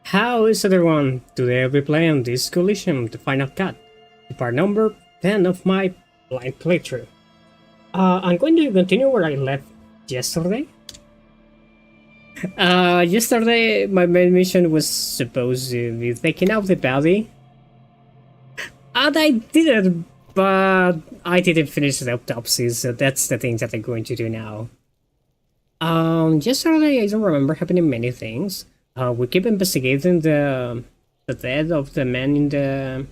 How is everyone? Today I'll be playing this Elysium, the final cut, the part number 10 of my blind playthrough. I'm going to continue where I left yesterday. Yesterday my main mission was supposed to be taking out the body. And I did it, but I didn't finish the autopsy, so that's the thing that I'm going to do now. Yesterday I don't remember happening many things. We keep investigating the death of the man in the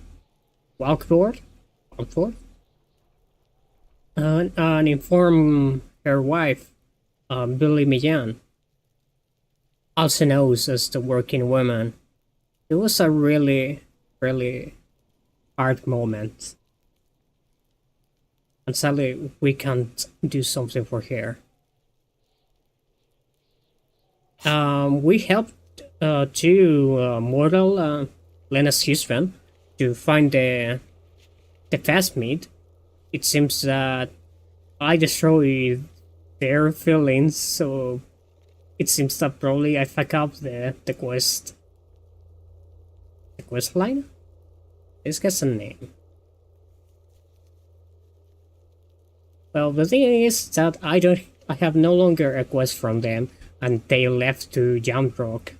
walkboard, and inform her wife, Billy Millan, also known as the working woman. It was a really hard moment, and sadly we can't do something for her. We helped two mortal Lena's husband to find the fast meat. It seems that I destroyed their feelings, so it seems that probably I fuck up the quest. The quest line? This gets a name. Well, the thing is that I have no longer a quest from them, and they left to Jamrock.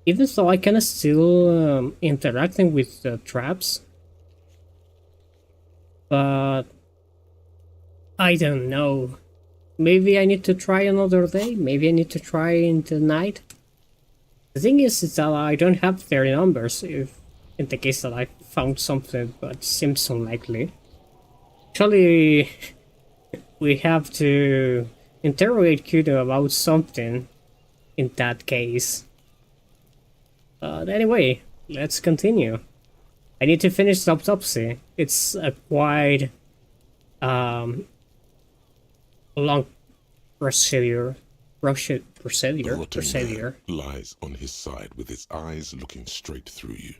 Even though I can still interacting with the traps, but I don't know. Maybe I need to try another day. Maybe I need to try in the night. The thing is that I don't have their numbers. If in the case that I found something, but it seems unlikely. Actually, we have to interrogate Kudo about something. In that case. But anyway, let's continue. I need to finish the autopsy. It's a quite long procedure. The rotting man lies on his side with his eyes looking straight through you.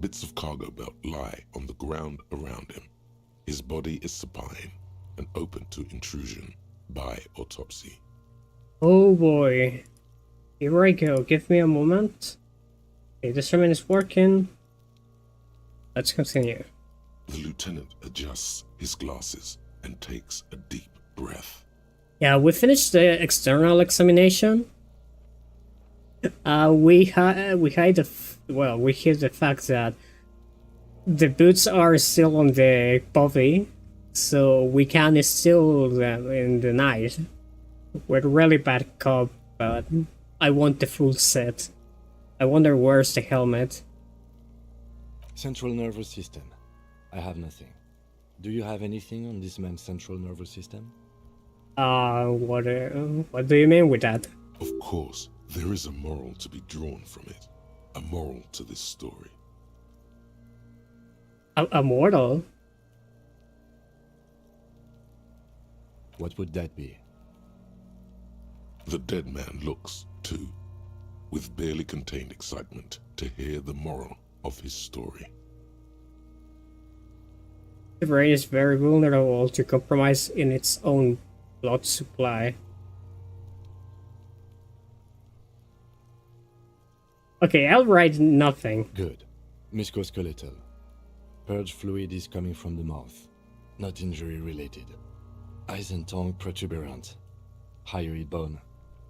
Bits of cargo belt lie on the ground around him. His body is supine and open to intrusion by autopsy. Oh boy. Here I go. Give me a moment. Okay, this instrument is working. Let's continue. The lieutenant adjusts his glasses and takes a deep breath. Yeah, we finished the external examination. We hid the fact that the boots are still on the body, so we can steal them in the night. We're really bad cop, but I want the full set. I wonder where's the helmet. Central nervous system. I have nothing. Do you have anything on this man's central nervous system? What do you mean with that? Of course, there is a moral to be drawn from it. A moral to this story. A moral? What would that be? The dead man looks, too, with barely contained excitement to hear the moral of his story. The brain is very vulnerable to compromise in its own blood supply. Okay, I'll write nothing. Good. Musculoskeletal. Purge fluid is coming from the mouth. Not injury related. Eyes and tongue protuberant. Hyoid bone.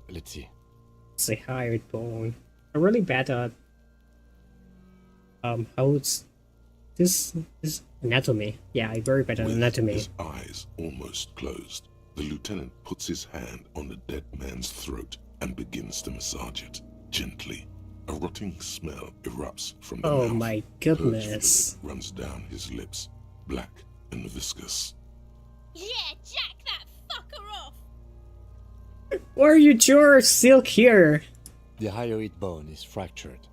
Let's see. Say hyoid bone. I'm really bad at how it's this anatomy. Yeah, I'm very bad at anatomy. His eyes almost closed, the lieutenant puts his hand on the dead man's throat and begins to massage it gently. A rotting smell erupts from the mouth. Oh my goodness. Fluid runs down his lips, black and viscous. Yeah, jack that fucker off! Why are you still here? The hyoid bone is fractured.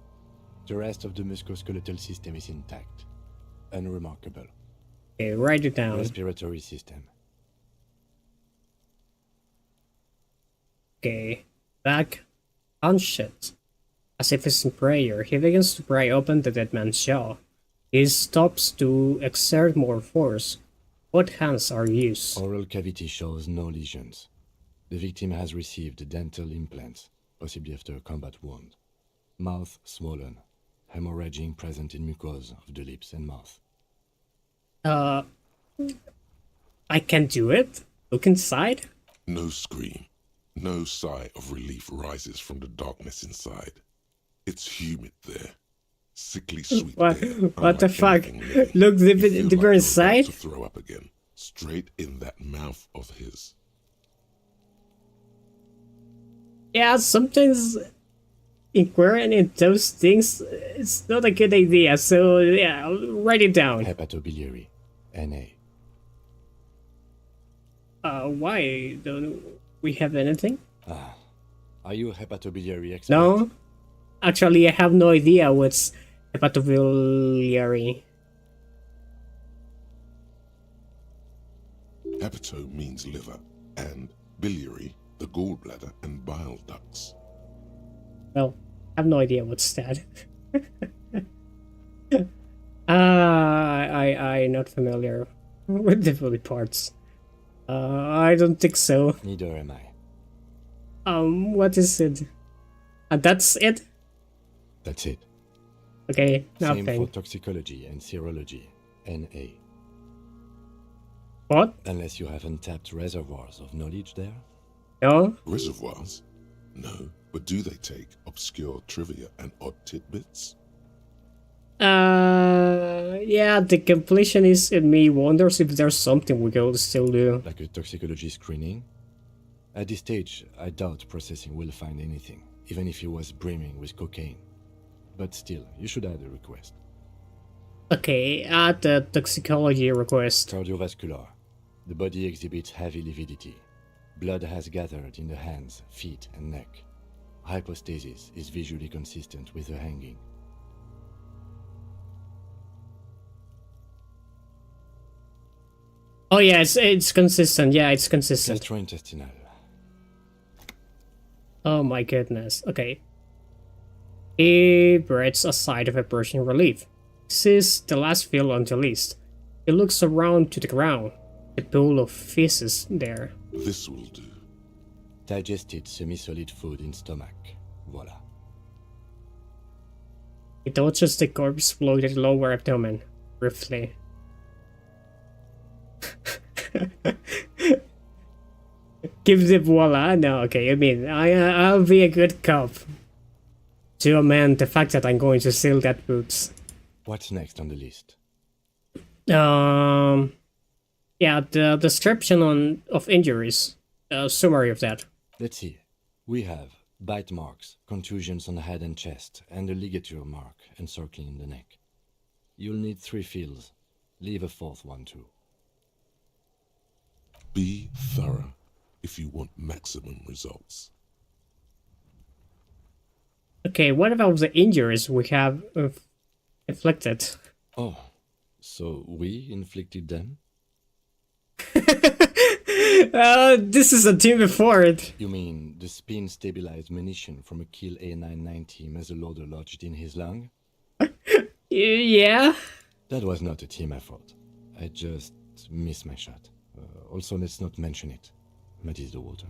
The rest of the musculoskeletal system is intact. Unremarkable. Okay, write it down. Respiratory system. Okay, back unshed. As if it's in prayer, he begins to pry open the dead man's jaw. He stops to exert more force. What hands are used? Oral cavity shows no lesions. The victim has received dental implants, possibly after a combat wound. Mouth swollen. Hemorrhaging present in mucosa of the lips and mouth. I can do it. Look inside. No scream, no sigh of relief rises from the darkness inside. It's humid there. Sickly sweet What? air. What the unlike fuck? anything living. Look You feel deeper like you're about inside. to throw up again, straight in that mouth of his. Yeah, sometimes inquiring in those things it's not a good idea. So yeah, I'll write it down. Hepatobiliary. NA. Why don't we have anything? Are you a hepatobiliary expert? No, actually, I have no idea what's hepatobiliary. Hepato means liver, and biliary, the gallbladder and bile ducts. Well, I have no idea what's that. I'm not familiar with the body parts. I don't think so. Neither am I. What is it? That's it? That's it. Okay, Same nothing. for toxicology and serology. NA. What? Unless you have untapped reservoirs of knowledge there. No? Reservoirs? No, but do they take obscure trivia and odd tidbits? Yeah, the completionist in me wonders if there's something we could still do. Like a toxicology screening. At this stage, I doubt processing will find anything, even if he was brimming with cocaine. But still, you should add a request. Okay, add the toxicology request. Cardiovascular. The body exhibits heavy lividity. Blood has gathered in the hands, feet, and neck. Hypostasis is visually consistent with the hanging. Oh yeah, it's consistent. Yeah, it's consistent. Gastrointestinal. Oh my goodness. Okay. He breathes a sigh of aversion relief. This is the last field on the list. He looks around to the ground. The pool of feces there. This will do. Digested semi-solid food in stomach. Voila. He touches the corpse below the lower abdomen. Briefly. Give the voila. No, okay. I mean, I'll be a good cop. To amend the fact that I'm going to steal that boots. What's next on the list? Yeah, the description of injuries. Summary of that. Let's see. We have bite marks, contusions on the head and chest, and a ligature mark encircling the neck. You'll need 3 fields. Leave a 4th one too. Be thorough if you want maximum results. Okay, what about the injuries we have inflicted? Oh, so we inflicted them? This is a team effort. You mean the spin-stabilized munition from a Kill A990 muzzleloader lodged in his lung? Yeah? That was not a team effort. I just missed my shot. Also, let's not mention it. Muddies the water.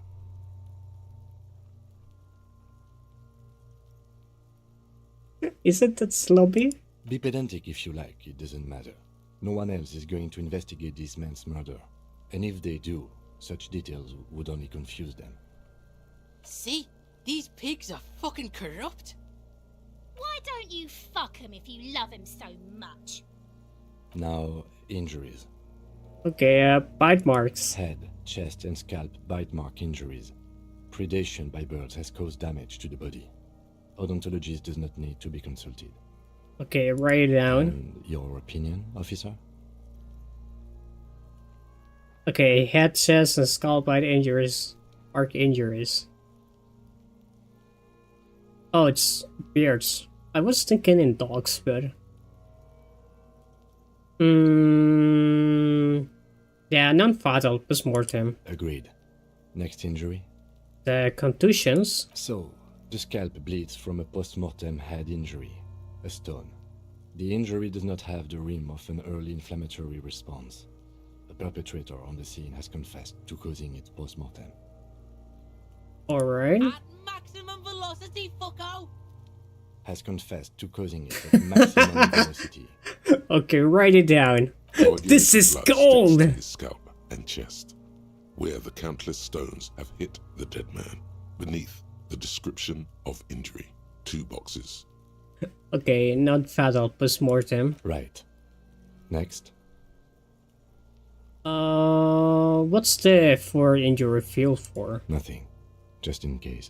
Isn't that sloppy? Be pedantic if you like, it doesn't matter. No one else is going to investigate this man's murder. And if they do, such details would only confuse them. See? These pigs are fucking corrupt. Why don't you fuck him if you love him so much? Now, injuries. Okay, bite marks. Head, chest and scalp bite mark injuries. Predation by birds has caused damage to the body. Odontologist does not need to be consulted. Okay, write it down. And your opinion, officer? Okay, head, chest, and skull bite injuries. Arc injuries. Oh, it's beards. I was thinking in dogs, but... Yeah, non-fatal, post-mortem. Agreed. Next injury? The contusions. So, the scalp bleeds from a post-mortem head injury, a stone. The injury does not have the rim of an early inflammatory response. The perpetrator on the scene has confessed to causing it Alright. At maximum velocity, fucko! has confessed to causing it at maximum velocity. Okay, write it down. Coagulated This is blood sticks gold! to his scalp and chest, where the countless stones have hit the dead man. Beneath the description of injury, 2 boxes. Okay, not fatal post-mortem. Right. Next. What's the 4 injury field for? Nothing. Just in case.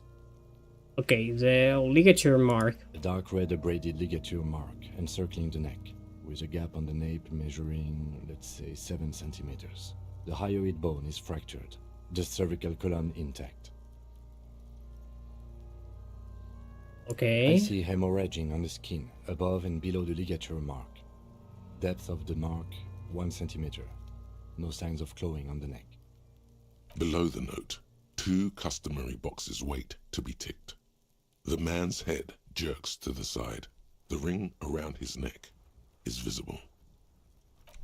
Okay, the ligature mark. A dark red abraded ligature mark encircling the neck, with a gap on the nape measuring, let's say, 7 centimeters. The hyoid bone is fractured, the cervical column intact. Okay. I see hemorrhaging on the skin, above and below the ligature mark. Depth of the mark, 1 centimeter. No signs of clawing on the neck. Below the note, 2 customary boxes wait to be ticked. The man's head jerks to the side. The ring around his neck is visible.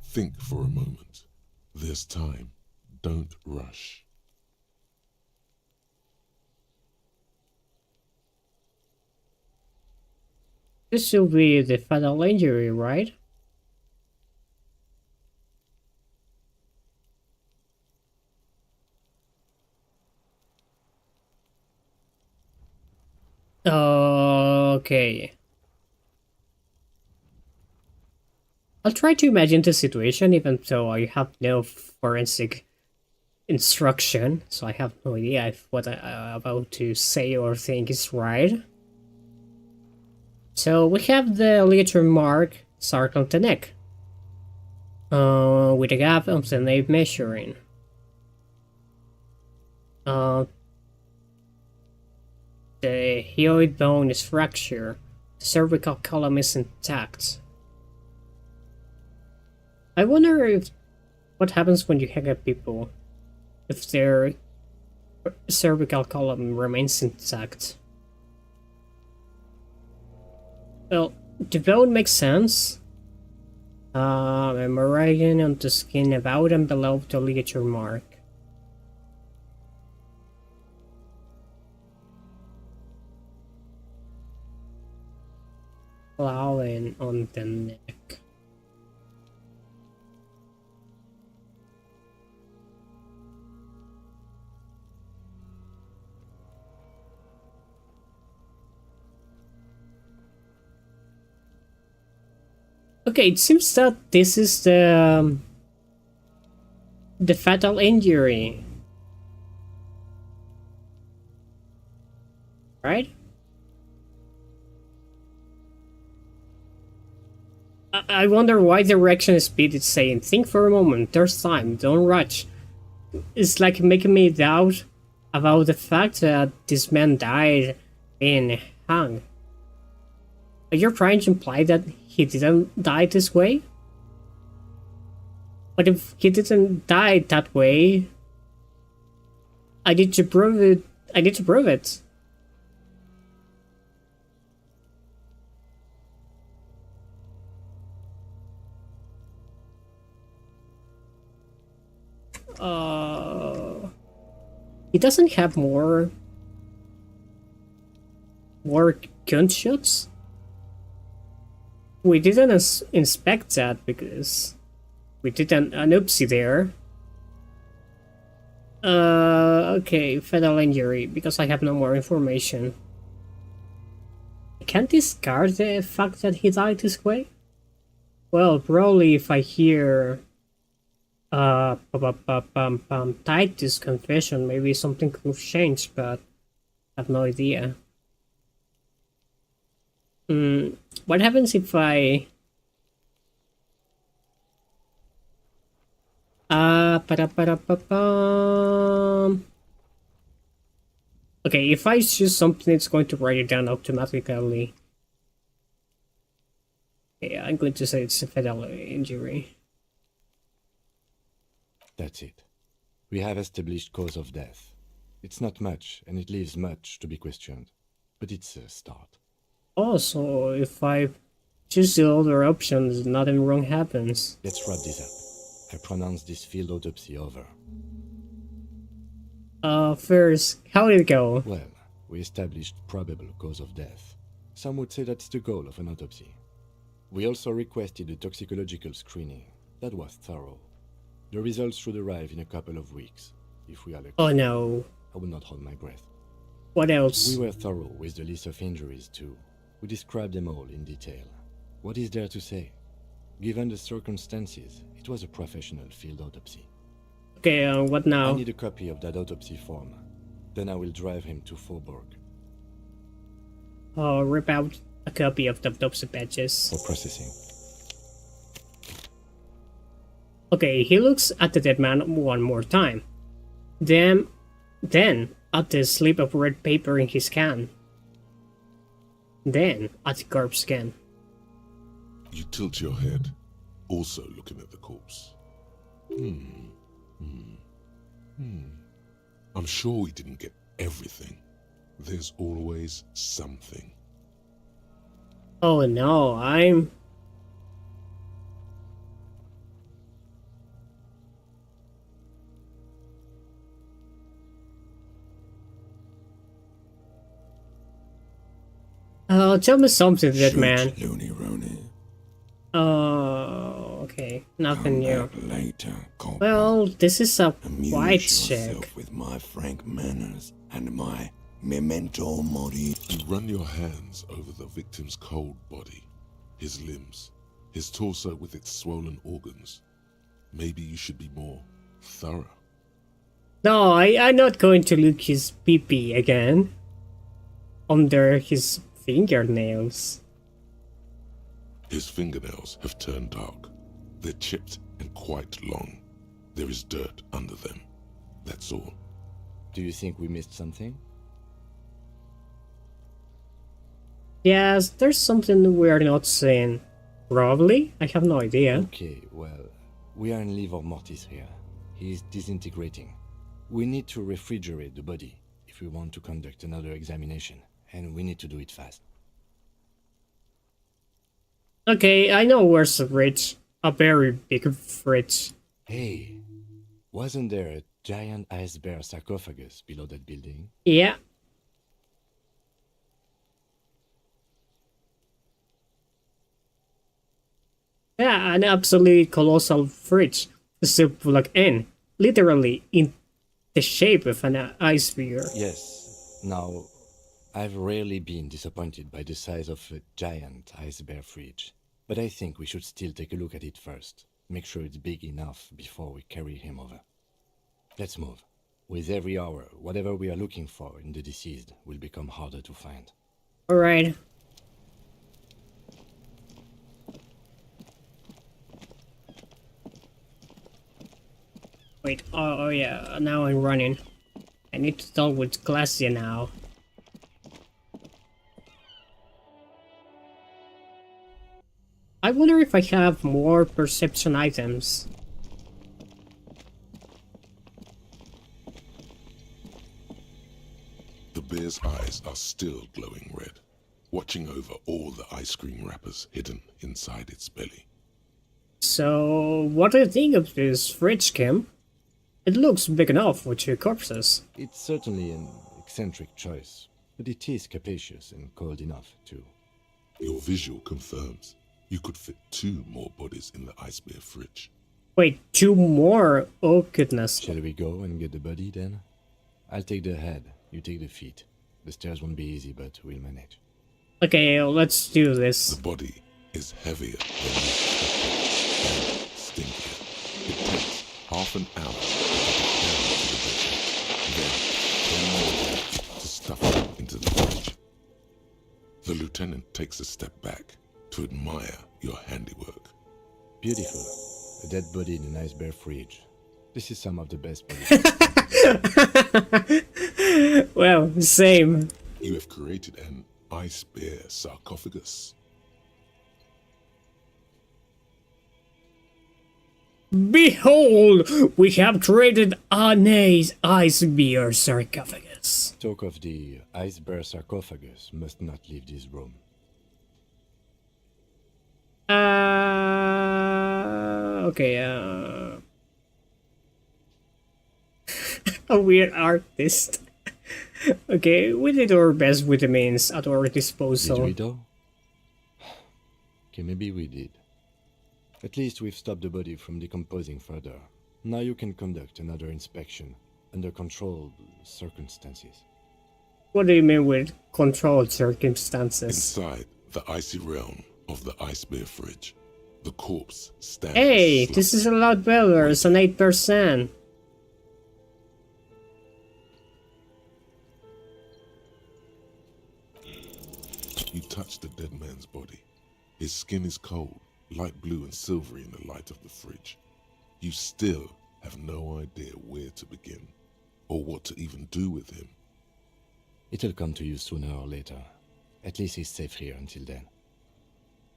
Think for a moment. There's time. Don't rush. This should be the fatal injury, right? Okay. I'll try to imagine the situation even though I have no forensic instruction, so I have no idea if what I'm about to say or think is right. So we have the ligature mark circling the neck, with a gap of the nape measuring. The hyoid bone is fractured. The cervical column is intact. I wonder if what happens when you hang up people if their cervical column remains intact. Well, the bone makes sense. Hemorrhaging on the skin about and below the ligature mark. Plowing on the neck. Okay, it seems that this is the fatal injury, right? I wonder why direction speed is saying, think for a moment, there's time, don't rush. It's like making me doubt about the fact that this man died being hung. Are you trying to imply that he didn't die this way? But if he didn't die that way, I need to prove it. I need to prove it. He doesn't have more gunshots? We didn't inspect that because we did an autopsy there. Okay, fatal injury, because I have no more information. I can't discard the fact that he died this way? Well, probably if I hear Titus' confession, maybe something could have changed, but I have no idea. What happens if I... Okay, if I choose something, it's going to write it down automatically. Yeah, I'm going to say it's a fatal injury. That's it. We have established cause of death. It's not much, and it leaves much to be questioned. But it's a start. Oh, so if I choose the other options, nothing wrong happens. Let's wrap this up. I pronounce this field autopsy over. First, how did it go? Well, we established probable cause of death. Some would say that's the goal of an autopsy. We also requested a toxicological screening. That was thorough. The results should arrive in a couple of weeks, if we are lucky. Oh no. I will not hold my breath. What else? We were thorough with the list of injuries too. We described them all in detail. What is there to say? Given the circumstances, it was a professional field autopsy. Okay, what now? I need a copy of that autopsy form. Then I will drive him to Faubourg. Rip out a copy of the autopsy patches. For processing. Okay, he looks at the dead man one more time. Then at the slip of red paper in his can. Then at the corpse again. You tilt your head, also looking at the corpse. I'm sure we didn't get everything. There's always something. Oh no, I'm... tell me something, dead man. Looney Rooney. Oh, okay. Nothing new. Later, Well, this is a amuse white check. yourself with my frank manners and my memento mori. You run your hands over the victim's cold body, his limbs, his torso with its swollen organs. Maybe you should be more thorough. No, I'm not going to look his pee-pee again. Under his fingernails. His fingernails have turned dark. They're chipped and quite long. There is dirt under them. That's all. Do you think we missed something? Yes, there's something we're not seeing. Probably? I have no idea. Okay, well, we are in livor mortis here. He is disintegrating. We need to refrigerate the body if we want to conduct another examination, and we need to do it fast. Okay, I know where's the fridge. A very big fridge. Hey, wasn't there a giant ice bear sarcophagus below that building? Yeah. Yeah, an absolutely colossal fridge to plug in. Literally in the shape of an ice bear. Yes. Now, I've rarely been disappointed by the size of a giant ice bear fridge. But I think we should still take a look at it first. Make sure it's big enough before we carry him over. Let's move. With every hour, whatever we are looking for in the deceased will become harder to find. Alright. Wait, oh yeah, now I'm running. I need to talk with Glacia now. I wonder if I have more perception items. The bear's eyes are still glowing red, watching over all the ice cream wrappers hidden inside its belly. So, what do you think of this fridge, Kim? It looks big enough with two corpses. It's certainly an eccentric choice, but it is capacious and cold enough, too. Your visual confirms you could fit 2 more bodies in the ice bear fridge. Wait, 2 more? Oh goodness. Shall we go and get the body, then? I'll take the head, you take the feet. The stairs won't be easy, but we'll manage. Okay, let's do this. The body is heavier than you expected and stinkier. It takes half an hour to get it down to the bedroom. Then 10 more minutes to stuff it into the fridge. The lieutenant takes a step back to admire your handiwork. Beautiful. A dead body in an ice bear fridge. This is some of the best bodies. Well, same. You have created an ice bear sarcophagus. Behold, we have created an ice bear sarcophagus. Talk of the ice bear sarcophagus must not leave this room. Okay, a weird artist. Okay, we did our best with the means at our Did disposal. we though? Okay, maybe we did. At least we've stopped the body from decomposing further. Now you can conduct another inspection under controlled circumstances. What do you mean with controlled circumstances? Inside the icy realm of the ice bear fridge, the corpse stands. Hey, this is a lot better. It's an 8%. You touch the dead man's body. His skin is cold, light blue and silvery in the light of the fridge. You still have no idea where to begin, or what to even do with him. It'll come to you sooner or later. At least he's safe here until then.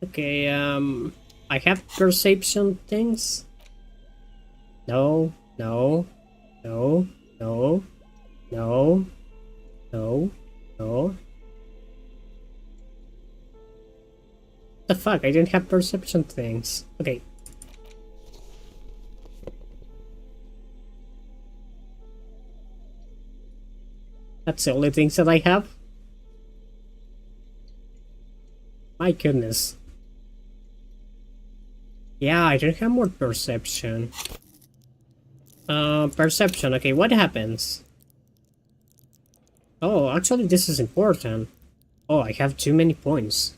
Okay, I have perception things. No, no, no, no, no, no, no. The fuck, I didn't have perception things. Okay. That's the only things that I have. My goodness. Yeah, I don't have more perception. Perception, okay, what happens? Oh, actually this is important. Oh, I have too many points.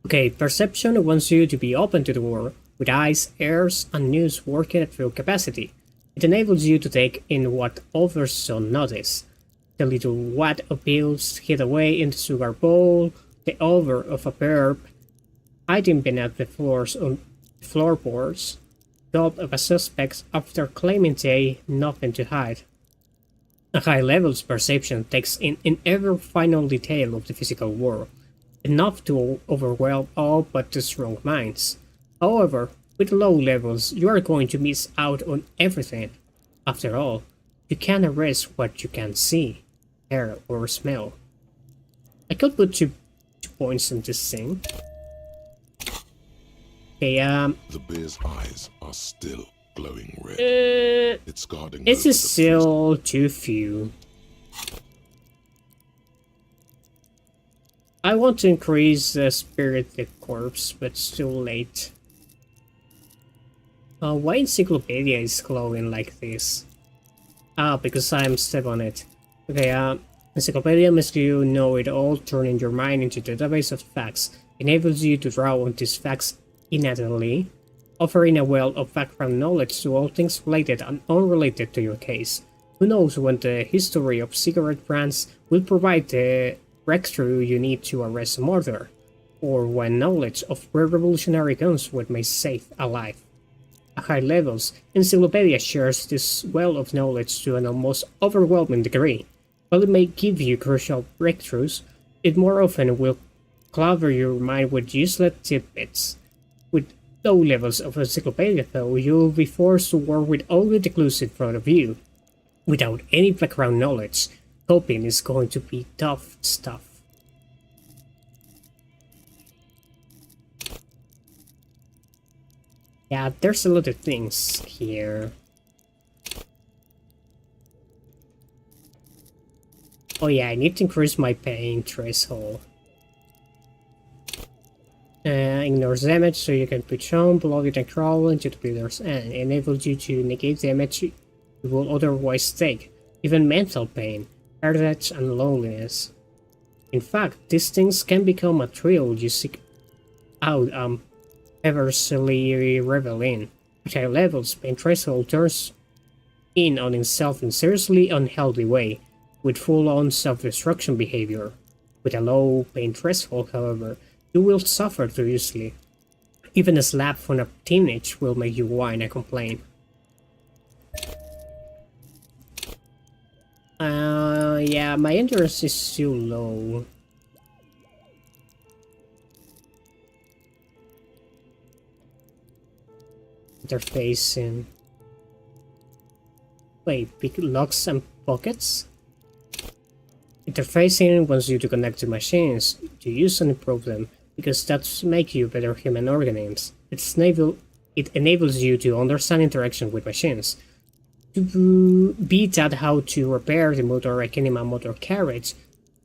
Okay, perception wants you to be open to the world, with eyes, ears, and news working at full capacity. It enables you to take in what others don't notice. The little wad of pills hid away in the sugar bowl, the odor of a burp hiding beneath the floorboards, thought of a suspect after claiming they nothing to hide. A high level's perception takes in every final detail of the physical world, enough to overwhelm all but the strong minds. However, with low levels, you are going to miss out on everything. After all, you can't erase what you can't see, hear, or smell. I could put two points in this thing. Okay, The bear's eyes are still glowing red. It's guarding. this over is the still too few. I want to increase the spirit the corpse, but it's too late. Why encyclopedia is glowing like this? Ah, because I'm step on it. Okay, encyclopedia makes you know it all, turning your mind into a database of facts, enables you to draw on these facts innately, offering a well of background knowledge to all things related and unrelated to your case. Who knows when the history of cigarette brands will provide the breakthrough you need to arrest a murderer, or when knowledge of revolutionary guns would may save a life. At high levels, Encyclopedia shares this well of knowledge to an almost overwhelming degree. While it may give you crucial breakthroughs, it more often will cloud your mind with useless tidbits. With low levels of Encyclopedia though, you'll be forced to work with all the clues in front of you. Without any background knowledge, coping is going to be tough stuff. Yeah, there's a lot of things here. Oh yeah, I need to increase my pain threshold. Ignores damage so you can push on, block it and crawl into the pillar's end. Enables you to negate damage you will otherwise take, even mental pain, heritage and loneliness. In fact, these things can become a thrill you seek out perversely revel in. At high levels, pain threshold turns in on itself in a seriously unhealthy way, with full-on self-destruction behavior. With a low pain threshold, however, you will suffer too easily. Even a slap from a teenage will make you whine and complain. Yeah, my endurance is too low. Interfacing. Wait, pick locks and pockets? Interfacing wants you to connect to machines, to use and improve them, because that's make you better human organisms. It enables you to understand interaction with machines, to beat at how to repair the motor like anima motor carriage,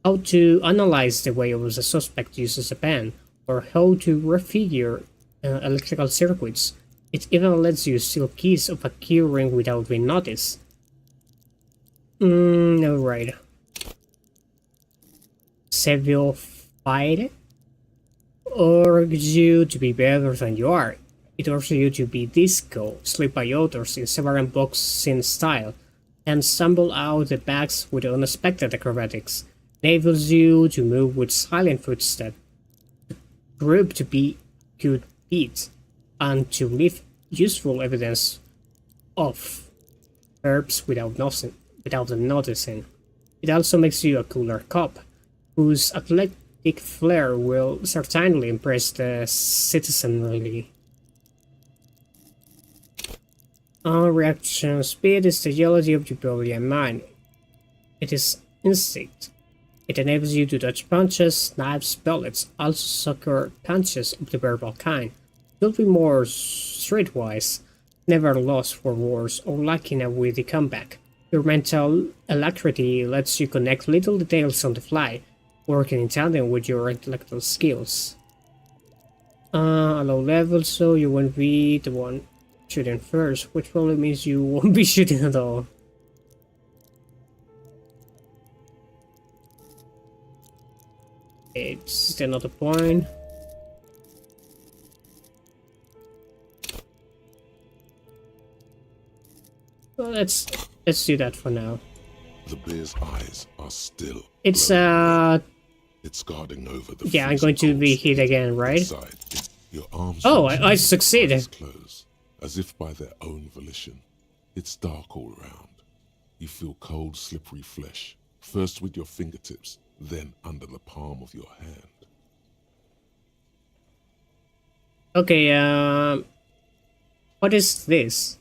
how to analyze the way the suspect uses a pen, or how to refigure electrical circuits. It even lets you steal keys of a key ring without being noticed. Alright. Seville fight urges you to be better than you are. It urges you to be disco, sleep by others in several boxing style, and stumble out the bags with unexpected acrobatics. Enables you to move with silent footsteps, group to be good beat, and to leave useful evidence of herbs without them noticing. It also makes you a cooler cop, whose athletic flair will certainly impress the citizenry. Reaction speed is the agility of your body and mind. It is instinct. It enables you to dodge punches, knives, bullets, also sucker punches of the verbal kind. You'll be more streetwise, never lost for words or lacking a witty comeback. Your mental alacrity lets you connect little details on the fly, working in tandem with your intellectual skills. A low level, so you won't be the one shooting first, which probably means you won't be shooting at all. It's another point. Well, let's do that for now. The bear's eyes are still. It's It's guarding over the. Yeah, I'm going to be hit again, right? Inside, your arms Oh, I succeeded. close, as if by their own volition. It's dark all around. You feel cold, slippery flesh, first with your fingertips, then under the palm of your hand. Okay, what is this?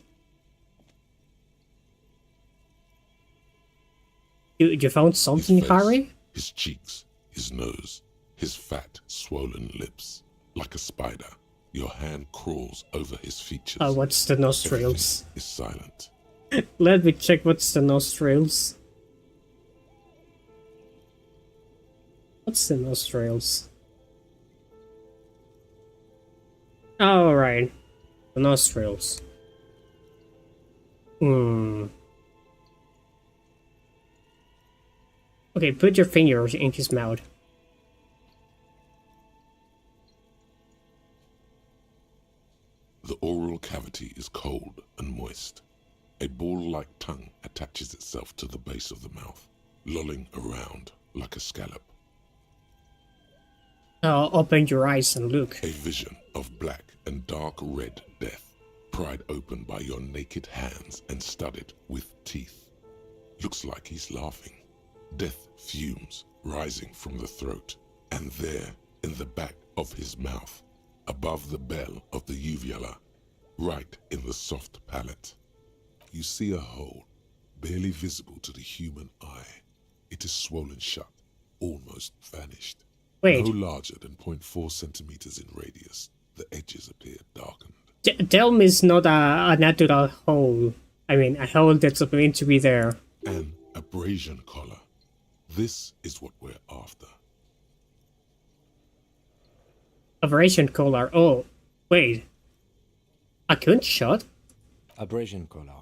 You found something, His face, Harry? His cheeks, his nose, his fat, swollen lips. Like a spider, your hand crawls over his features. Oh, what's the nostrils? Everything is silent. Let me check what's the nostrils. What's the nostrils? Alright. The nostrils. Okay, put your fingers in his mouth. The oral cavity is cold and moist. A ball-like tongue attaches itself to the base of the mouth, lolling around like a scallop. Open your eyes and look. A vision of black and dark red death, pried open by your naked hands and studded with teeth. Looks like he's laughing. Death fumes rising from the throat, and there, in the back of his mouth, above the bell of the uvula, right in the soft palate, you see a hole, barely visible to the human eye. It is swollen shut, almost vanished. Wait. No larger than 0.4 centimeters in radius, the edges appear darkened. Tell me it's not a natural hole. I mean, a hole that's meant to be there. An abrasion collar. This is what we're after. Abrasion collar. Oh, wait. A gunshot? Abrasion collar.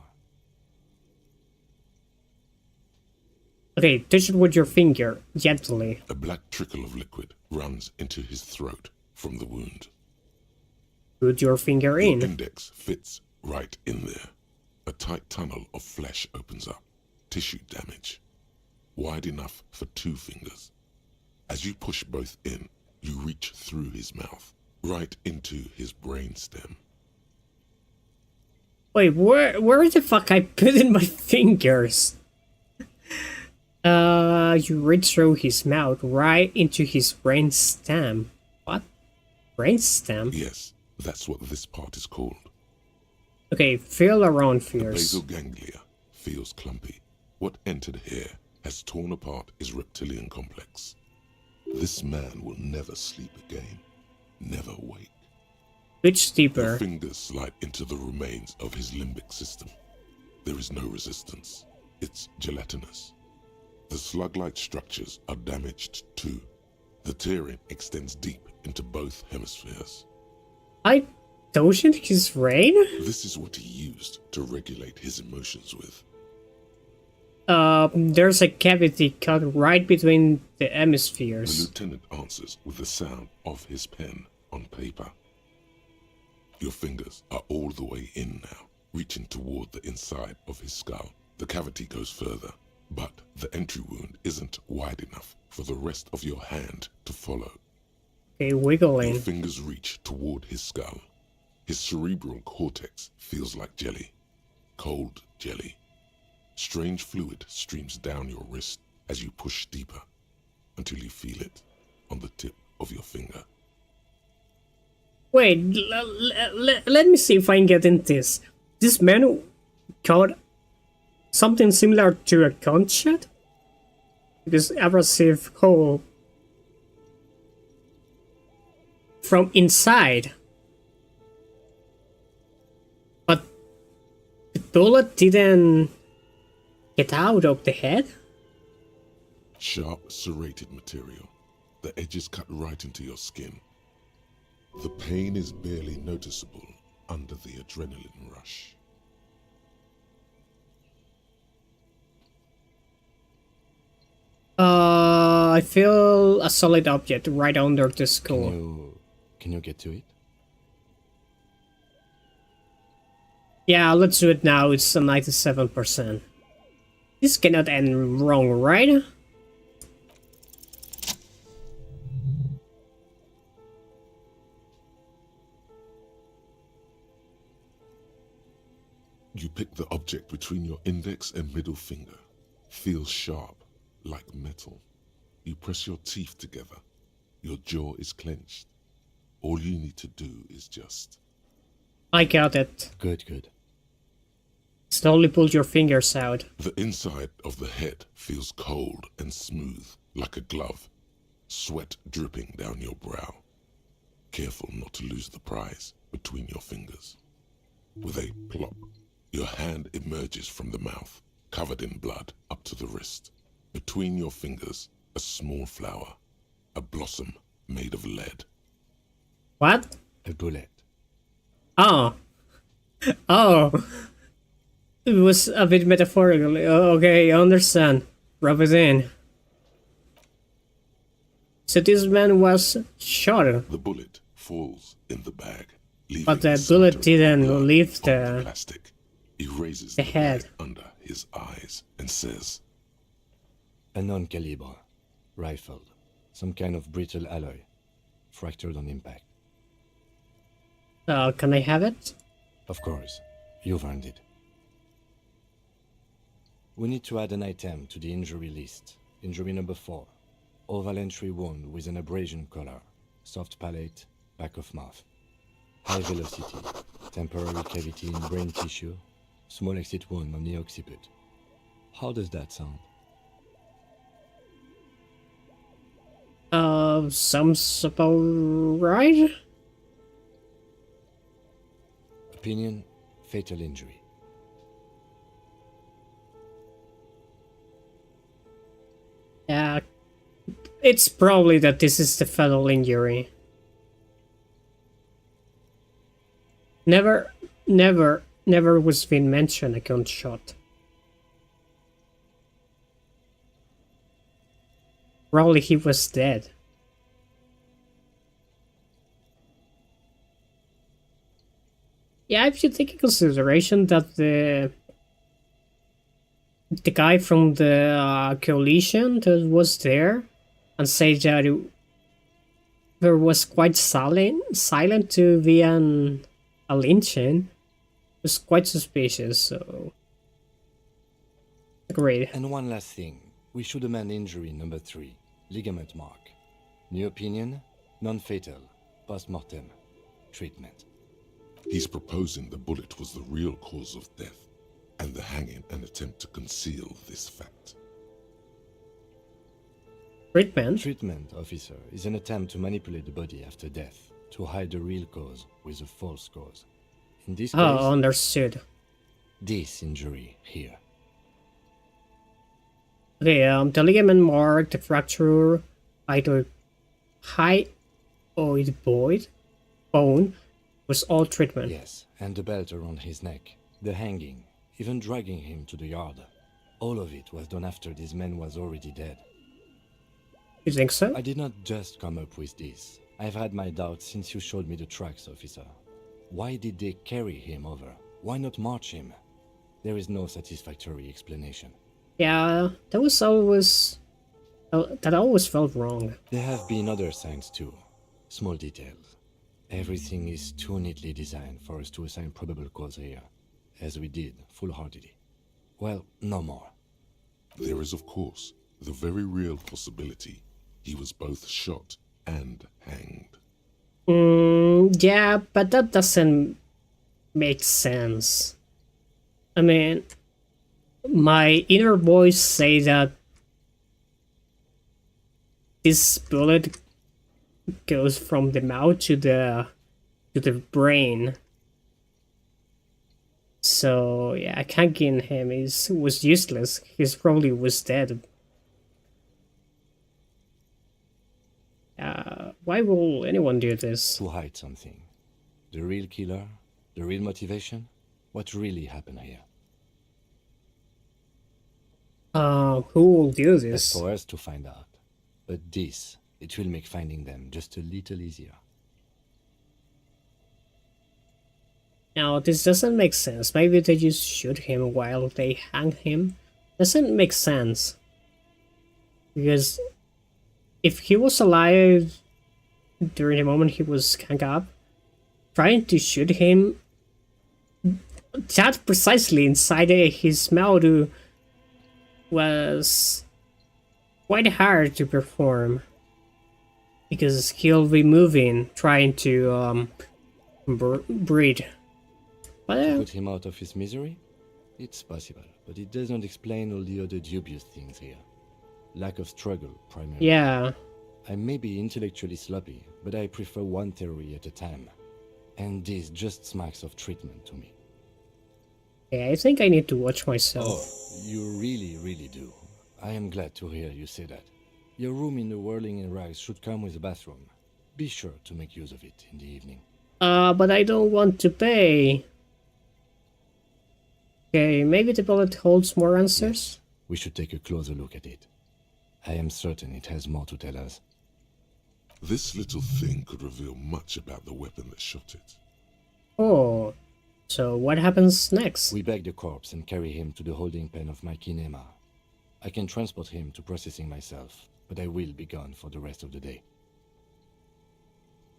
Okay, touch it with your finger, gently. A black trickle of liquid runs into his throat from the wound. Put your finger Your in. index fits right in there. A tight tunnel of flesh opens up. Tissue damage. Wide enough for 2 fingers. As you push both in, you reach through his mouth, right into his brainstem. Wait, where the fuck I put in my fingers? You reach through his mouth right into his brainstem. What? Brainstem? Yes, that's what this part is called. Okay, feel around The fierce. basal ganglia feels clumpy. What entered here has torn apart his reptilian complex. This man will never sleep again. Never wake. Which Your deeper? fingers slide into the remains of his limbic system. There is no resistance. It's gelatinous. The slug-like structures are damaged too. The tearing extends deep into both hemispheres. I told his rain? This is what he used to regulate his emotions with. There's a cavity cut right between the The hemispheres. lieutenant answers with the sound of his pen on paper. Your fingers are all the way in now, reaching toward the inside of his skull. The cavity goes further, but the entry wound isn't wide enough for the rest of your hand to follow. Okay, Your wiggling. fingers reach toward his skull. His cerebral cortex feels like jelly. Cold jelly. Strange fluid streams down your wrist as you push deeper until you feel it on the tip of your finger. Wait, let me see if I can get in this. This man caught something similar to a gunshot? This abrasive hole from inside. But the bullet didn't get out of the head? Sharp, serrated material. The edges cut right into your skin. The pain is barely noticeable under the adrenaline rush. I feel a solid object right under the skull. Can you get to it? Yeah, let's do it now. It's a 97%. This cannot end wrong, right? You pick the object between your index and middle finger. Feels sharp, like metal. You press your teeth together. Your jaw is clenched. All you need to do is just... I got it. Good. Slowly pull your fingers out. The inside of the head feels cold and smooth, like a glove. Sweat dripping down your brow. Careful not to lose the prize between your fingers. With a plop, your hand emerges from the mouth, covered in blood up to the wrist. Between your fingers, a small flower, a blossom made of lead. What? A bullet. Oh. Oh. It was a bit metaphorical. Okay, I understand. Rub it in. So this man was shot. The bullet falls in the bag, leaving But the a bullet smatter of didn't blood leave on the plastic. He raises the the head. bag under his eyes and says, A non-caliber. Rifled. Some kind of brittle alloy. Fractured on impact. Can I have it? Of course. You've earned it. We need to add an item to the injury list. Injury number 4. Oval entry wound with an abrasion color. Soft palate, back of mouth. High velocity. Temporary cavity in brain tissue. Small exit wound on the occiput. How does that sound? Sounds about right? Opinion, fatal injury. Yeah. It's probably that this is the fatal injury. Never was been mentioned a gunshot. Probably he was dead. Yeah, if you take in consideration that the guy from the coalition that was there and say that there was quite silent to be a lynching, was quite suspicious. So agreed. And one last thing. We should amend injury number 3. Ligament mark. New opinion, non-fatal. Post-mortem. Treatment. he's proposing the bullet was the real cause of death, and the hanging an attempt to conceal this fact. Treatment? Treatment, officer, is an attempt to manipulate the body after death, to hide the real cause with a false cause. In this case, Oh, understood. This injury here. Okay, the ligament mark, the fracture, either hyoid bone was all treatment. Yes, and the belt around his neck, the hanging, even dragging him to the yard. All of it was done after this man was already dead. You think so? I did not just come up with this. I've had my doubts since you showed me the tracks, officer. Why did they carry him over? Why not march him? There is no satisfactory explanation. Yeah, that was always... that always felt wrong. There have been other signs too. Small details. Everything is too neatly designed for us to assign probable cause here, as we did, full-heartedly. Well, no more. There is, of course, the very real possibility he was both shot and hanged. Yeah, but that doesn't make sense. I mean, my inner voice say that this bullet goes from the mouth to the brain. So yeah, attacking him was useless. He probably was dead. Why will anyone do this? To hide something. The real killer? The real motivation? What really happened here? Who will do That's this? for us to find out. But this, it will make finding them just a little easier. Now, this doesn't make sense. Maybe they just shoot him while they hang him. Doesn't make sense. Because if he was alive during the moment he was hung up, trying to shoot him that precisely inside his mouth was quite hard to perform. Because he'll be moving, trying to breathe. But To put him out of his misery? It's possible, but it does not explain all the other dubious things here. Lack of struggle, primarily. yeah. I may be intellectually sloppy, but I prefer one theory at a time. And this just smacks of treatment to me. Yeah, I think I need to watch myself. Oh, you really, really do. I am glad to hear you say that. Your room in the Whirling in Rags should come with a bathroom. Be sure to make use of it in the evening. But I don't want to pay. Okay, maybe the bullet holds more answers? We should take a closer look at it. I am certain it has more to tell us. This little thing could reveal much about the weapon that shot it. Oh, so what happens next? We bag the corpse and carry him to the holding pen of my kinema. I can transport him to processing myself, but I will be gone for the rest of the day.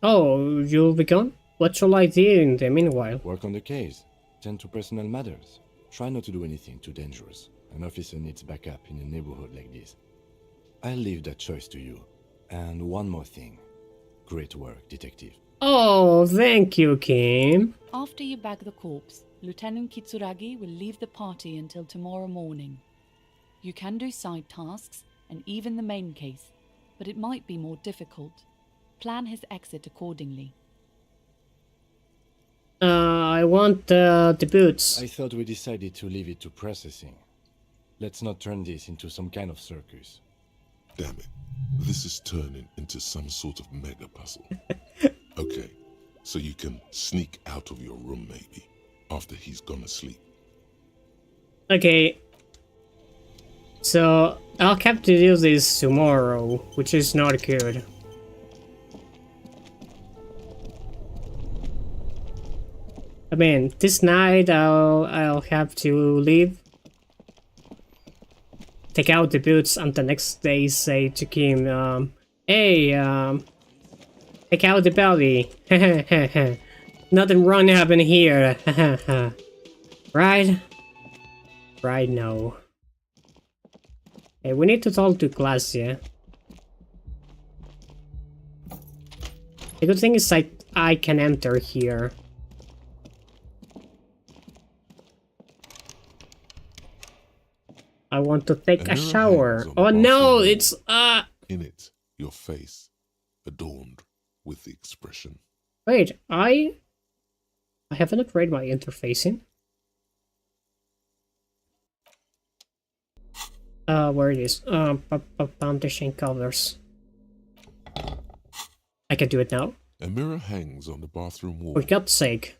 Oh, you'll be gone? What shall I do in the meanwhile? Work on the case. Tend to personal matters. Try not to do anything too dangerous. An officer needs backup in a neighborhood like this. I'll leave that choice to you. And one more thing. Great work, detective. Oh, thank you, Kim. After you bag the corpse, Lieutenant Kitsuragi will leave the party until tomorrow morning. You can do side tasks and even the main case, but it might be more difficult. Plan his exit accordingly. I want the boots. I thought we decided to leave it to processing. Let's not turn this into some kind of circus. Damn it. This is turning into some sort of mega puzzle. Okay, so you can sneak out of your room maybe, after he's gone to sleep. Okay. So, I'll have to do this tomorrow, which is not good. I mean, this night I'll have to leave. Take out the boots and the next day say to Kim, hey, take out the belly. Nothing wrong happened here. Right? Right, no. Hey, we need to talk to Glacia. The good thing is I can enter here. I want to take a shower. Oh no, it's In it, your face, adorned with the expression. Wait, I haven't upgraded my interfacing. Where it is? Foundation colors. I can do it now. A mirror hangs on the bathroom wall. For God's sake.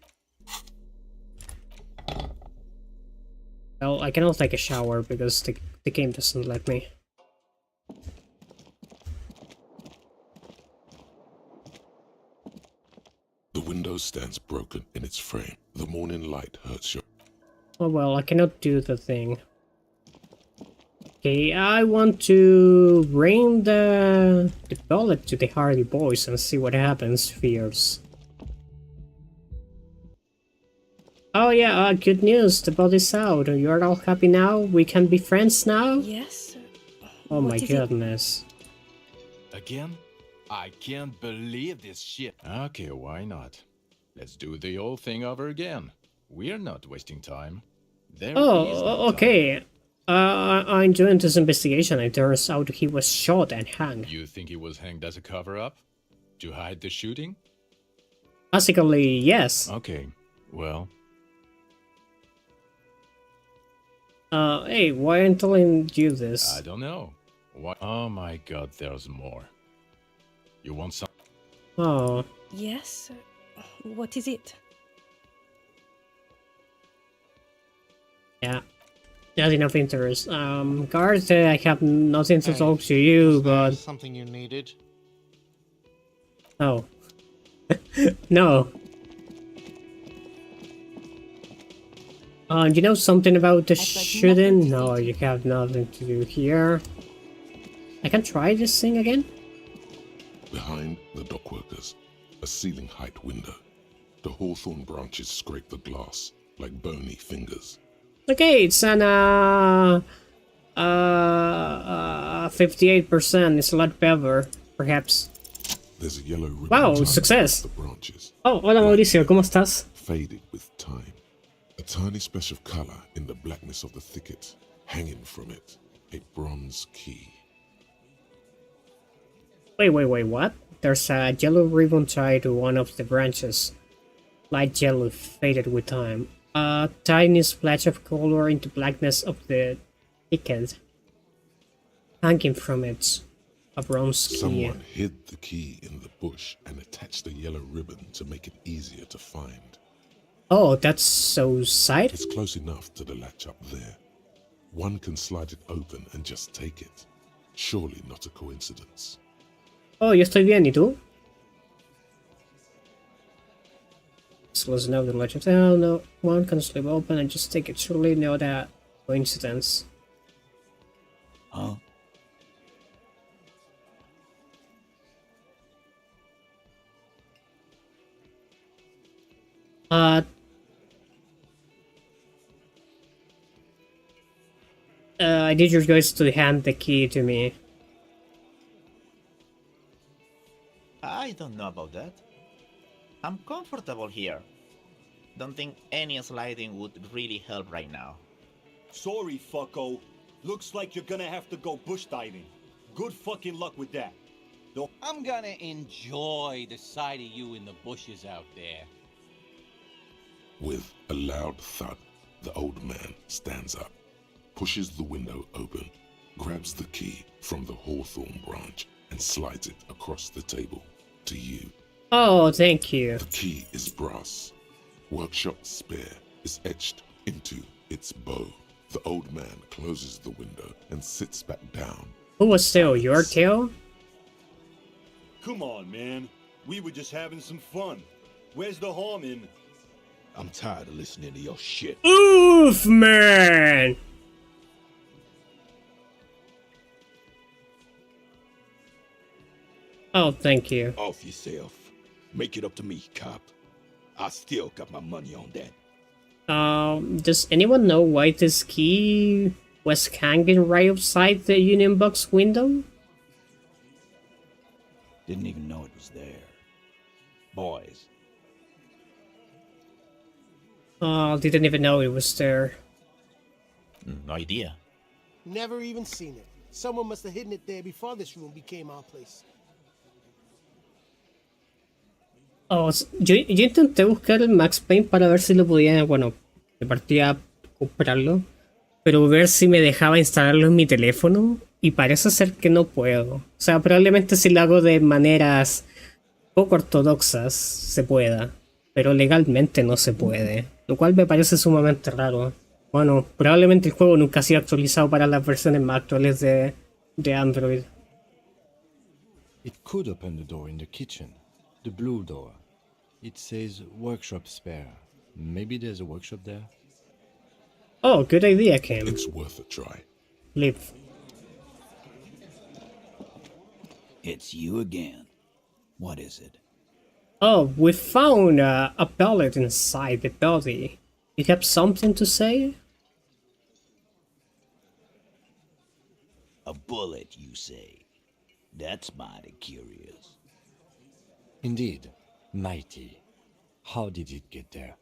Well, I cannot take a shower because the game doesn't let me. The window stands broken in its frame. The morning light hurts your... Oh well, I cannot do the thing. Okay, I want to bring the bullet to the Hardy Boys and see what happens first. Oh yeah, good news, the body's out. You're all happy now? We can be friends now? Yes? Oh my What is it? goodness. Again? I can't believe this shit. Okay, why not? Let's do the old thing over again. We're not wasting time. There is no time. Okay. I'm doing this investigation. It turns out he was shot and hung. You think he was hanged as a cover-up? To hide the shooting? Basically, yes. Okay, well... Hey, why aren't I telling you this? I don't know. What? Oh my god, there's more. You want some? Oh, Yes? What is it? yeah. Not enough interest. Guard, I have nothing to talk to you, but... Something you needed? Oh. No. You know something about the shooting? No, you have nothing to do here. I can try this thing again? Behind the dockworkers, a ceiling height window. The hawthorn branches scrape the glass like bony fingers. Okay, it's an 58%. It's a lot better, perhaps. There's a yellow ribbon Wow, tied success. across the branches, Oh, hola Mauricio, ¿cómo estás? faded with time. A tiny splash of color in the blackness of the thicket. Hanging from it, a bronze key. Wait, what? There's a yellow ribbon tied to one of the branches. Light yellow, faded with time. A tiny splash of color into blackness of the thicket. Hanging from it, a bronze key. Someone hid the key in the bush and attached a yellow ribbon to make it easier to find. Oh, that's so sad. It's close enough to the latch up there. One can slide it open and just take it. Surely not a coincidence. Oh, yo estoy bien, ¿y tú? So let's know the legend. Oh no, one can slip open and just take it. Surely not a coincidence. Huh? I need you guys to hand the key to me. I don't know about that. I'm comfortable here. Don't think any sliding would really help right now. Sorry, fucko. Looks like you're gonna have to go bush diving. Good fucking luck with that. I'm gonna enjoy the sight of you in the bushes out there. With a loud thud, the old man stands up, pushes the window open, grabs the key from the hawthorn branch, and slides it across the table to you. Oh, thank you. The key is brass. Workshop spare is etched into its bow. The old man closes the window and sits back down. Who was still your tail? Come on, man. We were just having some fun. Where's the harm in... I'm tired of listening to your shit. Oof, man! Oh, thank you. Off yourself. Make it up to me, cop. I still got my money on that. Does anyone know why this key was hanging right outside the Union Box window? Didn't even know it was there. Boys. Didn't even know it was there. No idea. Never even seen it. Someone must have hidden it there before this room became our place. Oh, yo intenté buscar el Max Payne para ver si lo podía, bueno, de partida comprarlo. pero ver si me dejaba instalarlo en mi teléfono y parece ser que no puedo. O sea, probablemente si lo hago de maneras poco ortodoxas se pueda, pero legalmente no se puede, lo cual me parece sumamente raro. Bueno, probablemente el juego nunca ha sido actualizado para las versiones más actuales de Android. It could open the door in the kitchen, the blue door. It says workshop spare. Maybe there's a workshop there? Oh, good idea, Kim. It's worth a try. Live. It's you again. What is it? Oh, we found a pellet inside the body. You have something to say? A bullet, you say? That's mighty curious. Indeed, mighty. How did it get there?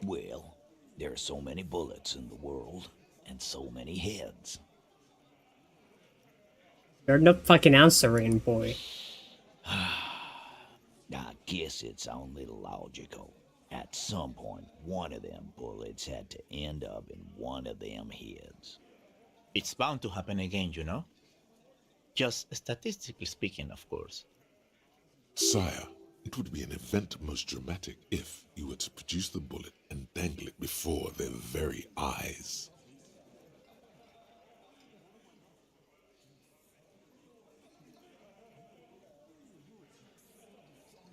Well, there are so many bullets in the world, and so many heads. You're not fucking answering, boy. I guess it's only logical. At some point, one of them bullets had to end up in one of them heads. It's bound to happen again, you know? Just statistically speaking, of course. Sire, it would be an event most dramatic if you were to produce the bullet and dangle it before their very eyes.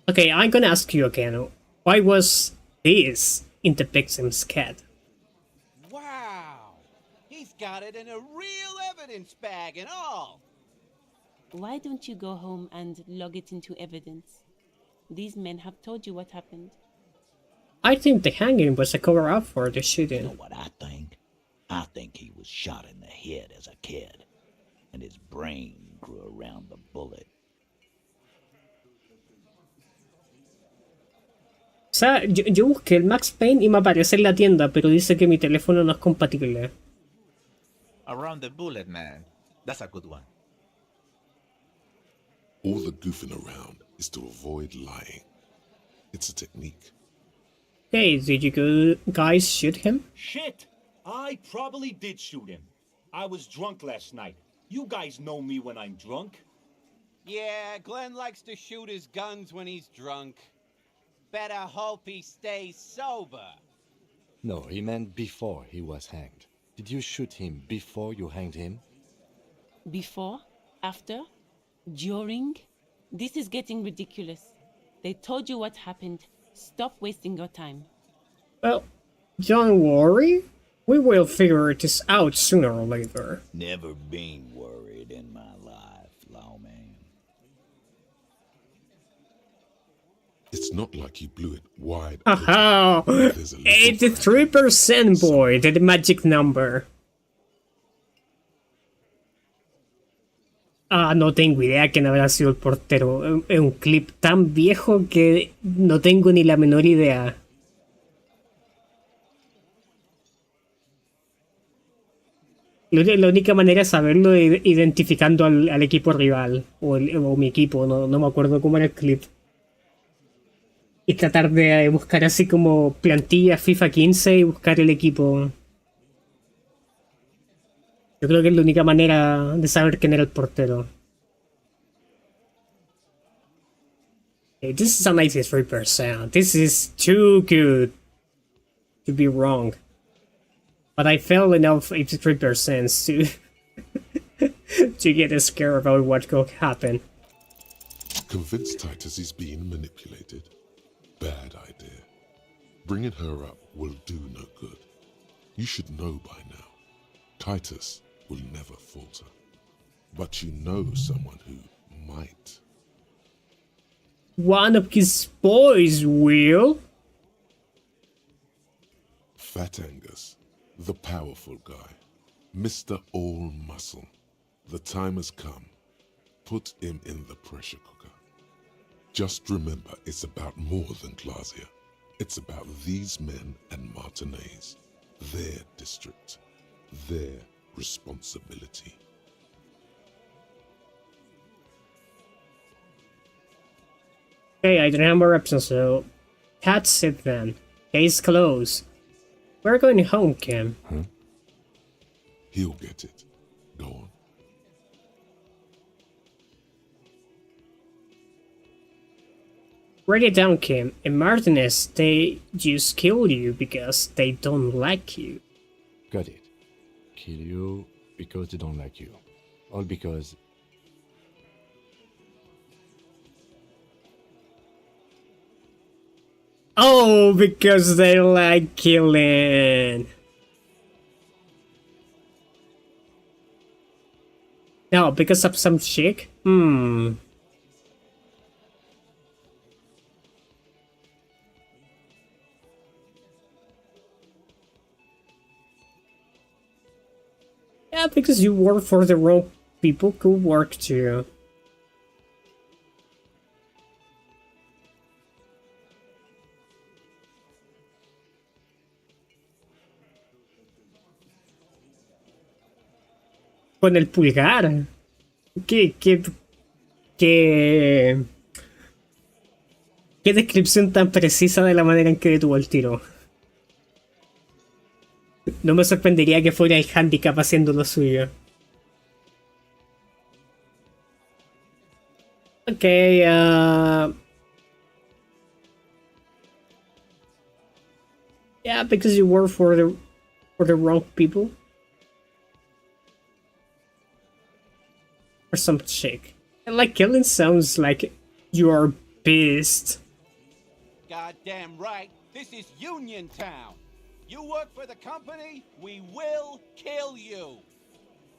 Okay, I'm gonna ask you again. Why was this in the victim's CAD? Wow! He's got it in a real evidence bag and all! Why don't you go home and log it into evidence? These men have told you what happened. I think the hanging was a cover-up for the You shooting. know what I think? I think he was shot in the head as a kid, and his brain grew around the bullet. O sea, yo busqué el Max Payne y me aparece en la tienda, pero dice que mi teléfono no es compatible. Around the bullet, man. That's a good one. All the goofing around is to avoid lying. It's a technique. Hey, did you guys shoot him? Shit! I probably did shoot him. I was drunk last night. You guys know me when I'm drunk. Yeah, Glenn likes to shoot his guns when he's drunk. Better hope he stays sober. No, he meant before he was hanged. Did you shoot him before you hanged him? Before? After? During? This is getting ridiculous. They told you what happened. Stop wasting your time. Well, don't worry. We will figure this out sooner or later. Never been worried in my life, lawman. It's not like you blew it wide Aha! open. There's a little 83%, boy, the magic number. Ah, no tengo idea quién habrá sido el portero. Es un clip tan viejo que no tengo ni la menor idea. La única manera es saberlo identificando al equipo rival. O mi equipo, no me acuerdo cómo era el clip. Y tratar de buscar así como plantilla FIFA 15 y buscar el equipo. Yo creo que es la única manera de saber quién era el portero. Okay, this is a 93%. This is too good to be wrong. But I felt enough 83% to get scared about what could happen. Convince Titus he's being manipulated. Bad idea. Bringing her up will do no good. You should know by now. Titus will never falter. But you know someone who might. One of his boys will. Fat Angus, the powerful guy. Mr. All Muscle. The time has come. Put him in the pressure cooker. Just remember, it's about more than Glasia. It's about these men and Martinez. Their district. Their responsibility. Okay, I don't have more options, so that's it then. Case closed. We're going home, Kim. Huh? He'll get it. Go on. Write it down, Kim. In Martinez, they just kill you because they don't like you. Got it. Kill you because they don't like you. All because... Oh, because they like killing. No, because of some chick? Yeah, because you work for the wrong people who work too. Con el pulgar. ¿Qué descripción tan precisa de la manera en que detuvo el tiro? No me sorprendería que fuera el handicap haciendo lo suyo. Okay, yeah, because you work for the wrong people. Or some chick. Like killing sounds like you are pissed. Goddamn right. This is Union Town. You work for the company, we will kill you.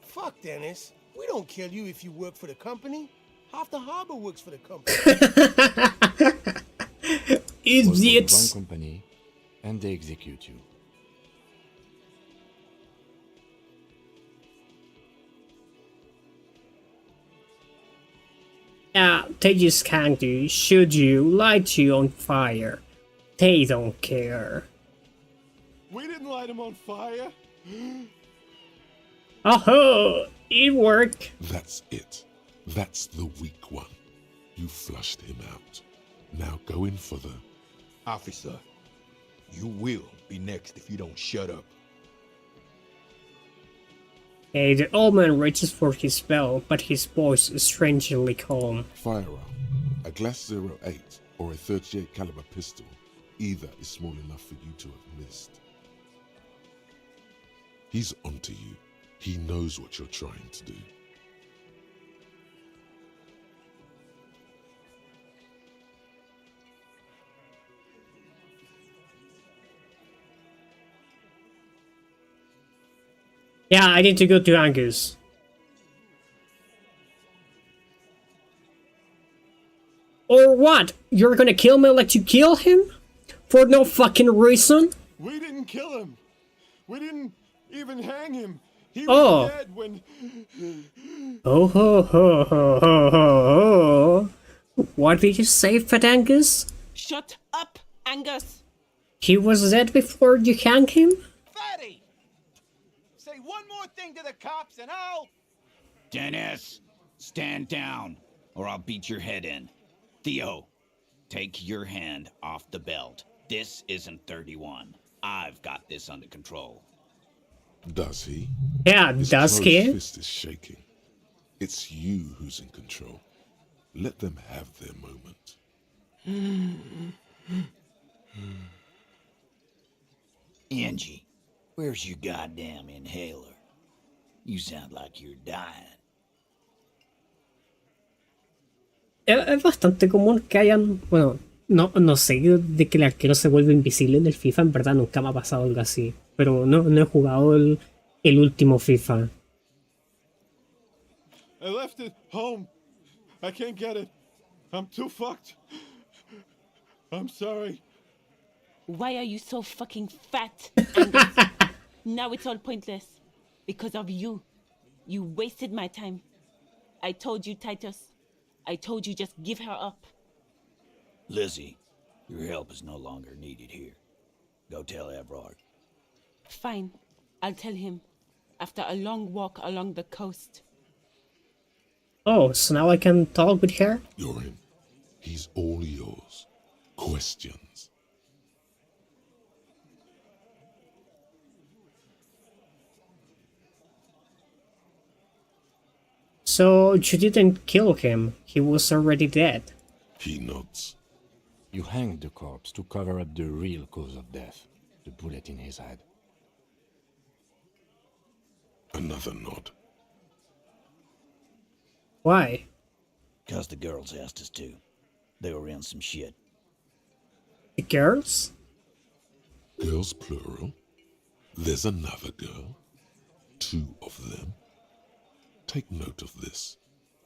Fuck, Dennis. We don't kill you if you work for the company. Half the harbor works for the company. Idiots. Wrong company, and they execute you. Yeah, they just can't do, shoot you, light you on fire. They don't care. We didn't light him on fire. Oh, it worked. That's it. That's the weak one. You flushed him out. Now go in for the... Officer, you will be next if you don't shut up. Okay, the old man reaches for his bell, but his voice is strangely calm. Firearm. A Glass 08 or a 38 caliber pistol. Either is small enough for you to have missed. He's onto you. He knows what you're trying to do. Yeah, I need to go to Angus. Or what? You're gonna kill me and let you kill him? For no fucking reason? We didn't kill him. We didn't even hang him. He was dead when... Oh ho ho ho ho ho ho. What did you say, Fat Angus? Shut up, Angus! He was dead before you hang him? Fatty! Say one more thing to the cops and I'll... Dennis, stand down, or I'll beat your head in. Theo, take your hand off the belt. This isn't 31. I've got this under control. Does he? Yeah, His does closed he? fist is shaking. It's you who's in control. Let them have their moment. Angie, where's your goddamn inhaler? You sound like you're dying. Es bastante común que hayan... Bueno, no sé de que el arquero se vuelve invisible en el FIFA. En verdad nunca me ha pasado algo así. Pero no he jugado el último FIFA. I left it home. I can't get it. I'm too fucked. I'm sorry. Why are you so fucking fat, Angus? Now it's all pointless. Because of you. You wasted my time. I told you, Titus. I told you just give her up. Lizzie, your help is no longer needed here. Go tell Everard. Fine. I'll tell him. After a long walk along the coast. Oh, so now I can talk with her? You're in. He's all yours. Questions? So you didn't kill him. He was already dead. He nods. You hanged the corpse to cover up the real cause of death, the bullet in his head. Another nod. Why? Because the girls asked us to. They were in some shit. The girls? Girls plural? There's another girl? 2 of them? Take note of this.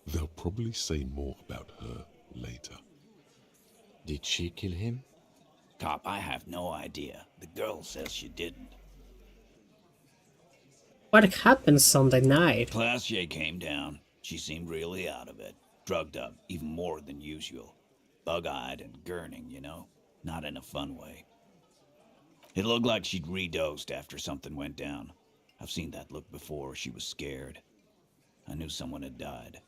They'll probably say more about her later. Did she kill him? Cop, I have no idea. The girl says she didn't. What happened Sunday night? Classier came down. She seemed really out of it. Drugged up, even more than usual. Bug-eyed and gurning, you know? Not in a fun way. It looked like she'd redosed after something went down. I've seen that look before. She was scared. I knew someone had died.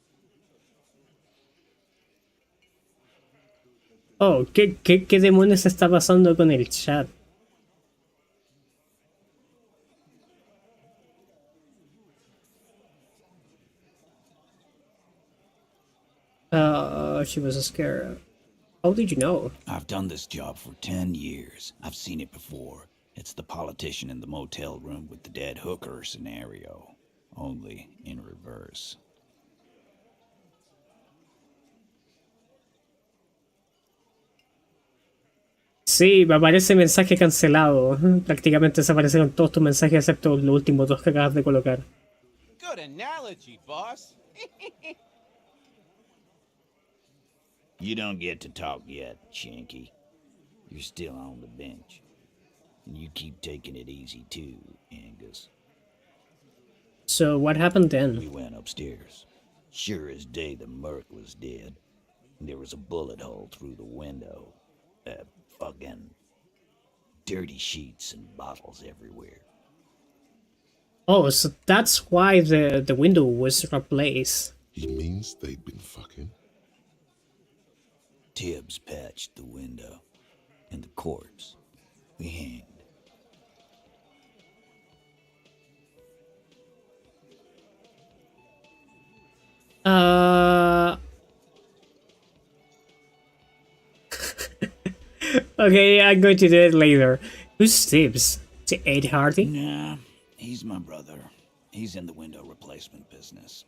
Oh, ¿qué demonios está pasando con el chat? She was scared. How did you know? I've done this job for 10 years. I've seen it before. It's the politician in the motel room with the dead hooker scenario. Only in reverse. Sí, me aparece mensaje cancelado. Prácticamente desaparecieron todos tus mensajes excepto los últimos 2 que acabas de colocar. Good analogy, boss. You don't get to talk yet, Shanky. You're still on the bench. And you keep taking it easy too, Angus. So what happened then? We went upstairs. Sure as day the Merc was dead. There was a bullet hole through the window. Fucking dirty sheets and bottles everywhere. Oh, so that's why the window was replaced. He means they'd been fucking? Tibbs patched the window. And the corpse we hanged. Okay, I'm going to do it later. Who's Tibbs? The Ed Hardy? Nah, he's my brother. He's in the window replacement business.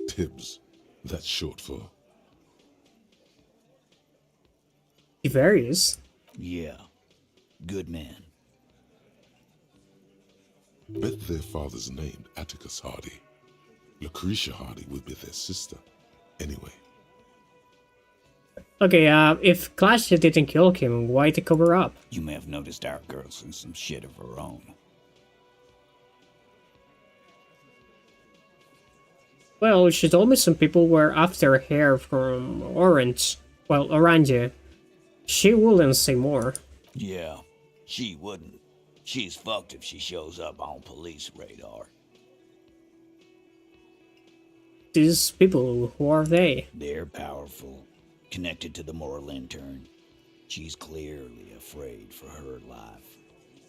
Tibbs. That's short for... Various. Yeah. Good man. Bet their father's named Atticus Hardy. Lucretia Hardy would be their sister. Anyway. Okay, if Clash didn't kill him, why the cover up? You may have noticed our girl's in some shit of her own. Well, she told me some people were after her from Orange. Well, Orange. She wouldn't say more. Yeah, she wouldn't. She's fucked if she shows up on police radar. These people, who are they? They're powerful, connected to the moral intern. She's clearly afraid for her life.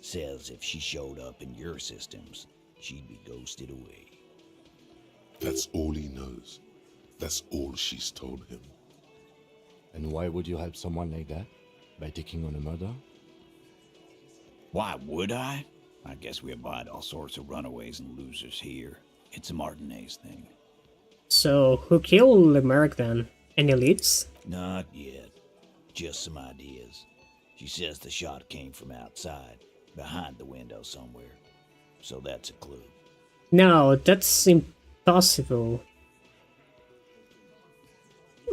Says if she showed up in your systems, she'd be ghosted away. That's all he knows. That's all she's told him. And why would you help someone like that? By taking on a murder? Why would I? I guess we abide all sorts of runaways and losers here. It's a Martinez thing. So, who killed the Merc then? Any leads? Not yet. Just some ideas. She says the shot came from outside, behind the window somewhere. So that's a clue. No, that's impossible.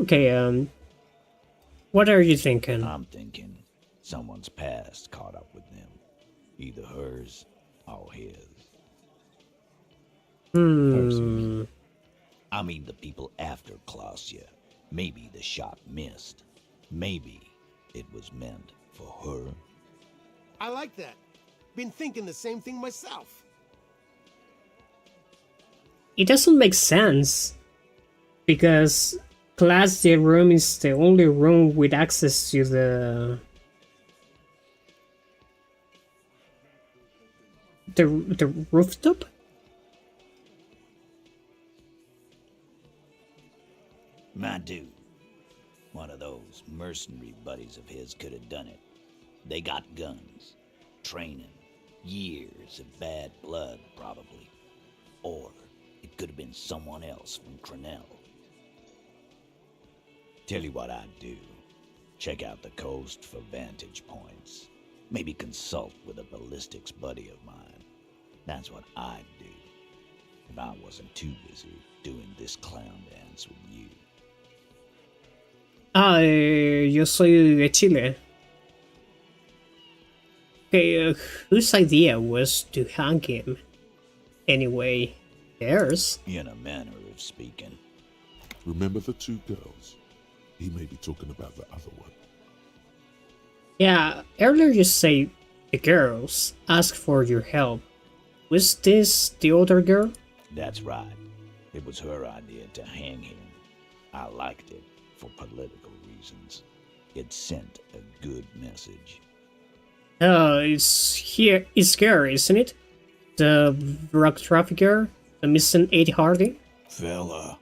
Okay, what are you thinking? I'm thinking someone's past caught up with them. Either hers or his. I mean the people after Klausya. Maybe the shot missed. Maybe it was meant for her. I like that. Been thinking the same thing myself. It doesn't make sense. Because Class D room is the only room with access to the rooftop? My dude, one of those mercenary buddies of his could have done it. They got guns, training, years of bad blood, probably. Or it could have been someone else from Crenell. Tell you what I'd do. Check out the coast for vantage points. Maybe consult with a ballistics buddy of mine. That's what I'd do. If I wasn't too busy doing this clown dance with you. Yo soy de Chile. Okay, whose idea was to hang him? Anyway, theirs. In a manner of speaking. Remember the two girls? He may be talking about the other one. Yeah, earlier you said the girls asked for your help. Was this the other girl? That's right. It was her idea to hang him. I liked it for political reasons. It sent a good message. It's her, isn't it? The drug trafficker, the missing Eddie Hardy? Fella,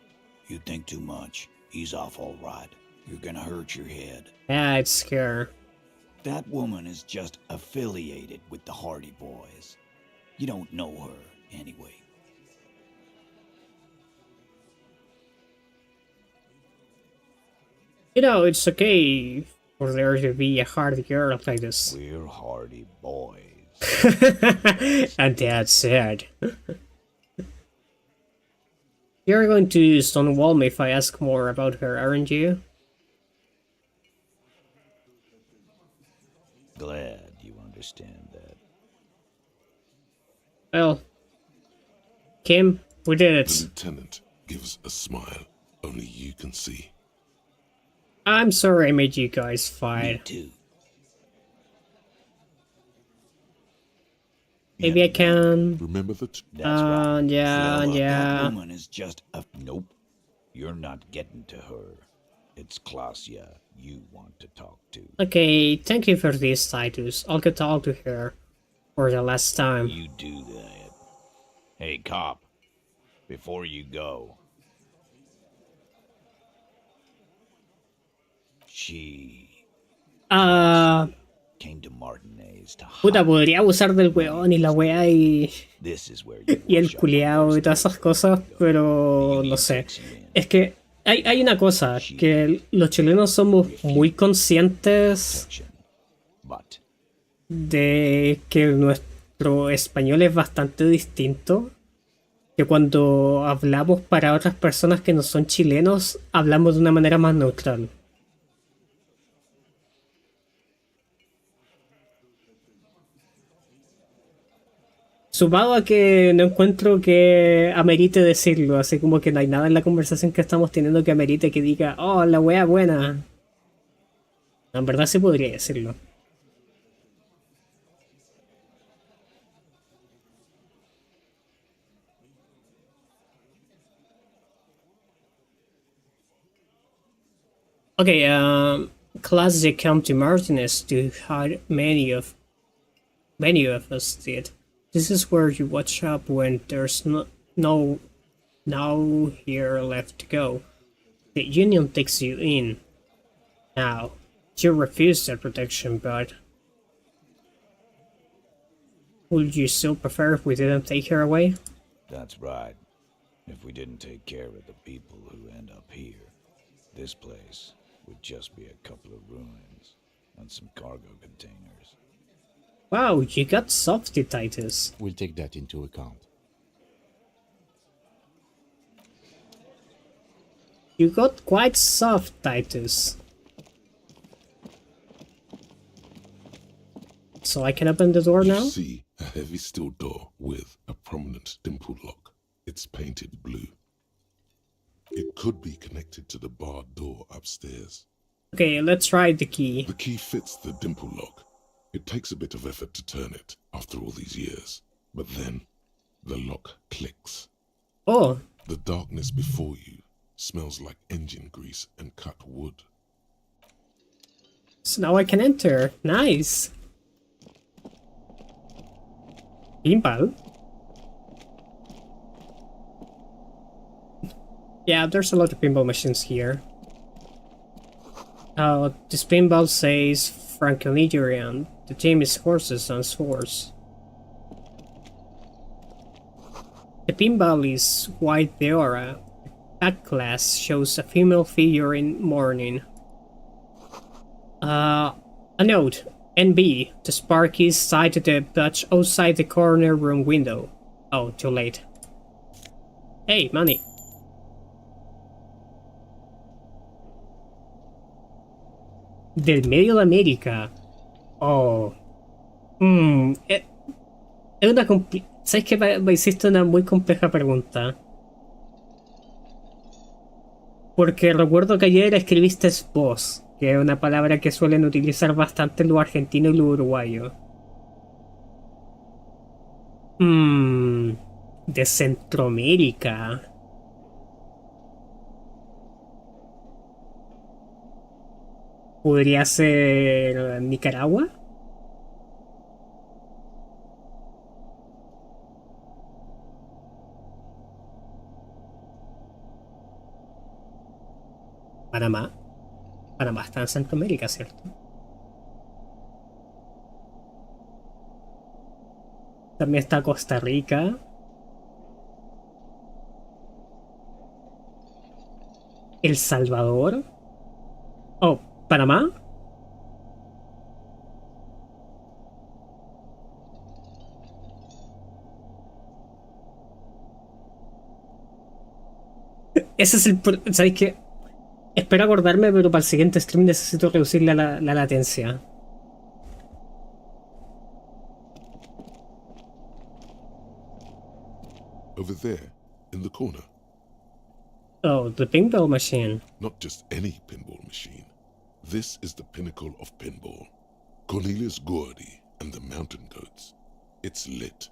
you think too much. He's off all right. You're gonna hurt your head. Yeah, it's her. That woman is just affiliated with the Hardy Boys. You don't know her, anyway. You know, it's okay for there to be a Hardy girl like this. We're Hardy Boys. And that's it. You're going to stonewall me if I ask more about her, aren't you? Glad you understand that. Well, Kim, we did it. The lieutenant gives a smile only you can see. I'm sorry I made you guys fight. Me too. Maybe I can. Remember the That's right. Yeah. That woman is just a... Nope. You're not getting to her. It's Klasia you want to talk to. Okay, thank you for this, Titus. I'll go talk to her for the last time. You do that. Hey, cop. Before you go... She... came to Martinez to Puta, podría abusar del weón y la weá This is where you y el culiao y todas esas cosas, pero no sé. Es que hay una cosa, que los chilenos somos muy conscientes de que nuestro español es bastante distinto. Que cuando hablamos para otras personas que no son chilenos, hablamos de una manera más neutral. Sumado a que no encuentro que amerite decirlo, así como que no hay nada en la conversación que estamos teniendo que amerite que diga, oh, la wea buena. En verdad sí podría decirlo. Okay, Classic come to Martinez to hide many of us did. This is where you watch up when there's no here left to go. The Union takes you in. Now, you refuse that protection, but would you still prefer if we didn't take her away? That's right. If we didn't take care of the people who end up here, this place would just be a couple of ruins and some cargo containers. Wow, you got softy, Titus. We'll take that into account. You got quite soft, Titus. So I can open the door now? You see a heavy steel door with a prominent dimple lock. It's painted blue. It could be connected to the barred door upstairs. Okay, let's try the key. The key fits the dimple lock. It takes a bit of effort to turn it after all these years, but then the lock clicks. Oh. The darkness before you smells like engine grease and cut wood. So now I can enter. Nice. Pinball. Yeah, there's a lot of pinball machines here. This pinball says Franco-Nigerian. The team is horses and swords. The pinball is white the aura. Back glass shows a female figure in mourning. A note. NB. The spark is sighted the Dutch outside the corner room window. Oh, too late. Hey, money. Del medio de América. Oh. Es una ¿sabes qué? Me hiciste una muy compleja pregunta. Porque recuerdo que ayer escribiste vos, que es una palabra que suelen utilizar bastante los argentinos y los uruguayos. De Centroamérica. ¿Podría ser Nicaragua? Panamá. Panamá está en Centroamérica, ¿cierto? También está Costa Rica. El Salvador. Oh, Panamá. Ese es el... ¿Sabéis qué? Espero acordarme, pero para el siguiente stream necesito reducir la latencia. Over there, in the corner. Oh, the pinball machine. Not just any pinball machine. This is the pinnacle of pinball. Cornelius Gordy and the Mountain Goats. It's lit.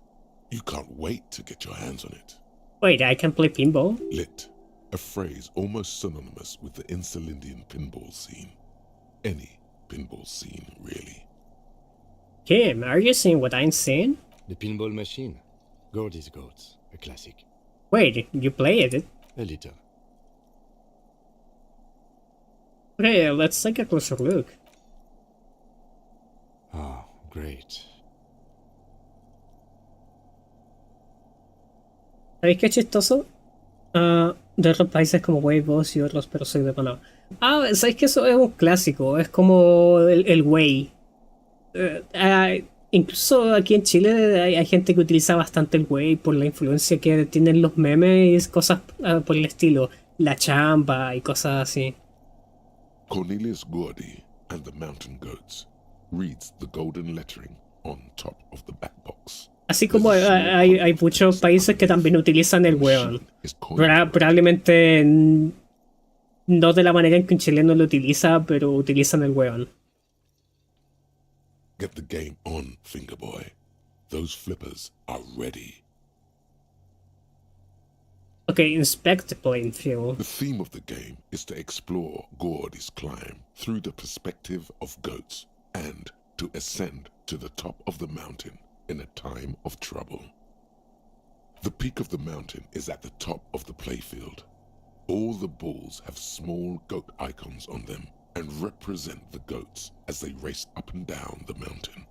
You can't wait to get your hands on it. Wait, I can play pinball? Lit. A phrase almost synonymous with the Insulindian pinball scene. Any pinball scene, really. Kim, are you seeing what I'm seeing? The pinball machine. Gordy's Goats. A classic. Wait, you played it? A little. Okay, let's take a closer look. Oh, great. ¿Sabéis qué chistoso? De otros países como Huevos y otros, pero soy de Panamá. ¿Sabéis que eso es un clásico? Es como el Way. Incluso aquí en Chile hay gente que utiliza bastante el Way por la influencia que tienen los memes y cosas por el estilo. La chamba y cosas así. Cornelius Gordy and the Mountain Goats reads the golden lettering on top of the back box. Así como hay muchos países que también utilizan el weón. Probablemente no de la manera en que un chileno lo utiliza, pero utilizan el weón. Get the game on, Fingerboy. Those flippers are ready. Okay, inspect the playing field. The theme of the game is to explore Gordy's climb through the perspective of goats and to ascend to the top of the mountain in a time of trouble. The peak of the mountain is at the top of the playfield. All the balls have small goat icons on them and represent the goats as they race up and down the mountain.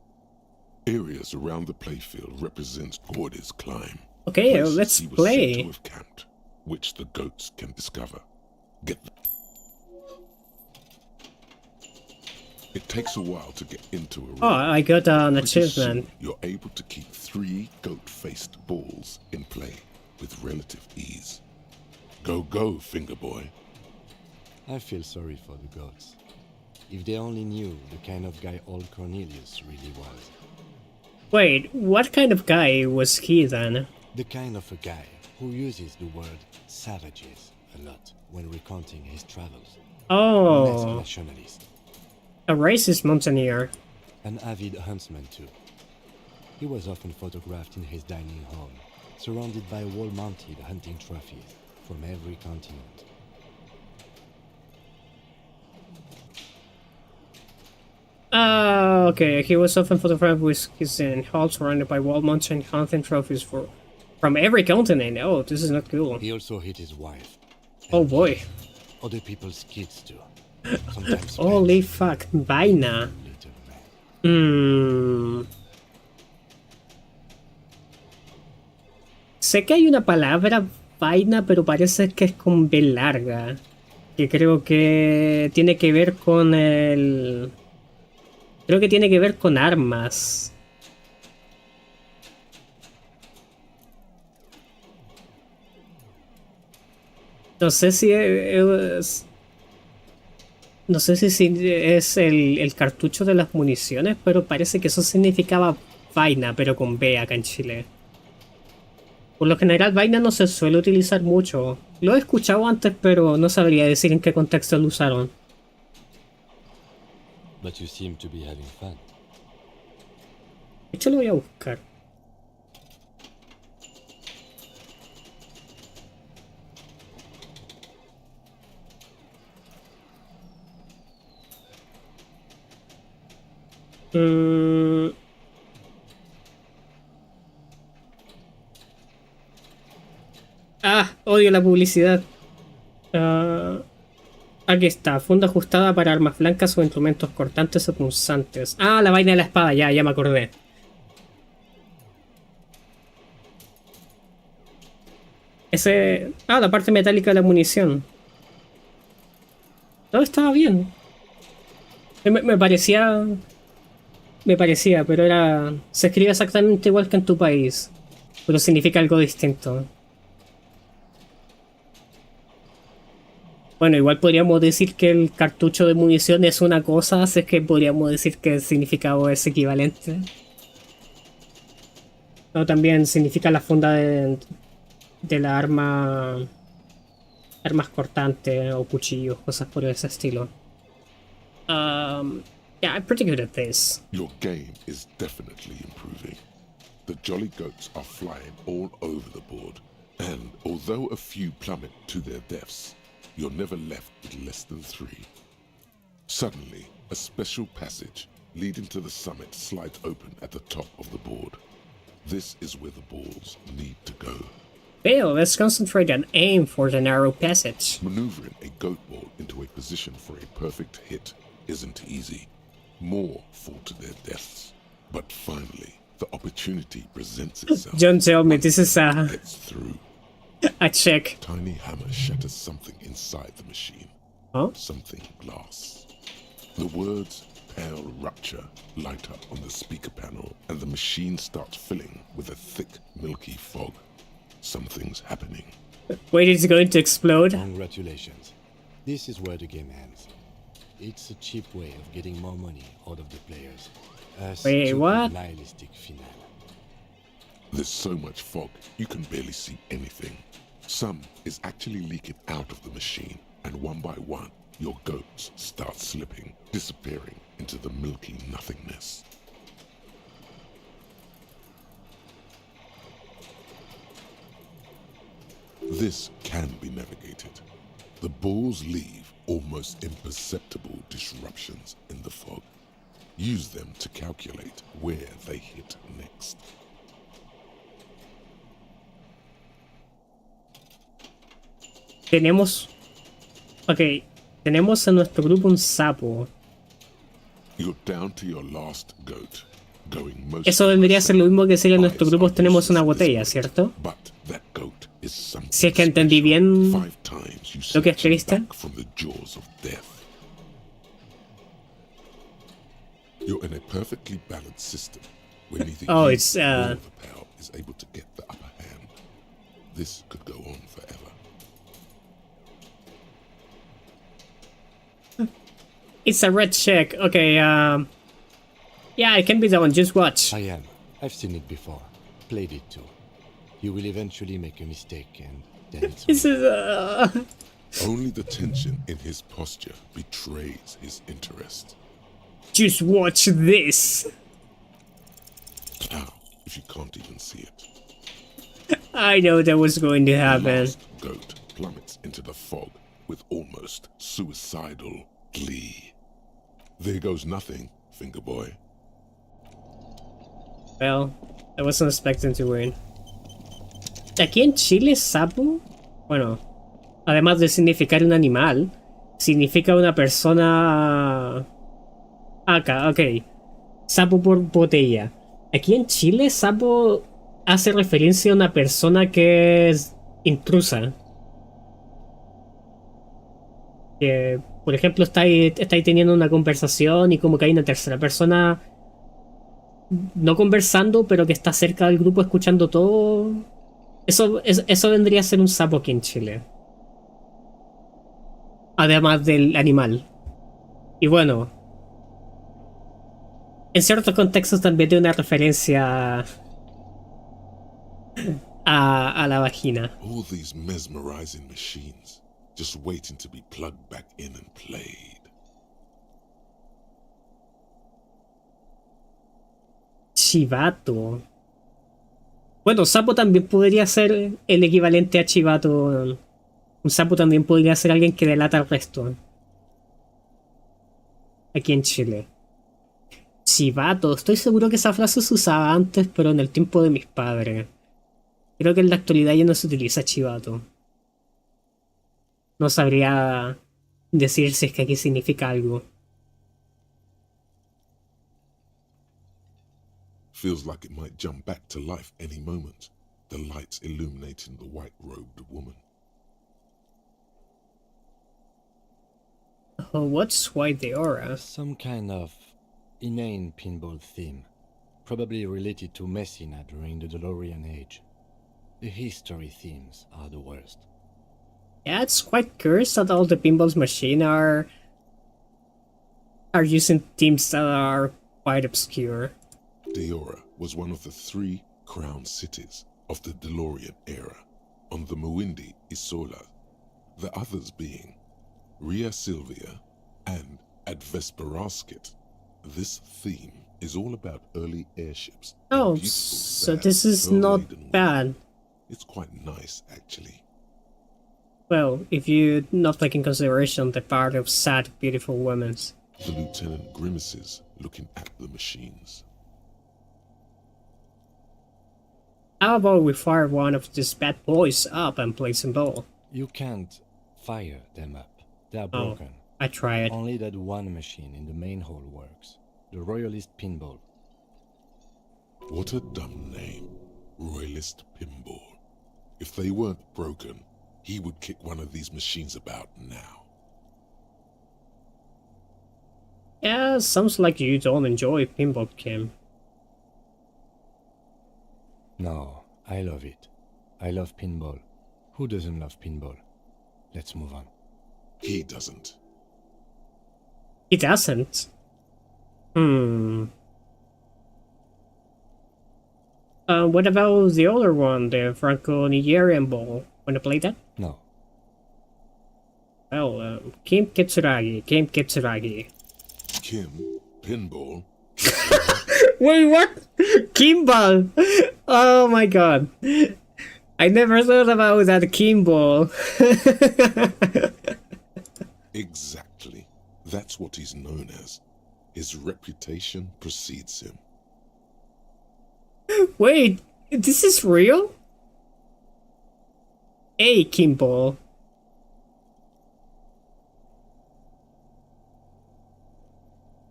Areas around the playfield represent Gordy's climb. Okay, let's play. Said to have camped, which the goats can discover. It takes a while to get into a room. Oh, I got an achievement. You're able to keep 3 goat-faced balls in play with relative ease. Go, Fingerboy. I feel sorry for the goats. If they only knew the kind of guy old Cornelius really was. Wait, what kind of guy was he then? The kind of a guy who uses the word savages a lot when recounting his travels. Oh. Nationalist. A racist mountaineer. An avid huntsman too. He was often photographed in his dining hall, surrounded by wall-mounted hunting trophies from every continent. Okay, he was often photographed with his hall surrounded by wall-mounted hunting trophies from every continent. Oh, this is not cool. He also hit his wife. Oh boy. Other people's kids too. Sometimes Holy fuck, vaina. Sé que hay una palabra vaina, pero parece que es con B larga. Que creo que tiene que ver con el... Creo que tiene que ver con armas. No sé si es... No sé si es el cartucho de las municiones, pero parece que eso significaba vaina, pero con B acá en Chile. Por lo general, vaina no se suele utilizar mucho. Lo he escuchado antes, pero no sabría decir en qué contexto lo usaron. But you seem to be having fun. De hecho, lo voy a buscar. Ah, odio la publicidad. Aquí está, funda ajustada para armas blancas o instrumentos cortantes o punzantes. Ah, la vaina de la espada, ya me acordé. La parte metálica de la munición. Todo estaba bien. Me parecía... pero era... Se escribe exactamente igual que en tu país. Pero significa algo distinto. Bueno, igual podríamos decir que el cartucho de munición es una cosa, así que podríamos decir que el significado es equivalente. No, también significa la funda de la arma... Armas cortantes o cuchillos, cosas por ese estilo. Yeah, I'm pretty good at this. Your game is definitely improving. The jolly goats are flying all over the board, and although a few plummet to their deaths, you're never left with less than 3. Suddenly, a special passage leading to the summit slides open at the top of the board. This is where the balls need to go. Well, let's concentrate and aim for the narrow passage. Maneuvering a goat ball into a position for a perfect hit isn't easy. More fall to their deaths. But finally, the opportunity presents itself. Don't tell me this is gets through. a check. Tiny hammer shatters something inside the machine. Huh? Something glass. The words "pale rupture" light up on the speaker panel, and the machine starts filling with a thick, milky fog. Something's happening. Wait, it's going to explode? Congratulations. This is where the game ends. It's a cheap way of getting more money out of the players. Wait, what? Nihilistic finale. There's so much fog, you can barely see anything. Some is actually leaking out of the machine, and one by one, your goats start slipping, disappearing into the milky nothingness. This can be navigated. The balls leave almost imperceptible disruptions in the fog. Use them to calculate where they hit next. Tenemos en nuestro grupo un sapo. You're down to your last goat. Eso vendría a ser lo mismo que si en nuestro grupo tenemos una botella, ¿cierto? Si es que entendí bien lo que escribiste. You're in a perfectly balanced system where neither oh, you it's nor the pal is able to get the upper hand. This could go on forever. It's a red check. Okay, yeah, it can be done. Just watch. I am. I've seen it before. Played it too. You will eventually make a mistake and then it's This is Only the tension in his posture betrays his interest. Just watch this. How, if you can't even see it? I know that was going to The happen. last goat plummets into the fog with almost suicidal glee. There goes nothing, finger boy. Well, I wasn't expecting to win. Aquí en Chile, sapo. Bueno, además de significar un animal, significa una persona... Acá, ok. Sapo por botella. Aquí en Chile, sapo hace referencia a una persona que es intrusa. Que, por ejemplo, estáis teniendo una conversación y como que hay una tercera persona no conversando, pero que está cerca del grupo escuchando todo. Eso vendría a ser un sapo aquí en Chile. Además del animal. Y bueno, en ciertos contextos también tiene una referencia a la vagina. All these mesmerizing machines, just waiting to be plugged back in and played. Chivato. Bueno, sapo también podría ser el equivalente a chivato. Un sapo también podría ser alguien que delata al resto. Aquí en Chile. Chivato. Estoy seguro que esa frase se usaba antes, pero en el tiempo de mis padres. Creo que en la actualidad ya no se utiliza chivato. No sabría decir si es que aquí significa algo. Feels like it might jump back to life any moment, the lights illuminating the white-robed woman. Oh, what's White the Aura? Some kind of inane pinball theme, probably related to Messina during the DeLorean age. The history themes are the worst. Yeah, it's quite curious that all the pinball machines are using themes that are quite obscure. Deora was one of the 3 crown cities of the DeLorean era, on the Muindi Isola, the others being Ria Silvia and at Vesperasket. This theme is all about early airships. Oh, so this is not bad. It's quite nice, actually. Well, if you not take in consideration the part of sad, beautiful women. The lieutenant grimaces, looking at the machines. How about we fire one of these bad boys up and play some ball? You can't fire them up. They are broken. I tried. Only that one machine in the main hall works. The Royalist Pinball. What a dumb name. Royalist Pinball. If they weren't broken, he would kick one of these machines about now. Yeah, sounds like you don't enjoy pinball, Kim. No, I love it. I love pinball. Who doesn't love pinball? Let's move on. He doesn't. He doesn't? What about the other one, the Franco-Nigerian ball? Wanna play that? No. Well, Kim Kitsuragi. Kim? Pinball? Wait, what? Kimball! Oh my god. I never thought about that Kimball. Exactly. That's what he's known as. His reputation precedes him. Wait, this is real? Hey, Kimball.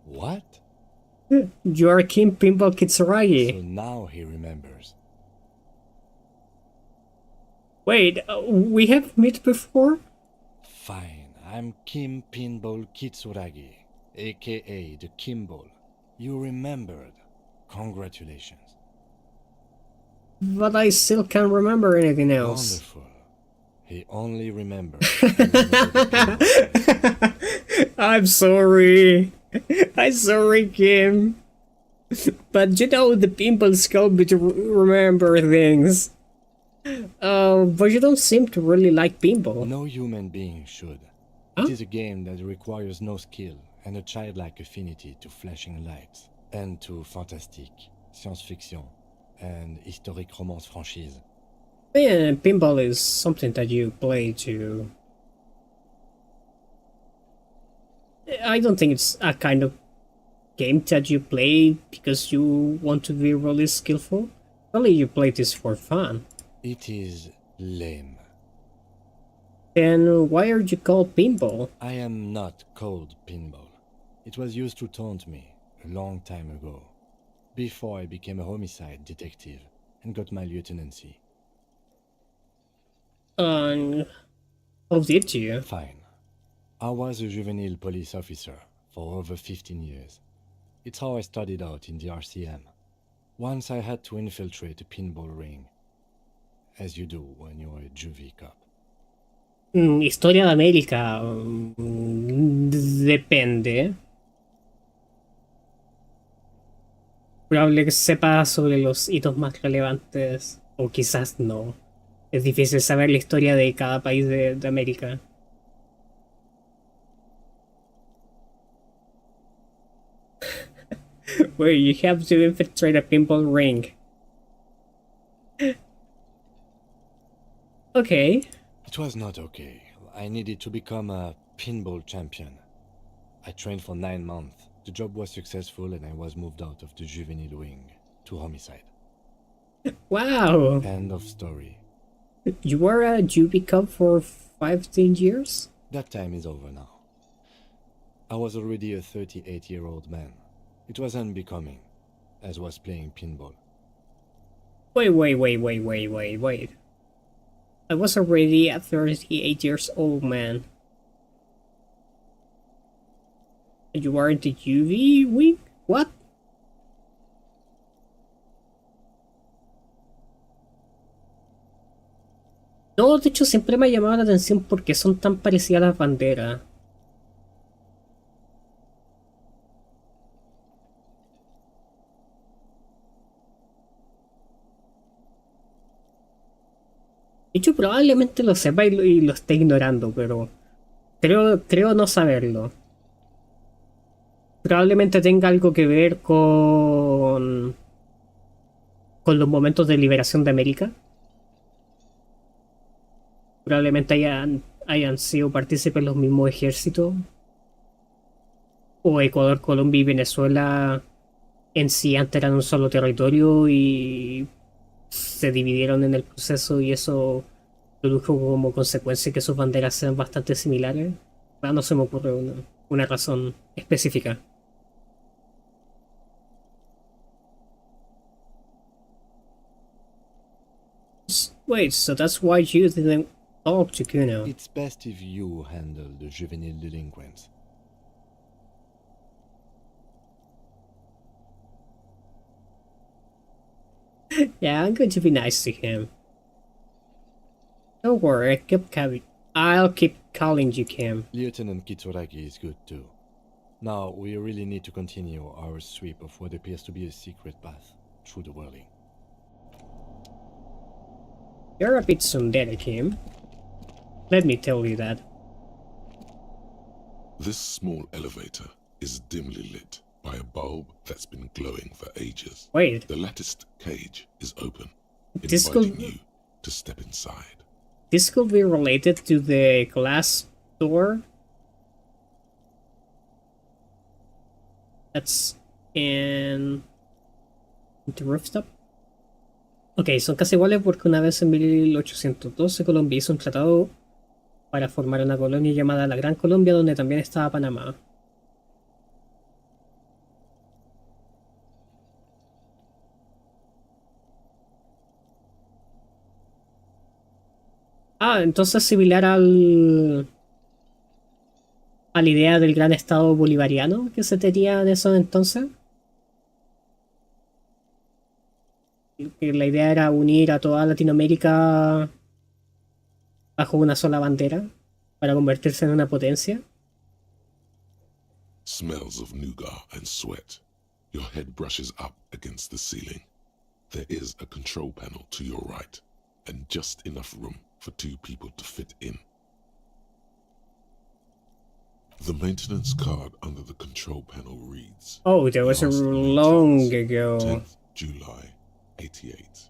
What? You're Kim Pinball Kitsuragi. So now he remembers. Wait, we have met before? Fine, I'm Kim Pinball Kitsuragi, aka the Kimball. You remembered. Congratulations. But I still can't remember anything else. Wonderful. He only remembers. I'm sorry. I'm sorry, Kim. But you know, the pimples help me to remember things. But you don't seem to really like pinball. No human being should. Huh? It is a game that requires no skill and a childlike affinity to flashing lights and to fantastique, science-fiction, and historic romance franchise. Yeah, pinball is something that you play to... I don't think it's a kind of game that you play because you want to be really skillful. Only you play this for fun. It is lame. Then why are you called Pinball? I am not called Pinball. It was used to taunt me a long time ago, before I became a homicide detective and got my lieutenancy. How did you? Fine. I was a juvenile police officer for over 15 years. It's how I started out in the RCM. Once I had to infiltrate a pinball ring, as you do when you're a juvie cop. Historia de América. Depende. Probable que sepa sobre los hitos más relevantes, o quizás no. Es difícil saber la historia de cada país de América. Where you have to infiltrate a pinball ring. Okay. It was not okay. I needed to become a pinball champion. I trained for 9 months. The job was successful and I was moved out of the juvenile wing to homicide. Wow. End of story. You were a juvie cop for 15 years? That time is over now. I was already a 38-year-old man. It was unbecoming, as was playing pinball. Wait. I was already a 38 years old man. And you are in the UV wing? What? No, de hecho siempre me ha llamado la atención porque son tan parecidas las banderas. De hecho, probablemente lo sepa y lo esté ignorando, pero creo no saberlo. Probablemente tenga algo que ver con los momentos de liberación de América. Probablemente hayan sido partícipes los mismos ejércitos. O Ecuador, Colombia y Venezuela en sí antes eran un solo territorio y se dividieron en el proceso y eso produjo como consecuencia que sus banderas sean bastante similares. No se me ocurre una razón específica. Wait, so that's why you didn't talk to Kuno? It's best if you handle the juvenile delinquents. Yeah, I'm going to be nice to him. Don't worry, I'll keep calling you Kim. Lieutenant Kitsuragi is good too. Now, we really need to continue our sweep of what appears to be a secret path through the whirling. You're a bit tsundere, Kim. Let me tell you that. This small elevator is dimly lit by a bulb that's been glowing for ages. Wait. The latticed cage is open, This inviting you to step inside. This could be related to the glass door that's in the rooftop. Ok, son casi iguales porque una vez en 1812 Colombia hizo un tratado para formar una colonia llamada la Gran Colombia donde también estaba Panamá. Entonces similar a la idea del gran estado bolivariano que se tenía en esos entonces. Que la idea era unir a toda Latinoamérica bajo una sola bandera para convertirse en una potencia. Smells of nougat and sweat. Your head brushes up against the ceiling. There is a control panel to your right, and just enough room for 2 people to fit in. The maintenance card under the control panel reads... Oh, there was a long ago. 10th July, 88.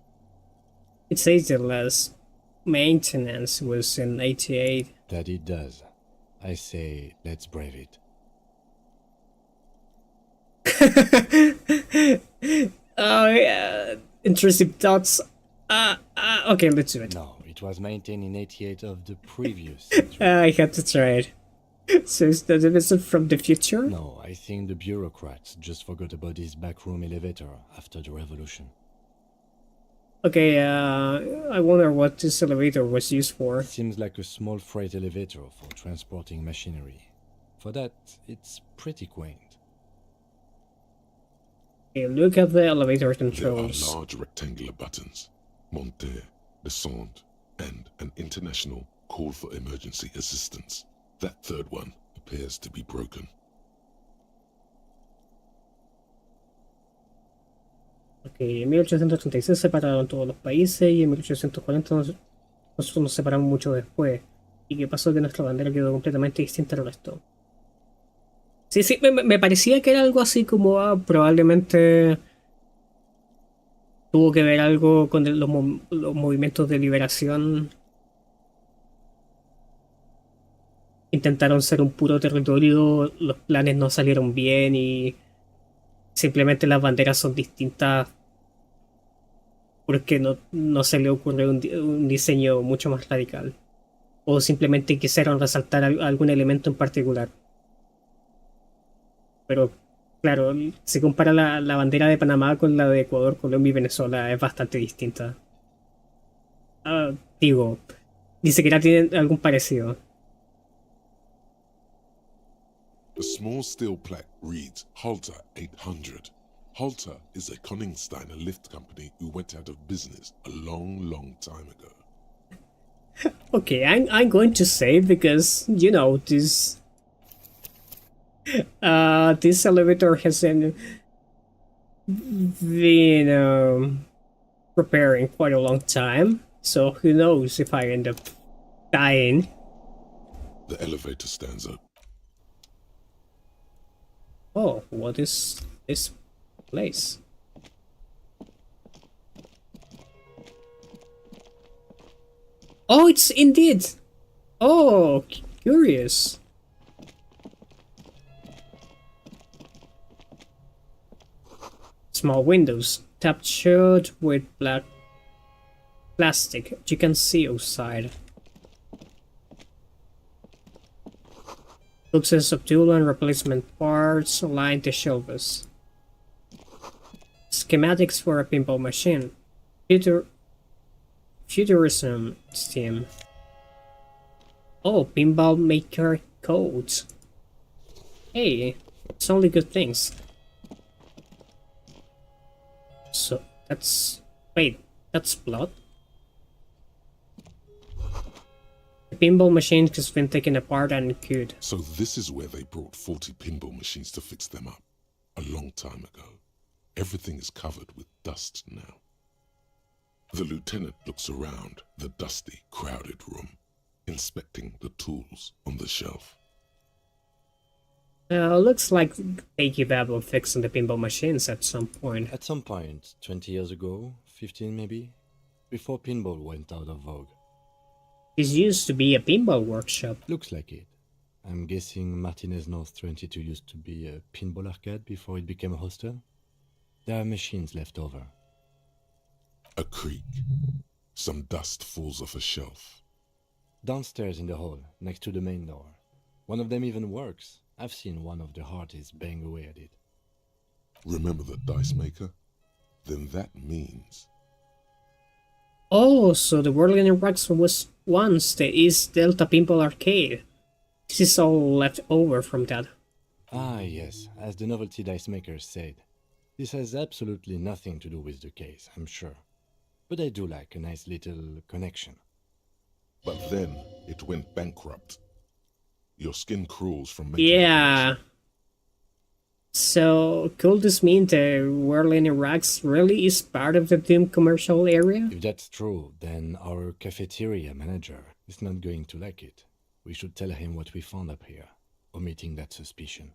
It says the last maintenance was in 88. That it does. I say, let's brave it. Oh, yeah. Intrusive thoughts. Okay, let's do it. No, it It was maintained in 88 of the previous century. I had to try it. So is that a visit from the future? No, I think the bureaucrats just forgot about this backroom elevator after the revolution. Okay, I wonder what this elevator was used for. Seems like a small freight elevator for transporting machinery. For that, it's pretty quaint. Okay, look at the elevator There are controls. large rectangular buttons. Monter, descend, and an international call for emergency assistance. That third one appears to be broken. Ok, en 1836 se separaron todos los países y en 1840 nosotros nos separamos mucho después. ¿Y qué pasó? Que nuestra bandera quedó completamente distinta al resto. Sí, sí, me parecía que era algo así como probablemente tuvo que ver algo con los movimientos de liberación. Intentaron ser un puro territorio, los planes no salieron bien y simplemente las banderas son distintas porque no se le ocurrió un diseño mucho más radical. O simplemente quisieron resaltar algún elemento en particular. Pero, claro, si compara la bandera de Panamá con la de Ecuador, Colombia y Venezuela, es bastante distinta. Digo, ni siquiera tienen algún parecido. A small steel plaque reads Halter 800. Halter is a Koningsteiner lift company who went out of business a long time ago. Okay, I'm going to say because, you know, this elevator has been preparing quite a long time, so who knows if I end up dying. The elevator stands up. Oh, what is this place? Oh, it's indeed. Oh, curious. Small windows, tapped shut with black plastic. You can see outside. Boxes of tool and replacement parts line the shelves. Schematics for a pinball machine. Futurism steam. Oh, pinball maker codes. Hey, it's only good things. So that's that's blood. The pinball machine has been taken apart and cured. So this is where they brought 40 pinball machines to fix them up. A long time ago. Everything is covered with dust now. The lieutenant looks around the dusty, crowded room, inspecting the tools on the shelf. Looks like they give up on fixing the pinball machines at some point. At some point, 20 years ago, 15 maybe, before pinball went out of vogue. This used to be a pinball workshop. Looks like it. I'm guessing Martinez North 22 used to be a pinball arcade before it became a hostel. There are machines left over. A creak. Some dust falls off a shelf. Downstairs in the hall, next to the main door. One of them even works. I've seen one of the Harties bang away at it. Remember the dice maker? Then that means... Oh, so the Whirling Rocks was once the East Delta Pinball Arcade. This is all left over from that. Ah, yes, as the novelty dice makers said. This has absolutely nothing to do with the case, I'm sure. But I do like a nice little connection. But then it went bankrupt. Your skin crawls from making Yeah. So, could this mean the Whirling Rocks really is part of the Doom commercial area? If that's true, then our cafeteria manager is not going to like it. We should tell him what we found up here, omitting that suspicion.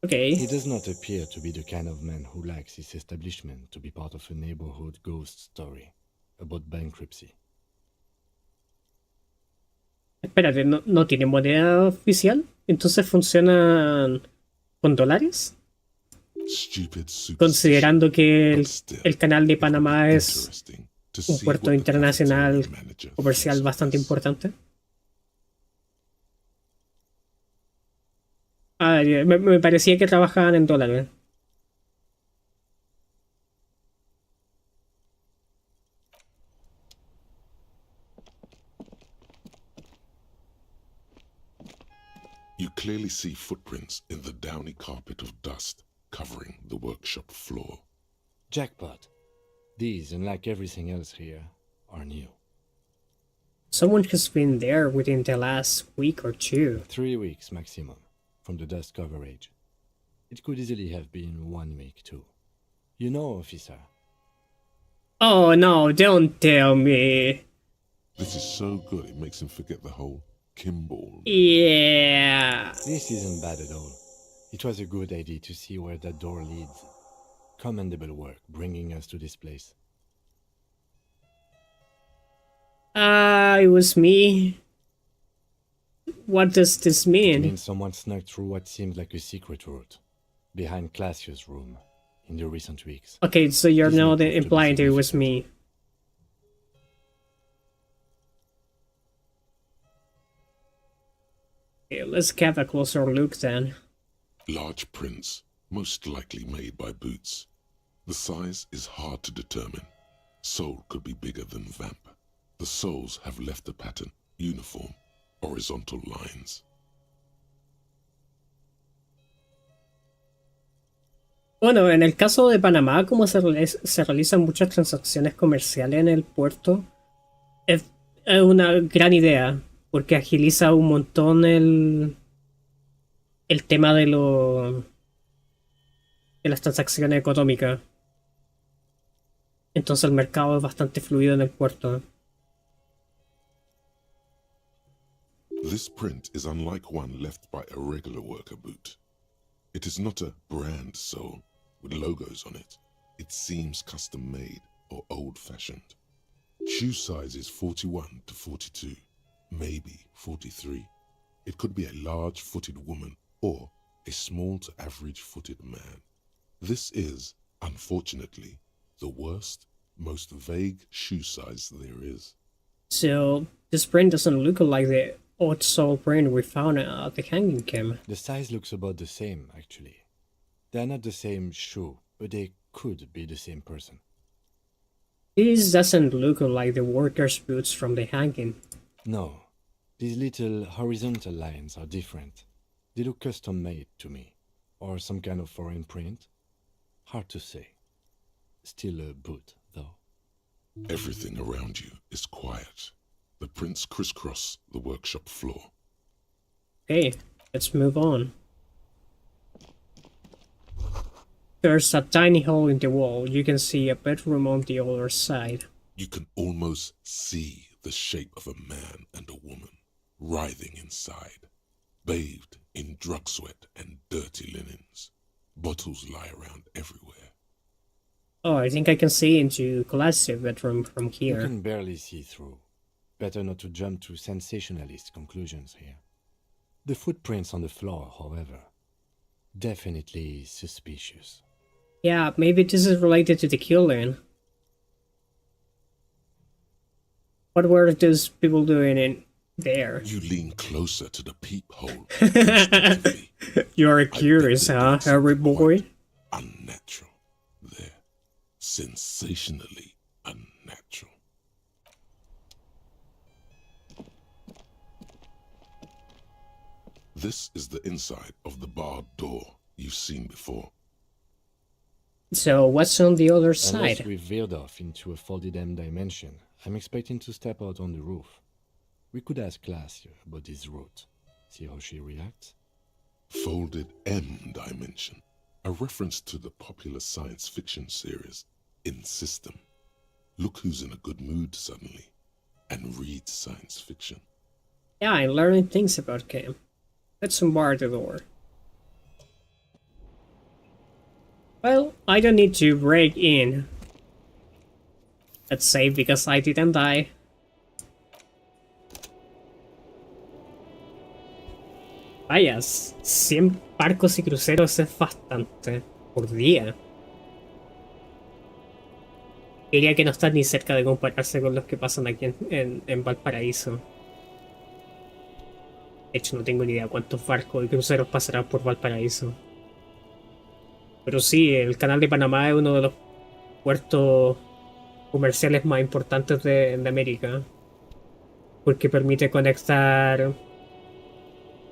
Okay. He does not appear to be the kind of man who likes his establishment to be part of a neighborhood ghost story about bankruptcy. Espérate, ¿no tiene moneda oficial? ¿Entonces funcionan con dólares? Stupid superstition. Considerando que But still, el canal de it would be Panamá es interesting un puerto internacional comercial bastante importante. Ah, me parecía que trabajaban en dólares. You clearly see footprints in the downy carpet of dust covering the workshop floor. Jackpot. These, unlike everything else here, are new. Someone has been there within the last week or two. 3 weeks maximum, from the dust coverage. It could easily have been 1 week too. You know, officer. Oh no, don't tell me. This is so good it makes him forget the whole Kimball. Yeah. This isn't bad at all. It was a good idea to see where that door leads. Commendable work bringing us to this place. It was me. What does this mean? It means someone snuck through what seemed like a secret route, behind Classius' room, in the recent weeks. Okay, so you're now implying that it was me. Okay, let's have a closer look then. Large prints, most likely made by boots. The size is hard to determine. Sole could be bigger than vamp. The soles have left a pattern, uniform, horizontal lines. Bueno, en el caso de Panamá, como se realizan muchas transacciones comerciales en el puerto, es una gran idea, porque agiliza un montón el tema de las transacciones económicas. Entonces el mercado es bastante fluido en el puerto. This print is unlike one left by a regular worker boot. It is not a brand sole with logos on it. It seems custom made or old-fashioned. Shoe size is 41 to 42, maybe 43. It could be a large-footed woman or a small to average-footed man. This is, unfortunately, the worst, most vague shoe size there is. So this print doesn't look like the odd sole print we found at the hanging camp. The size looks about the same, actually. They're not the same shoe, but they could be the same person. This doesn't look like the workers' boots from the hanging. No. These little horizontal lines are different. They look custom-made to me. Or some kind of foreign print. Hard to say. Still a boot, though. Everything around you is quiet. The prints crisscross the workshop floor. Okay, let's move on. There's a tiny hole in the wall. You can see a bedroom on the other side. You can almost see the shape of a man and a woman writhing inside, bathed in drug sweat and dirty linens. Bottles lie around everywhere. Oh, I think I can see into Classius' bedroom from here. You can barely see through. Better not to jump to sensationalist conclusions here. The footprints on the floor, however, definitely suspicious. Yeah, maybe this is related to the killing. What were those people doing in there? You lean closer to the peephole. You're curious, huh, Harry boy? Unnatural. They're sensationally unnatural. This is the inside of the barred door you've seen before. So what's on the other side? Unless we've veered off into a folded M dimension, I'm expecting to step out on the roof. We could ask Classius about this route. See how she reacts? Folded M dimension. A reference to the popular science fiction series, In System. Look who's in a good mood suddenly, and reads science fiction. Yeah, I'm learning things about Cam. Let's unbar the door. Well, I don't need to break in. Let's save because I didn't die. Vaya, 100 barcos y cruceros es bastante por día. Diría que no están ni cerca de compararse con los que pasan aquí en Valparaíso. De hecho, no tengo ni idea cuántos barcos y cruceros pasarán por Valparaíso. Pero sí, el canal de Panamá es uno de los puertos comerciales más importantes de América. Porque permite conectar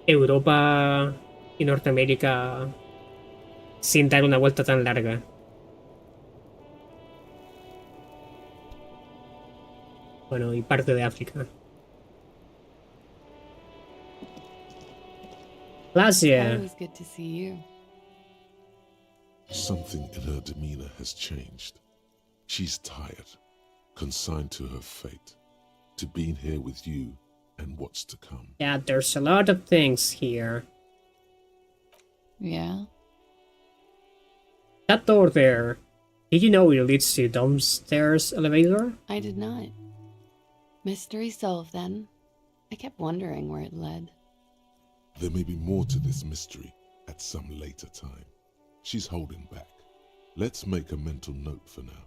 Europa y Norteamérica sin dar una vuelta tan larga. Bueno, y parte de África. Gracias. Always good to see you. Something in her demeanor has changed. She's tired, consigned to her fate, to being here with you and what's to come. Yeah, there's a lot of things here. Yeah? That door there, did you know it leads to downstairs elevator? I did not. Mystery solved then. I kept wondering where it led. There may be more to this mystery at some later time. She's holding back. Let's make a mental note for now.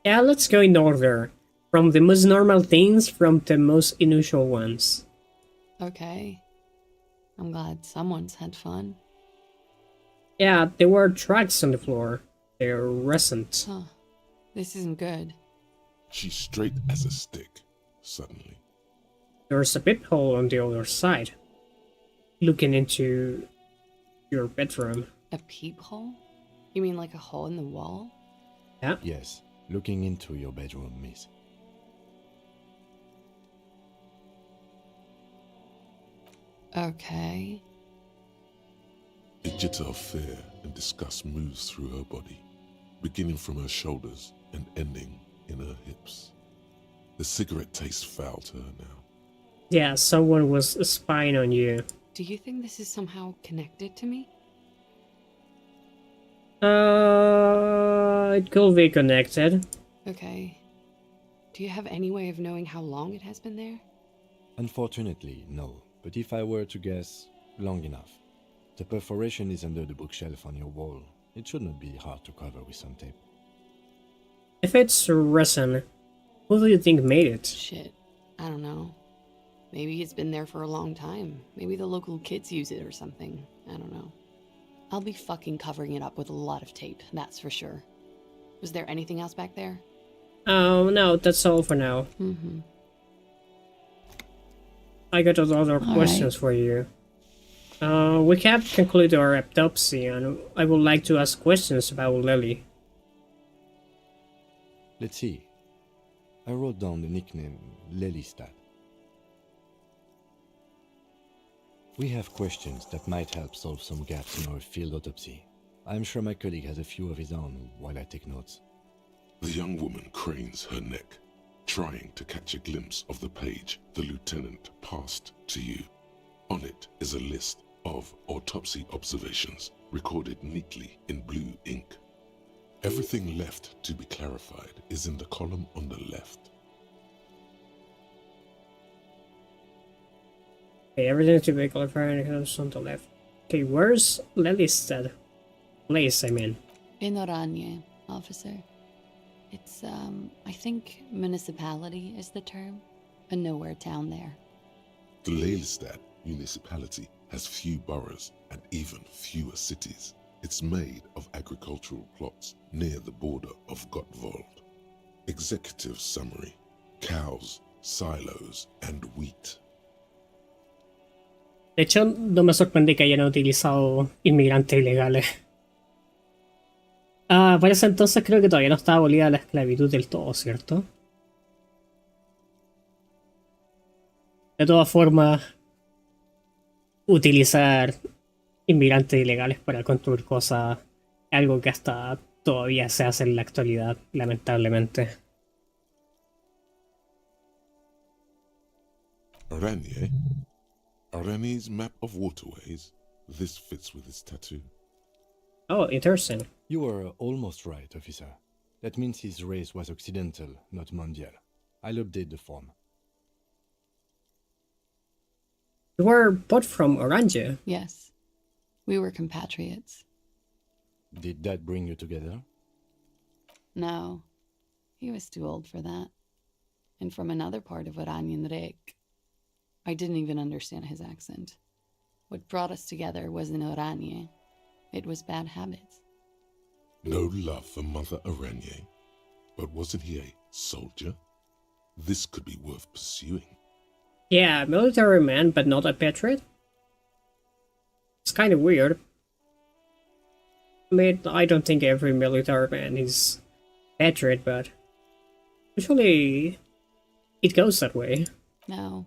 Yeah, let's go in order. From the most normal things from the most unusual ones. Okay. I'm glad someone's had fun. Yeah, there were tracks on the floor. They're recent. Huh. This isn't good. She's straight as a stick, suddenly. There's a peephole on the other side. Looking into your bedroom. A peephole? You mean like a hole in the wall? Yeah. Yes, looking into your bedroom, miss. Okay. A jitter of fear and disgust moves through her body, beginning from her shoulders and ending in her hips. The cigarette tastes foul to her now. Yeah, someone was spying on you. Do you think this is somehow connected to me? It could be connected. Okay. Do you have any way of knowing how long it has been there? Unfortunately, no. But if I were to guess, long enough. The perforation is under the bookshelf on your wall. It should not be hard to cover with some tape. If it's resin, who do you think made it? Shit. I don't know. Maybe it's been there for a long time. Maybe the local kids use it or something. I don't know. I'll be fucking covering it up with a lot of tape, that's for sure. Was there anything else back there? Oh, no, that's all for now. Mm-hmm. I got other questions for you. We have concluded our autopsy, and I would like to ask questions about Lily. Let's see. I wrote down the nickname Lelystad. We have questions that might help solve some gaps in our field autopsy. I'm sure my colleague has a few of his own while I take notes. The young woman cranes her neck, trying to catch a glimpse of the page the lieutenant passed to you. On it is a list of autopsy observations recorded neatly in blue ink. Everything left to be clarified is in the column on the left. Okay, everything to be clarified is on the left. Okay, where's Lelystad? Place, I mean. In Oranje, officer. It's, I think municipality is the term. A nowhere town there. The Lelystad municipality has few boroughs and even fewer cities. It's made of agricultural plots near the border of Gottwald. Executive summary: cows, silos, and wheat. De hecho, no me sorprende que hayan utilizado inmigrantes ilegales. Para ese entonces creo que todavía no estaba abolida la esclavitud del todo, ¿cierto? De todas formas, utilizar inmigrantes ilegales para construir cosas es algo que hasta todavía se hace en la actualidad, lamentablemente. Oranje? Oranje's map of waterways? This fits with his tattoo. Oh, interesting. You were almost right, officer. That means his race was occidental, not mondial. I'll update the form. You were both from Oranje? Yes. We were compatriots. Did that bring you together? No, he was too old for that. And from another part of Oranien Rek. I didn't even understand his accent. What brought us together wasn't Oranje. It was bad habits. No love for Mother Oranje. But wasn't he a soldier? This could be worth pursuing. Yeah, military man, but not a patriot. It's kind of weird. I mean, I don't think every military man is patriot, but usually it goes that way. No.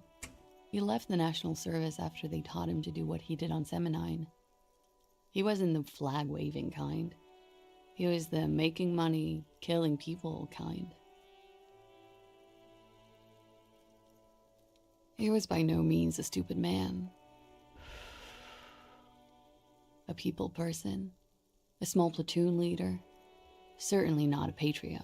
He left the National Service after they taught him to do what he did on Seminine. He wasn't the flag-waving kind. He was the making money, killing people kind. He was by no means a stupid man. A people person, a small platoon leader, certainly not a patriot.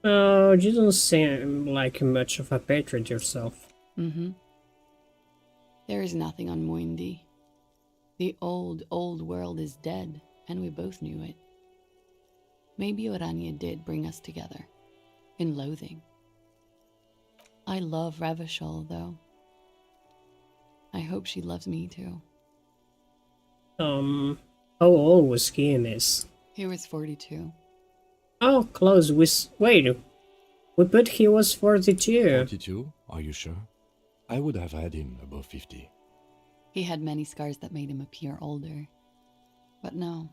Oh, you don't seem like much of a patriot yourself. Mm-hmm. There is nothing on Muindi. The old world is dead, and we both knew it. Maybe Oranje did bring us together, in loathing. I love Revachol, though. I hope she loves me, too. How old was he in this? He was 42. Oh, close. Wait, we put he was 42. 42? Are you sure? I would have had him above 50. He had many scars that made him appear older. But no.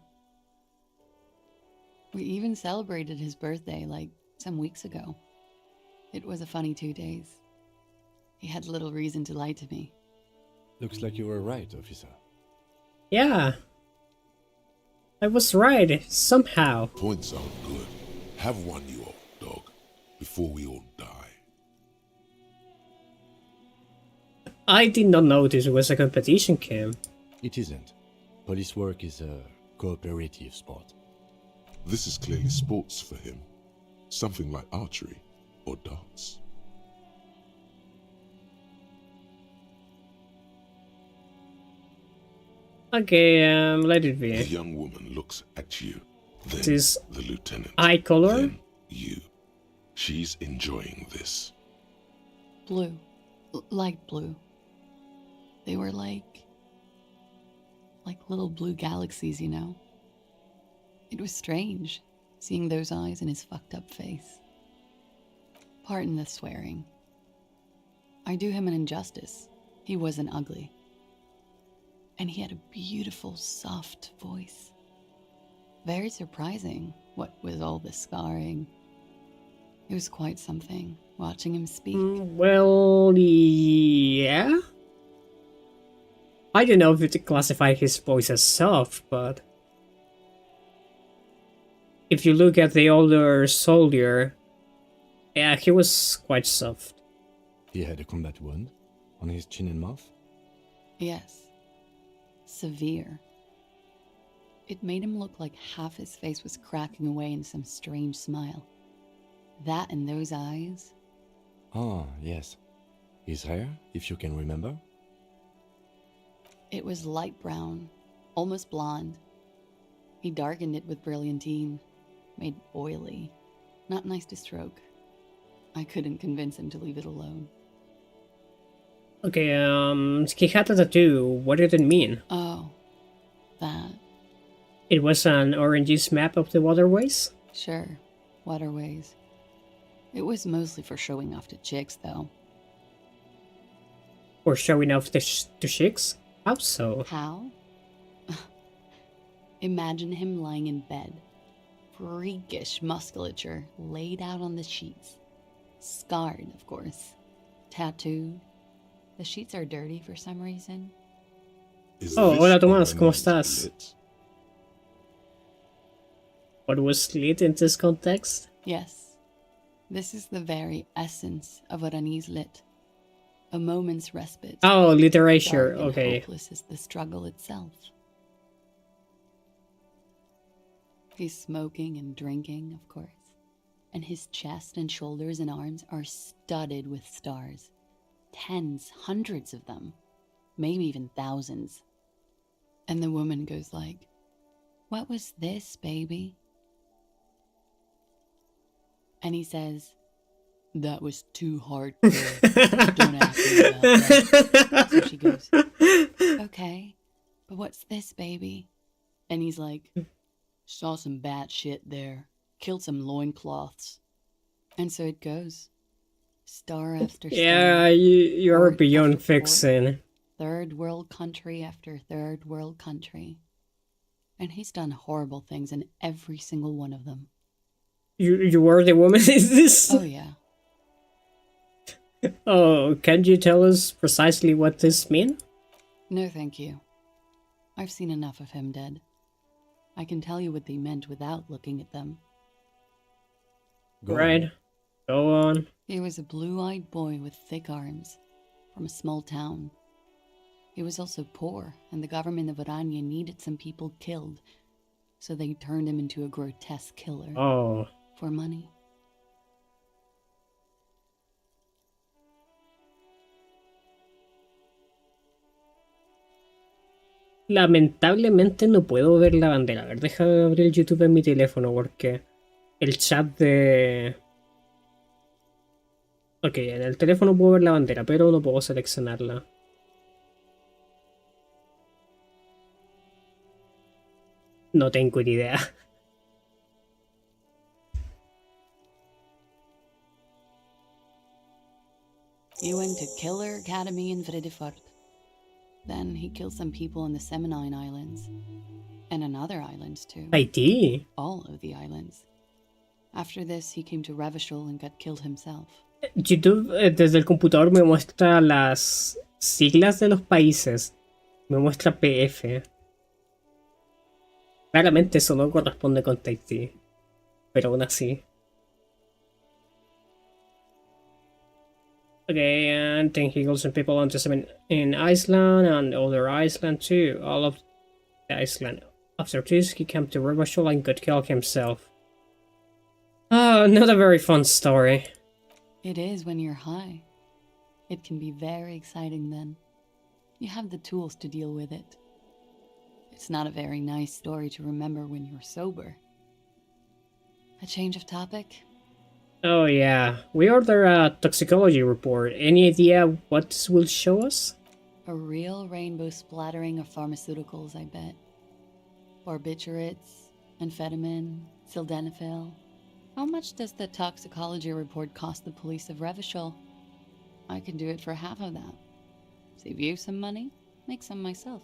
We even celebrated his birthday, like, some weeks ago. It was a funny 2 days. He had little reason to lie to me. Looks like you were right, officer. Yeah. I was right, somehow. Points are good. Have one, you old dog, before we all die. I did not know this was a competition camp. It isn't. Police work is a cooperative sport. This is clearly sports for him. Something like archery or darts. Okay, let it be. The young woman looks at you, then This the lieutenant, eye color? then you. She's enjoying this. Blue. Light blue. They were like little blue galaxies, you know? It was strange, seeing those eyes in his fucked up face. Pardon the swearing. I do him an injustice. He wasn't ugly. And he had a beautiful, soft voice. Very surprising, what with all the scarring. It was quite something, watching him speak. Well, yeah? I don't know if you classify his voice as soft, but if you look at the older soldier, yeah, he was quite soft. He had a combat wound on his chin and mouth? Yes. Severe. It made him look like half his face was cracking away in some strange smile. That and those eyes. Ah, yes. His hair, if you can remember? It was light brown, almost blonde. He darkened it with brilliantine, made oily. Not nice to stroke. I couldn't convince him to leave it alone. Okay, he had a tattoo. What did it mean? Oh, that. It was an oranges map of the waterways? Sure, waterways. It was mostly for showing off to chicks, though. Or showing off to chicks? How so? How? Imagine him lying in bed. Freakish musculature laid out on the sheets. Scarred, of course. Tattooed. The sheets are dirty for some reason. Hola Tomás, ¿cómo estás? What was lit in this context? Yes. This is the very essence of what Anis lit. A moment's respite. Oh, literature, Dark and okay. hopeless is the struggle itself. He's smoking and drinking, of course. And his chest and shoulders and arms are studded with stars. Tens, hundreds of them. Maybe even thousands. And the woman goes like, "What was this, baby?" And he says, "That was too hardcore. Don't ask me about that." So she goes, "Okay, but what's this, baby?" And he's like, "Saw some bad shit there. Killed some loincloths." And so it goes. Star after star. Yeah, you're port beyond after port, fixing. Third world country after third world country. And he's done horrible things in every single one of them. You were the woman, is this? Oh, yeah. Oh, can you tell us precisely what this means? No, thank you. I've seen enough of him dead. I can tell you what they meant without looking at them. Right. Go on. He was a blue-eyed boy with thick arms, from a small town. He was also poor, and the government of Orania needed some people killed, so they turned him into a grotesque killer. Oh. For money. Lamentablemente no puedo ver la bandera. A ver, deja de abrir el YouTube en mi teléfono porque el chat de... Ok, en el teléfono puedo ver la bandera, pero no puedo seleccionarla. No tengo ni idea. He went to Killer Academy in Vredefort. Then he killed some people in the Seminine Islands. And on other islands too. Haití. All of the islands. After this, he came to Revachol and got killed himself. YouTube desde el computador me muestra las siglas de los países. Me muestra PF. Claramente eso no corresponde con Tahití. Pero aún así. Okay, and then he killed some people on in Iceland and other Iceland too. All of the Iceland. After this, he came to Revachol and got killed himself. Oh, not a very fun story. It is when you're high. It can be very exciting then. You have the tools to deal with it. It's not a very nice story to remember when you're sober. A change of topic? Oh yeah, we ordered a toxicology report. Any idea what this will show us? A real rainbow splattering of pharmaceuticals, I bet. Barbiturates, amphetamine, sildenafil. How much does the toxicology report cost the police of Revachol? I can do it for half of that. Save you some money, make some myself.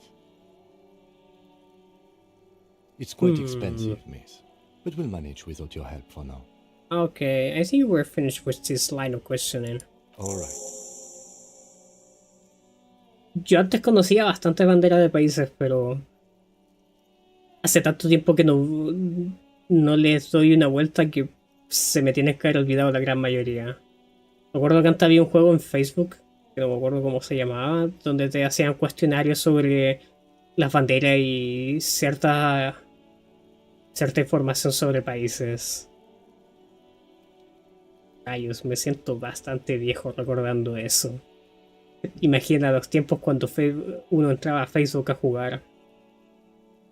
It's quite expensive, miss, but we'll manage without your help for now. Okay, I think we're finished with this line of questioning. Alright. Yo antes conocía bastante banderas de países, pero hace tanto tiempo que no les doy una vuelta que se me tiene que haber olvidado la gran mayoría. Me acuerdo que antes había un juego en Facebook, que no me acuerdo cómo se llamaba, donde te hacían cuestionarios sobre las banderas y cierta información sobre países. Rayos, me siento bastante viejo recordando eso. Imagina los tiempos cuando uno entraba a Facebook a jugar.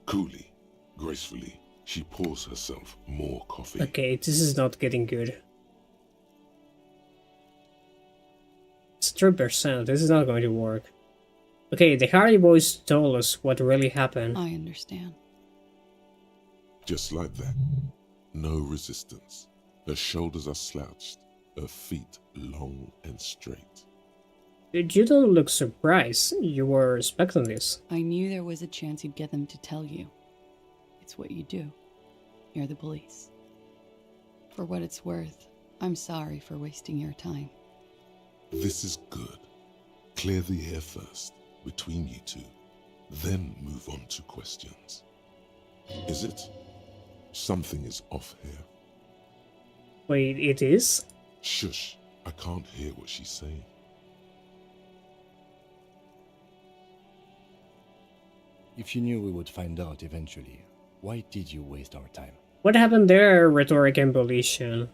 Coolly, gracefully, she pours herself more coffee. Okay, this is not getting good. It's 3%, this is not going to work. Okay, the Hardy Boys told us what really happened. I understand. Just like that. No resistance. Her shoulders are slouched, her feet long and straight. You don't look surprised. You were expecting this. I knew there was a chance you'd get them to tell you. It's what you do. You're the police. For what it's worth, I'm sorry for wasting your time. This is good. Clear the air first, between you two. Then move on to questions. Is it? Something is off here. Wait, it is? Shush. I can't hear what she's saying. If you knew we would find out eventually, why did you waste our time? What happened there, rhetoric embellition?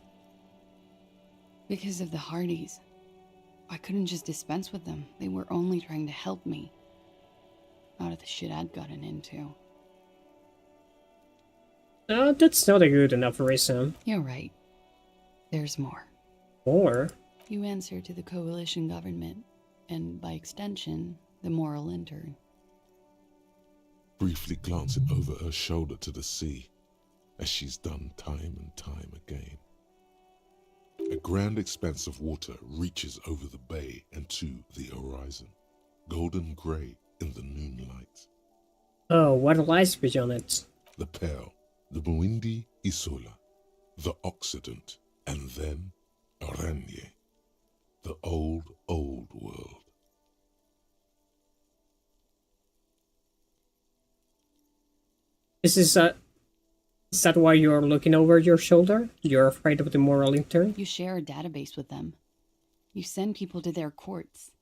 Because of the Hardys. I couldn't just dispense with them. They were only trying to help me. out of the shit I'd gotten into. That's not a good enough reason. You're right. There's more. More? You answer to the coalition government, and by extension, the moral intern. Briefly glancing over her shoulder to the sea, as she's done time and time again. A grand expanse of water reaches over the bay and to the horizon, golden grey in the noonlight. Oh, what lies beyond it? The Pearl, the Muindi Isola, the Occident, and then Oranje, the old world. Is that why you're looking over your shoulder? You're afraid of the moral intern? You share a database with them. You send people to their courts.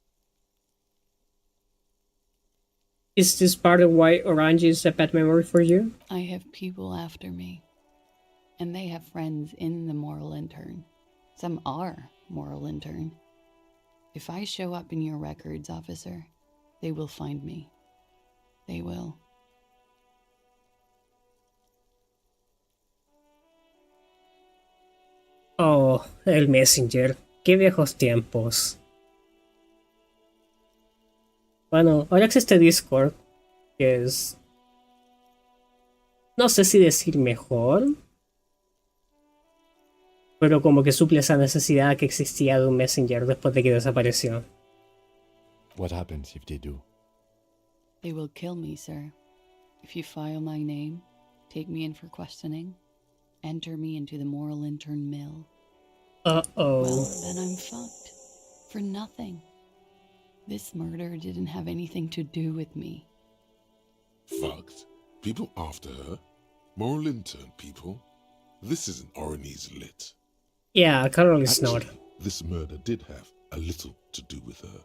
Is this part of why Orange is a bad memory for you? I have people after me. And they have friends in the moral intern. Some are moral intern. If I show up in your records, officer, they will find me. They will. Oh, el Messenger. Qué viejos tiempos. Bueno, ahora existe Discord, que es... No sé si decir mejor, pero como que suple esa necesidad que existía de un Messenger después de que desapareció. What happens if they do? They will kill me, sir. If you file my name, take me in for questioning, enter me into the moral intern mill. Uh-oh. Well, then I'm fucked. For nothing. This murder didn't have anything to do with me. Fucked? People after her? Moral intern people? This isn't Oranese lit. Yeah, currently it's not. Actually, this murder did have a little to do with her.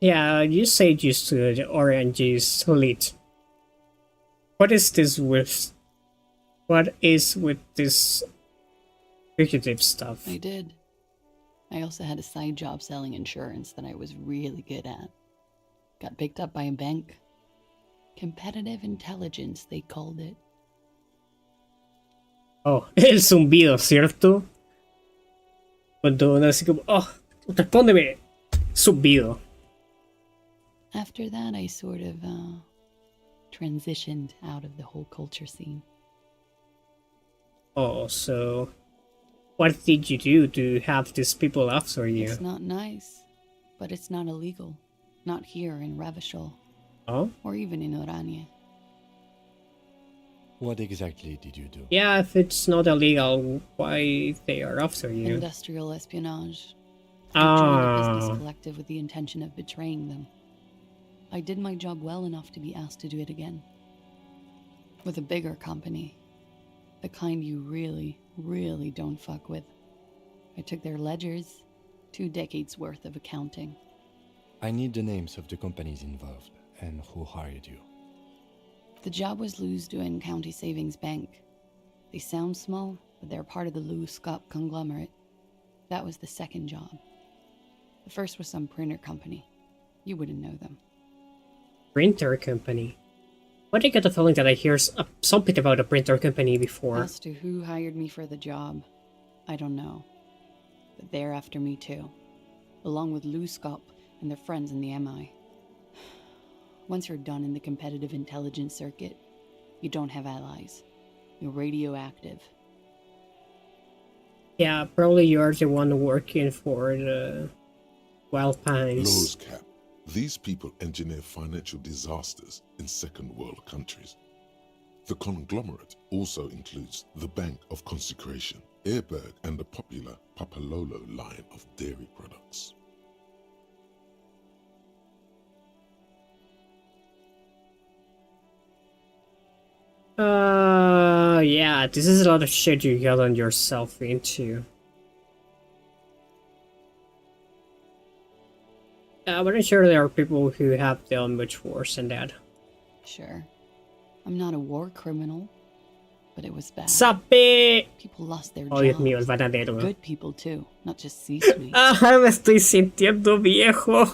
Yeah, you said you stood Orange is lit. What is this with... What is with this fugitive stuff? I did. I also had a side job selling insurance that I was really good at. Got picked up by a bank. Competitive intelligence, they called it. Oh, el zumbido, ¿cierto? Cuando uno así como, oh, respóndeme, zumbido. After that, I sort of transitioned out of the whole culture scene. Oh, so what did you do to have these people after you? It's not nice, but it's not illegal. Not here in Revachol. Oh? Or even in Oranje. What exactly did you do? Yeah, if it's not illegal, why they are after you? Industrial espionage. I joined a business Ah. collective with the intention of betraying them. I did my job well enough to be asked to do it again. With a bigger company. The kind you really, really don't fuck with. I took their ledgers, 2 decades worth of accounting. I need the names of the companies involved and who hired you. The job was Lewes-Duin County Savings Bank. They sound small, but they're part of the Lewes-Scott conglomerate. That was the second job. The first was some printer company. You wouldn't know them. Printer company? Why do I get the feeling that I hear something about a printer company before? As to who hired me for the job, I don't know. But they're after me too. Along with Lewes-Scott and their friends in the MI. Once you're done in the competitive intelligence circuit, you don't have allies. You're radioactive. Yeah, probably you're the one working for the Wild Pines. Laws cap. These people engineer financial disasters in second world countries. The conglomerate also includes the Bank of Consecration, Airberg, and the popular Papalolo line of dairy products. Yeah, this is a lot of shit you gotten yourself into. But I'm sure there are people who have done much worse than that. Sure. I'm not a war criminal. but it was bad. ¡Sape! People lost their Oh, Dios mío, el jobs. bananero. Good people too, not just C-suite. Ah, me estoy sintiendo viejo.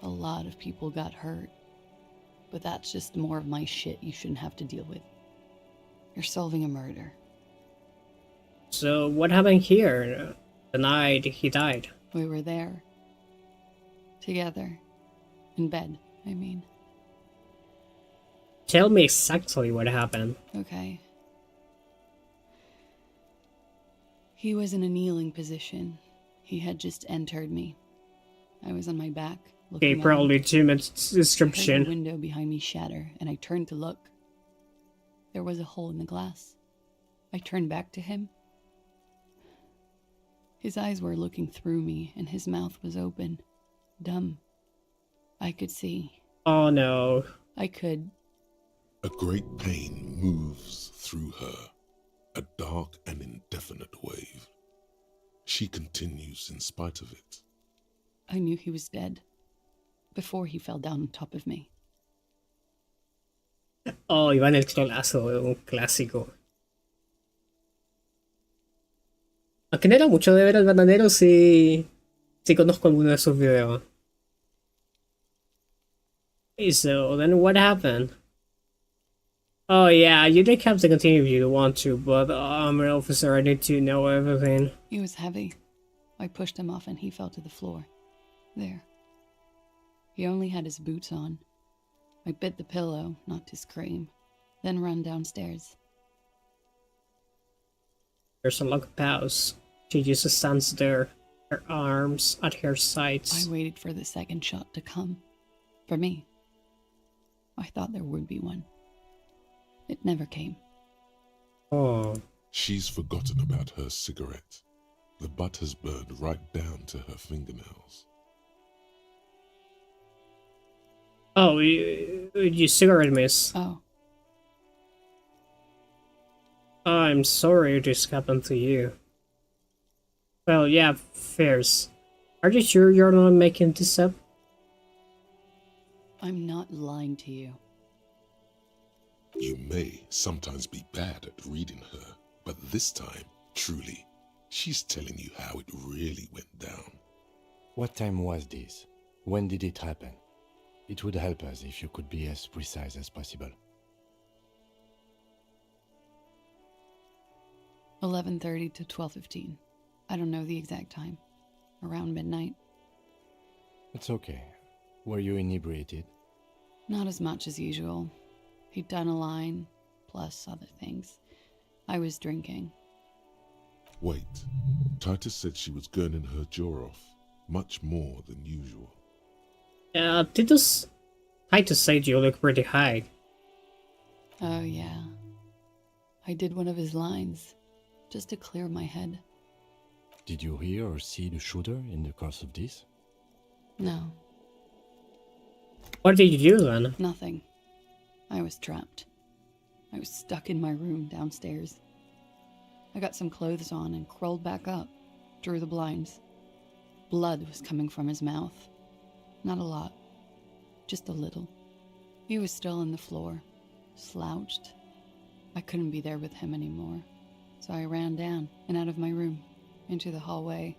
A lot of people got hurt. But that's just more of my shit you shouldn't have to deal with. You're solving a murder. So, what happened here? The night he died. We were there. Together. In bed, I mean. Tell me exactly what happened. Okay. He was in a kneeling position. He had just entered me. I was on my back. Okay, probably too much I heard description. the window behind me shatter, and I turned to look. There was a hole in the glass. I turned back to him. His eyes were looking through me, and his mouth was open. Dumb. I could see. Oh no. I could. A great pain moves through her, a dark and indefinite wave. She continues in spite of it. I knew he was dead. Before he fell down on top of me. Oh, iba en el trolazo, un clásico. Aunque no era mucho de ver al bananero, sí conozco alguno de sus videos. Okay, so then what happened? Oh yeah, you don't have to continue if you want to, but I'm an officer, I need to know everything. He was heavy. I pushed him off and he fell to the floor. There. He only had his boots on. I bit the pillow, not to scream, then ran downstairs. There's a long pause. She just stands there, her arms at her sides. I waited for the second shot to come. For me. I thought there would be one. It never came. Oh. She's forgotten about her cigarette. The butt has burned right down to her fingernails. Oh, you cigarette miss. Oh. I'm sorry this happened to you. Well, yeah, fairs. Are you sure you're not making this up? I'm not lying to you. You may sometimes be bad at reading her, but this time, truly, she's telling you how it really went down. What time was this? When did it happen? It would help us if you could be as precise as possible. 11:30 to 12:15. I don't know the exact time. Around midnight. It's okay. Were you inebriated? Not as much as usual. He'd done a line, plus other things. I was drinking. Wait. Titus said she was gurning her jaw off, much more than usual. Titus said you look pretty high. Oh, yeah. I did one of his lines, just to clear my head. Did you hear or see the shooter in the course of this? No. What did you do then? Nothing. I was trapped. I was stuck in my room downstairs. I got some clothes on and crawled back up, drew the blinds. Blood was coming from his mouth. Not a lot. Just a little. He was still on the floor, slouched. I couldn't be there with him anymore, so I ran down and out of my room, into the hallway,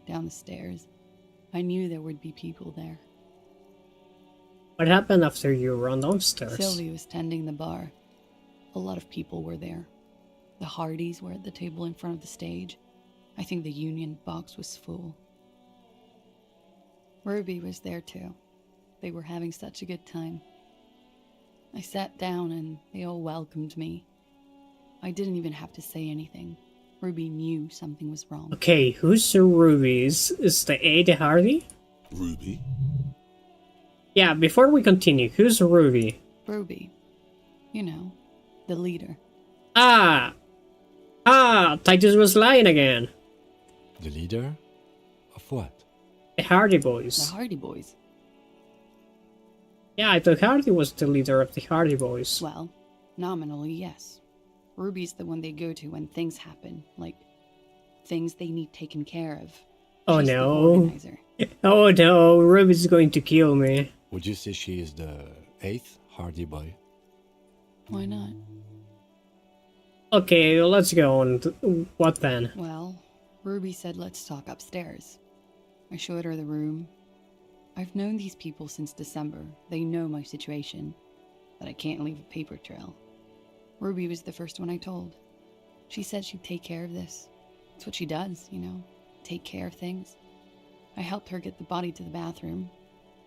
down the stairs. I knew there would be people there. What happened after you ran downstairs? Sylvie was tending the bar. A lot of people were there. The Hardys were at the table in front of the stage. I think the Union box was full. Ruby was there too. They were having such a good time. I sat down and they all welcomed me. I didn't even have to say anything. Ruby knew something was wrong. Okay, who's the Ruby? Is the A the Hardy? Ruby? Yeah, before we continue, who's Ruby? Ruby. You know, the leader. Ah, Titus was lying again. The leader? Of what? The Hardy Boys. The Hardy Boys. Yeah, I thought Hardy was the leader of the Hardy Boys. Well, nominally, yes. Ruby's the one they go to when things happen, like things they need taken care of. Oh She's the no. organizer. Oh no, Ruby's going to kill me. Would you say she is the 8th Hardy Boy? Why not? Okay, let's go on. What then? Well, Ruby said let's talk upstairs. I showed her the room. I've known these people since December. They know my situation, that I can't leave a paper trail. Ruby was the first one I told. She said she'd take care of this. It's what she does, you know, take care of things. I helped her get the body to the bathroom.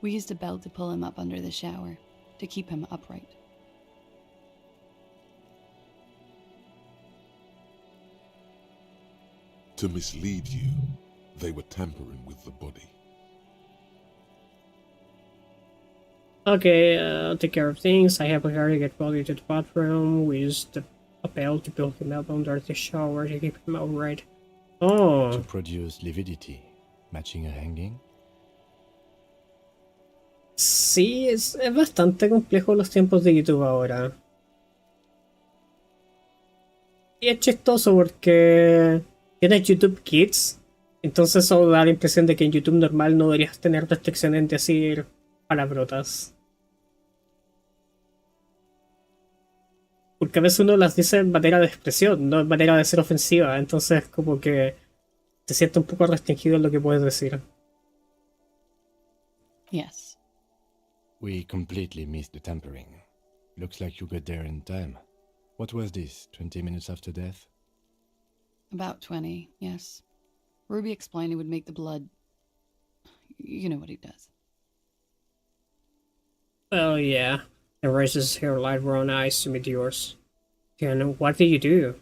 We used a belt to pull him up under the shower, to keep him upright. To mislead you, they were tampering with the body. Okay, take care of things. I have her get body to the bathroom. We used a belt to pull him up under the shower to keep him upright. Oh. To produce lividity, matching a hanging. Sí, es bastante complejo los tiempos de YouTube ahora. Y es chistoso porque tienes YouTube Kids, entonces eso da la impresión de que en YouTube normal no deberías tener restricciones en decir palabrotas. Porque a veces uno las dice en manera de expresión, no en manera de ser ofensiva, entonces como que te sientes un poco restringido en lo que puedes decir. Yes. We completely missed the tampering. Looks like you got there in time. What was this, 20 minutes after death? About 20, yes. Ruby explained it would make the blood... You know what he does. Well, yeah. It raises her light brown eyes to meet yours. And what did you do?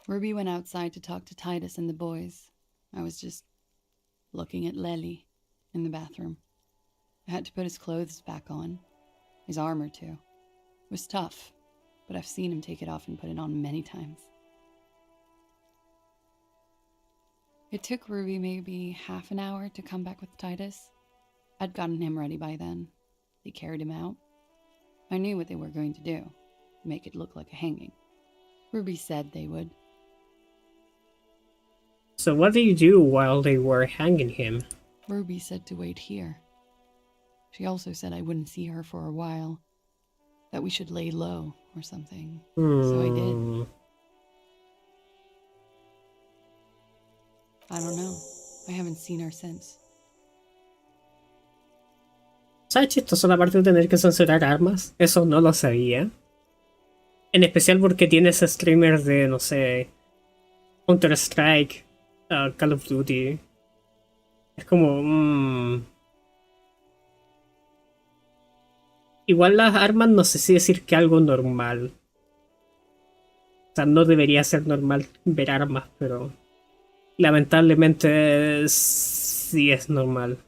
Ruby went outside to talk to Titus and the boys. I was just looking at Lely in the bathroom. I had to put his clothes back on. His armor, too. It was tough, but I've seen him take it off and put it on many times. It took Ruby maybe half an hour to come back with Titus. I'd gotten him ready by then. They carried him out. I knew what they were going to do. Make it look like a hanging. Ruby said they would. So what did you do while they were hanging him? Ruby said to wait here. She also said I wouldn't see her for a while. That we should lay low or something. So I did. I don't know. I haven't seen her since. ¿Sabes chistoso la parte de tener que censurar armas? Eso no lo sabía. En especial porque tienes streamers de, no sé, Counter-Strike, Call of Duty. Es como... Igual las armas no sé si decir que algo normal. O sea, no debería ser normal ver armas, pero... Lamentablemente sí es normal.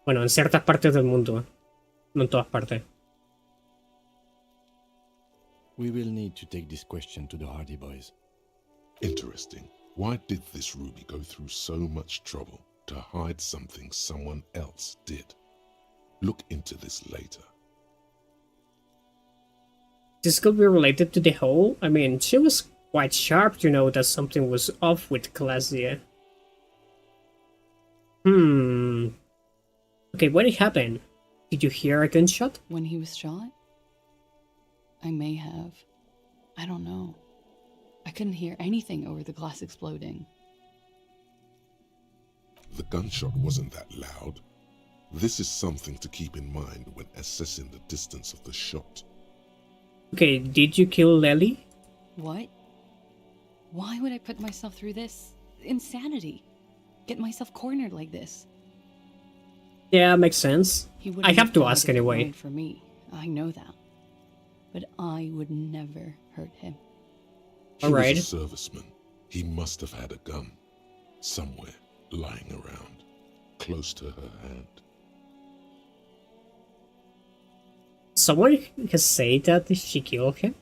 Bueno, en ciertas partes del mundo. No en todas partes. We will need to take this question to the Hardy Boys. Interesting. Why did this Ruby go through so much trouble to hide something someone else did? Look into this later. This could be related to the whole. I mean, she was quite sharp to know that something was off with Claudia. Okay, when it happened, did you hear a gunshot? When he was shot? I may have. I don't know. I couldn't hear anything over the glass exploding. The gunshot wasn't that loud. This is something to keep in mind when assessing the distance of the shot. Okay, did you kill Lely? What? Why would I put myself through this? Insanity. Get myself cornered like this. Yeah, makes sense. I have to ask anyway. For me, I know that. But I would never hurt him. He was a serviceman. He must have had a gun. Somewhere, lying around. Close to her hand. Someone has said that she killed him?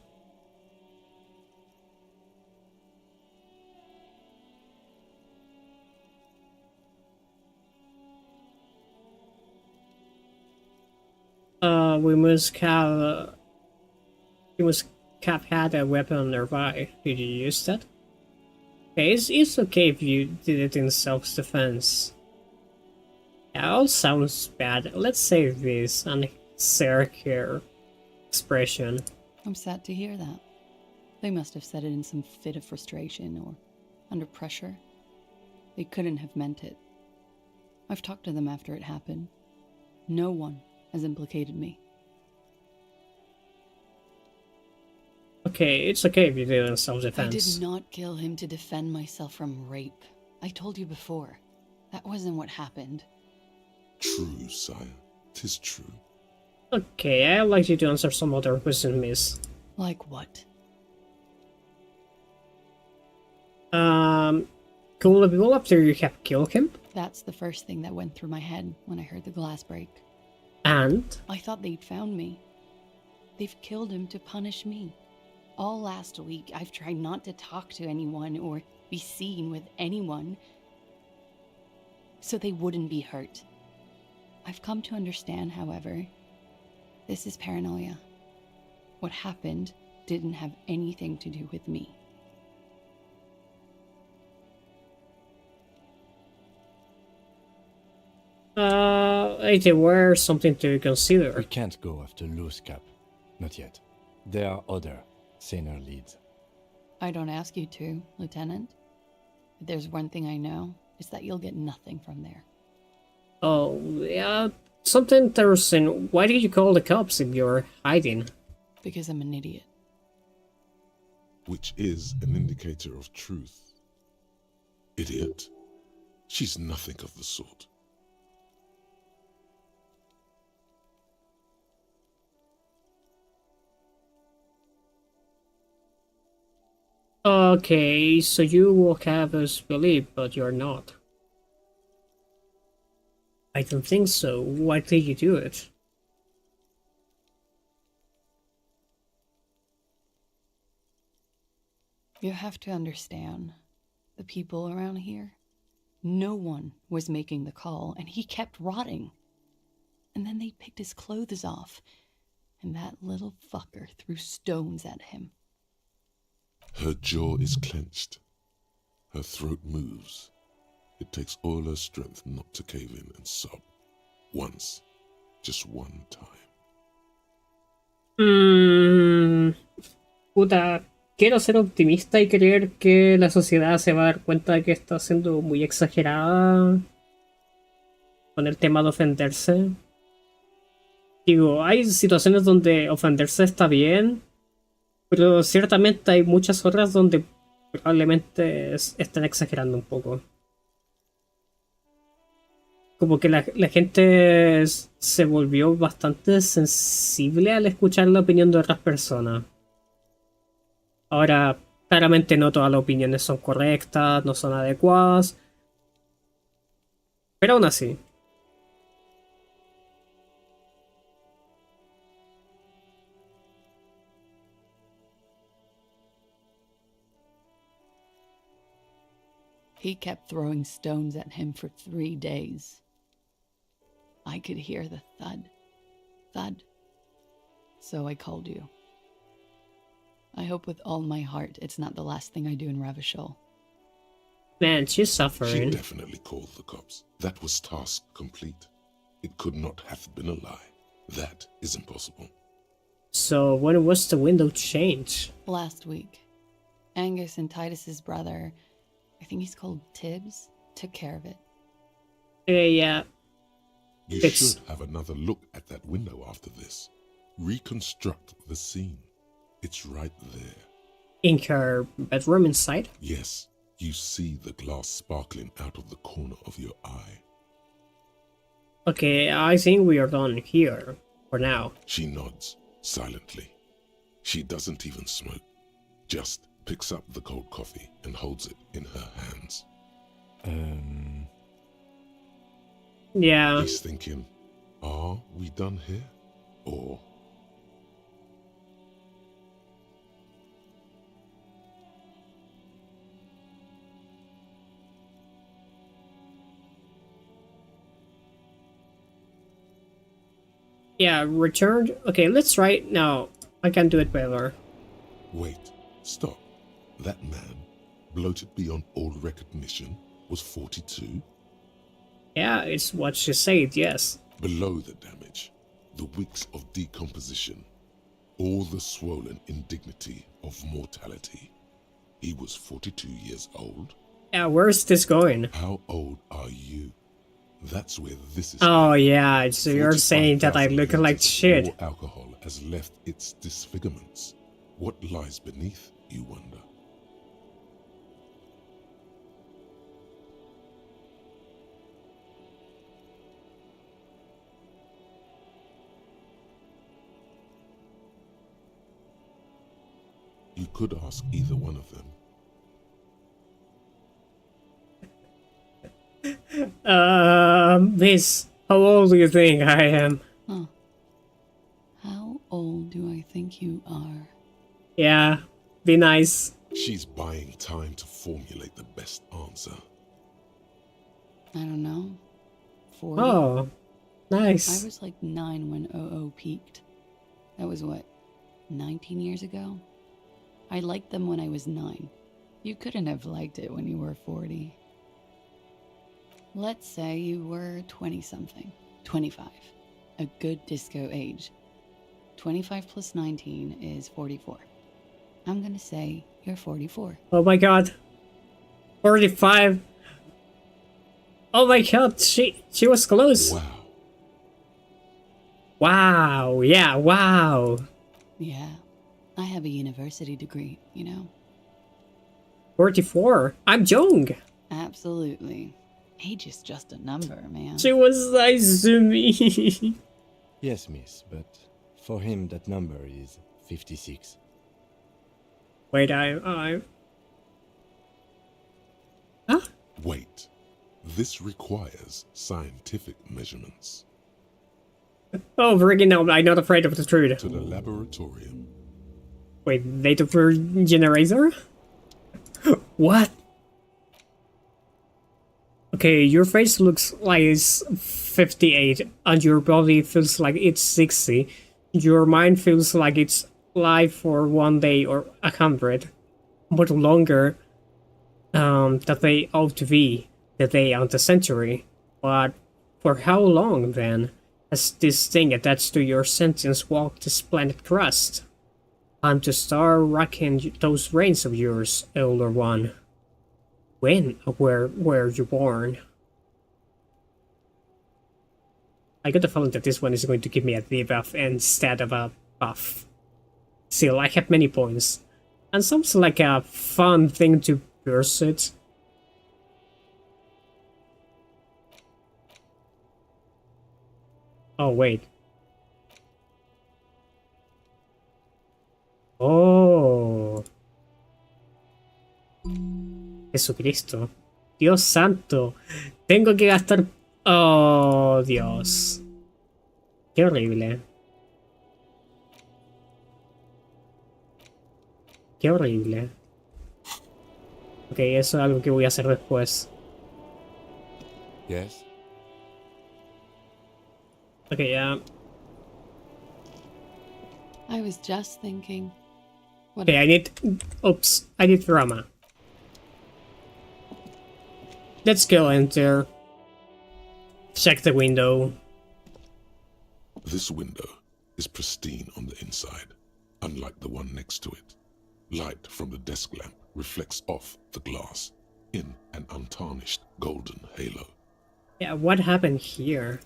We must have... You must have had a weapon nearby. Did you use that? Okay, it's okay if you did it in self-defense. That all sounds bad. Let's say this and Serker expression. I'm sad to hear that. They must have said it in some fit of frustration or under pressure. They couldn't have meant it. I've talked to them after it happened. No one has implicated me. Okay, it's okay if you did it in I self-defense. did not kill him to defend myself from rape. I told you before. That wasn't what happened. True, sire. 'Tis true. Okay, I'd like you to answer some other questions, miss. Like what? Could the people after you have killed him? That's the first thing that went through my head when I heard the glass break. And? I thought they'd found me. They've killed him to punish me. All last week, I've tried not to talk to anyone or be seen with anyone so they wouldn't be hurt. I've come to understand, however, this is paranoia. What happened didn't have anything to do with me. There were something to consider. We can't go after loose cap. Not yet. There are other, saner leads. I don't ask you to, Lieutenant. If there's one thing I know, it's that you'll get nothing from there. Oh, yeah, something interesting. Why did you call the cops if you're hiding? Because I'm an idiot. Which is an indicator of truth. Idiot. She's nothing of the sort. Okay, so you will have us believe, but you're not. I don't think so. Why did you do it? You have to understand, the people around here, no one was making the call, and he kept rotting. And then they picked his clothes off, and that little fucker threw stones at him. Her jaw is clenched. Her throat moves. It takes all her strength not to cave in and sob. Once. Just one time. Puta, quiero ser optimista y creer que la sociedad se va a dar cuenta de que está siendo muy exagerada con el tema de ofenderse. Digo, hay situaciones donde ofenderse está bien, pero ciertamente hay muchas otras donde probablemente están exagerando un poco. Como que la gente se volvió bastante sensible al escuchar la opinión de otras personas. Ahora, claramente no todas las opiniones son correctas, no son adecuadas, pero aún así. He kept throwing stones at him for 3 days. I could hear the thud, thud. So I called you. I hope with all my heart it's not the last thing I do in Ravishol. Man, she's She suffering. definitely called the cops. That was task complete. It could not have been a lie. That is impossible. So when was the window changed? Last week, Angus and Titus's brother, I think he's called Tibbs, took care of it. Yeah. You It's- should have another look at that window after this. Reconstruct the scene. It's right there. In her bedroom inside? Yes, you see the glass sparkling out of the corner of your eye. Okay, I think we are done here, for now. She nods, silently. She doesn't even smoke. Just picks up the cold coffee and holds it in her hands. Yeah. He's thinking, are we done here? Or... Yeah, returned. Okay, let's try it now. I can do it better. Wait, stop. That man, bloated beyond all recognition, was 42? Yeah, it's what she said, yes. Below the damage, the weeks of decomposition, all the swollen indignity of mortality. He was 42 years old. Yeah, where's this going? How old are you? That's where this is. Oh yeah, so you're saying that I look like shit. Raw alcohol has left its disfigurements. What lies beneath, you wonder? You could ask either one of them. Miss, how old do you think I am? Huh. How old do I think you are? Yeah, be nice. She's buying time to formulate the best answer. I don't know. 40? Oh, nice. I was like 9 when OO peaked. That was what, 19 years ago? I liked them when I was 9. You couldn't have liked it when you were 40. Let's say you were 20-something. 25. A good disco age. 25 plus 19 is 44. I'm gonna say you're 44. Oh my god. 45. Oh my god, she was close. Wow. Wow, yeah, wow. Yeah. I have a university degree, you know? 44. I'm young. Absolutely. Age is just a number, man. She was nice to me. Yes, miss, but for him that number is 56. Wait, I... Huh? Wait. This requires scientific measurements. Oh, freaking no, I'm not afraid of the truth. To the laboratorium. Wait, data for generator? What? Okay, your face looks like it's 58, and your body feels like it's 60. Your mind feels like it's live for 1 day or 100, but longer that they ought to be, the day and the century. But for how long, then, has this thing attached to your sentience walked this planet crust? Time to start racking those brains of yours, older one. When or where were you born? I got the feeling that this one is going to give me a debuff instead of a buff. Still, I have many points. And sounds like a fun thing to pursue. Oh, wait. Oh. Jesucristo. Dios santo. Tengo que gastar... Oh, Dios. Qué horrible. Qué horrible. Ok, eso es algo que voy a hacer después. Yes? Ok, ya. I was just thinking. Okay, I need... Oops, I need drama. Let's go enter. Check the window. This window is pristine on the inside, unlike the one next to it. Light from the desk lamp reflects off the glass in an untarnished golden halo. Yeah, what happened here?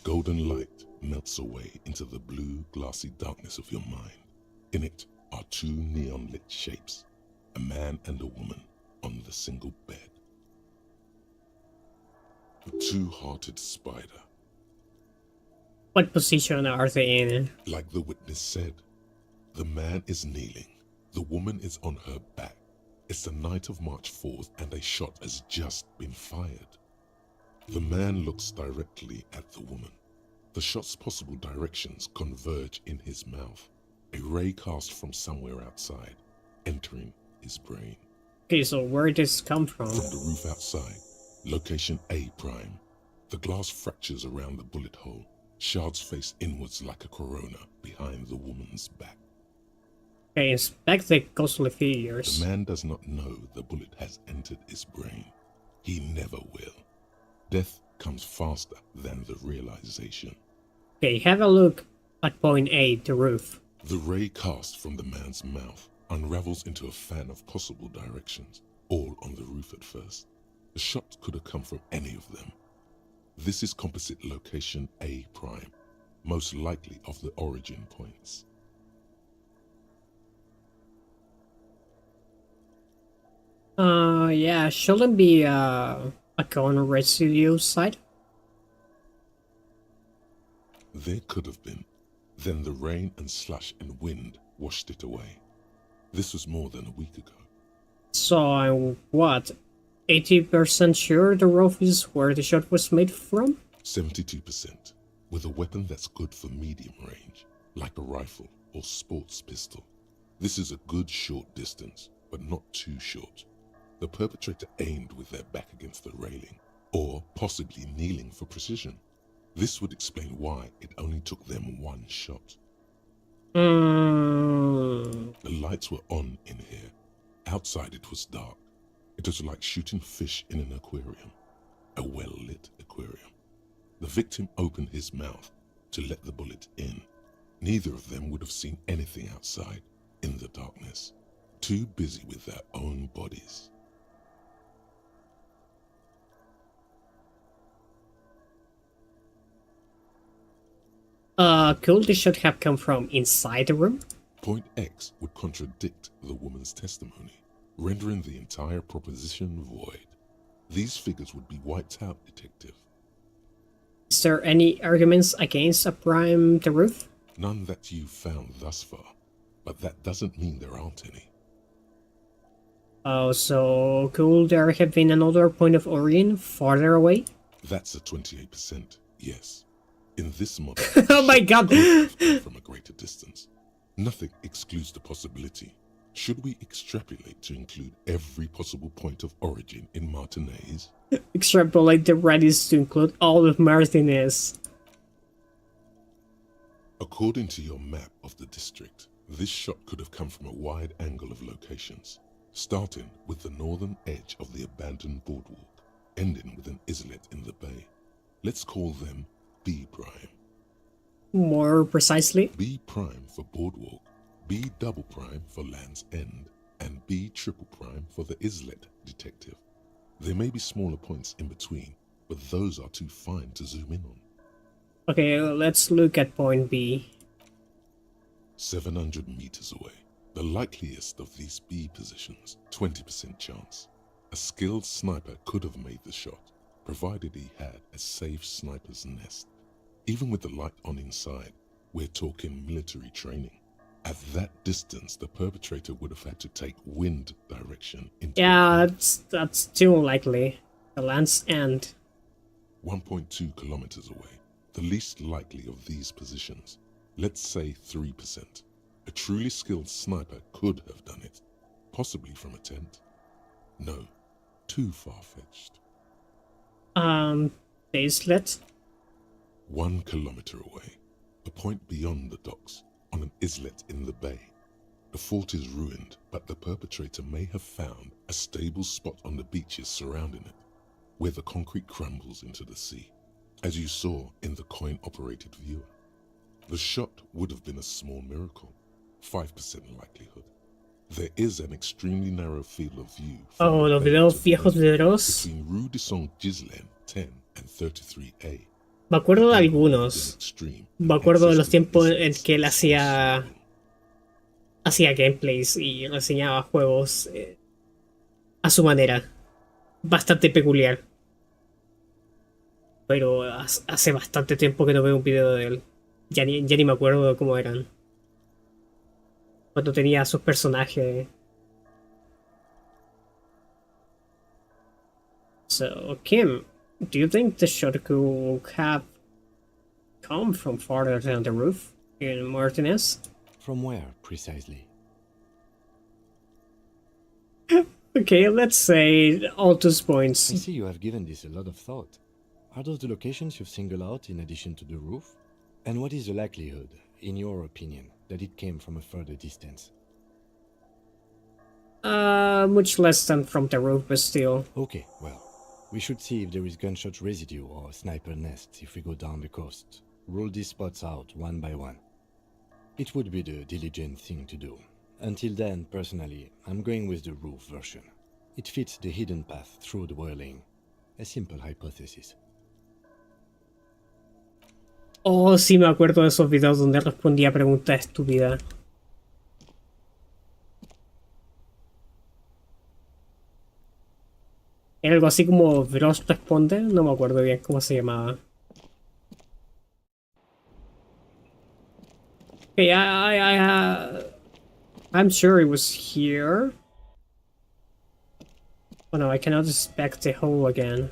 Golden light melts away into the blue, glassy darkness of your mind. In it are two neon-lit shapes, a man and a woman on the single bed. A two-hearted spider. What position are they in? Like the witness said, the man is kneeling, the woman is on her back. It's the night of March 4th and a shot has just been fired. The man looks directly at the woman. The shot's possible directions converge in his mouth. A ray cast from somewhere outside, entering his brain. Okay, so where did this come from? From the roof outside, location A prime. The glass fractures around the bullet hole. Shards face inwards like a corona behind the woman's back. Okay, inspect the ghostly The figures. man does not know the bullet has entered his brain. He never will. Death comes faster than the realization. Okay, have a look at point A, the roof. The ray cast from the man's mouth unravels into a fan of possible directions, all on the roof at first. The shot could have come from any of them. This is composite location A prime, most likely of the origin points. Yeah, shouldn't be a cone residue site. There could have been. Then the rain and slush and wind washed it away. This was more than a week ago. So I'm what? 80% sure the roof is where the shot was made from? 72%, with a weapon that's good for medium range, like a rifle or sports pistol. This is a good short distance, but not too short. The perpetrator aimed with their back against the railing, or possibly kneeling for precision. This would explain why it only took them one shot. The lights were on in here. Outside it was dark. It was like shooting fish in an aquarium, a well-lit aquarium. The victim opened his mouth to let the bullet in. Neither of them would have seen anything outside in the darkness, too busy with their own bodies. Could the shot have come from inside the room? Point X would contradict the woman's testimony, rendering the entire proposition void. These figures would be wiped out, Detective. Is there any arguments against a prime the roof? None that you've found thus far, but that doesn't mean there aren't any. Oh, so could there have been another point of origin farther away? That's a 28%, yes. In this model, oh my god! From a greater distance. Nothing excludes the possibility. Should we extrapolate to include every possible point of origin in Martinez? Extrapolate the radius to include all of Martinez. According to your map of the district, this shot could have come from a wide angle of locations, starting with the northern edge of the abandoned boardwalk, ending with an islet in the bay. Let's call them B prime. More precisely? B prime for boardwalk, B double prime for Land's End, and B triple prime for the islet, Detective. There may be smaller points in between, but those are too fine to zoom in on. Okay, let's look at point B. 700 meters away. The likeliest of these B positions, 20% chance. A skilled sniper could have made the shot, provided he had a safe sniper's nest. Even with the light on inside, we're talking military training. At that distance, the perpetrator would have had to take wind direction into that's too unlikely. The Land's End. 1.2 kilometers away. The least likely of these positions. Let's say 3%. A truly skilled sniper could have done it. Possibly from a tent. No, too far-fetched. The islet? 1 kilometer away. A point beyond the docks, on an islet in the bay. The fort is ruined, but the perpetrator may have found a stable spot on the beaches surrounding it, where the concrete crumbles into the sea, as you saw in the coin-operated viewer. The shot would have been a small miracle, 5% likelihood. There is an extremely narrow field of view Oh, los videos viejos de Dross. between Rue de Saint-Ghislain 10 and 33A. Me acuerdo de algunos. Me acuerdo de los tiempos en que él hacía gameplays y reseñaba juegos a su manera. Bastante peculiar. Pero hace bastante tiempo que no veo un video de él. Ya ni me acuerdo de cómo eran. Cuando tenía a sus personajes. So, Kim, do you think the shot could have come from farther than the roof in Martinez? From where, precisely? Okay, let's say all 2 points. I see you have given this a lot of thought. Are those the locations you've singled out in addition to the roof? And what is the likelihood, in your opinion, that it came from a further distance? Much less than from the roof, but still. Okay, well, we should see if there is gunshot residue or sniper nests if we go down the coast. Rule these spots out one by one. It would be the diligent thing to do. Until then, personally, I'm going with the roof version. It fits the hidden path through the whirling. A simple hypothesis. Oh, sí, me acuerdo de esos videos donde respondía preguntas estúpidas. Era algo así como Bros responde, no me acuerdo bien cómo se llamaba. Okay, I'm sure it was here. Oh no, I cannot inspect the hole again.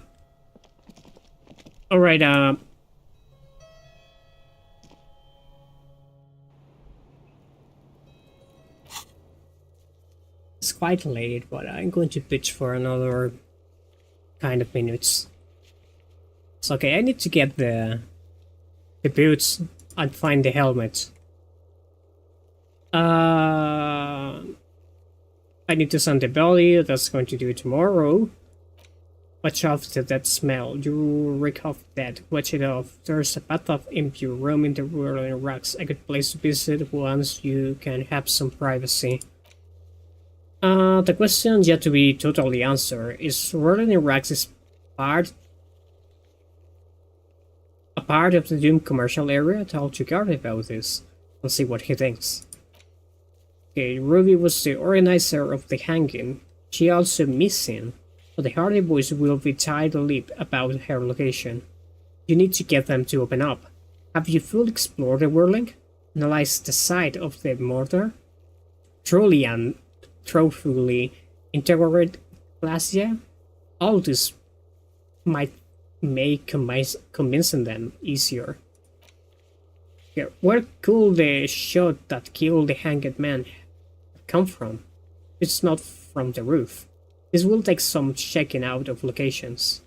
Alright, it's quite late, but I'm going to pitch for another kind of minutes. So okay, I need to get the boots and find the helmet. I need to send the belly, that's going to do it tomorrow. Watch off that smell, you reek of death, watch it off. There's a path of impure room in the whirling rocks, a good place to visit once you can have some privacy. The question yet to be totally answered is whirling rocks is a part of the Doom commercial area. Tell Chigard about this and see what he thinks. Okay, Ruby was the organizer of the hanging. She also missing, but the Hardy Boys will be tight-lipped about her location. You need to get them to open up. Have you fully explored the whirling? Analyzed the site of the murder? Truly and truthfully interrogate Glacia? All this might make convincing them easier. Yeah, where could the shot that killed the hanged man come from? It's not from the roof. This will take some checking out of locations.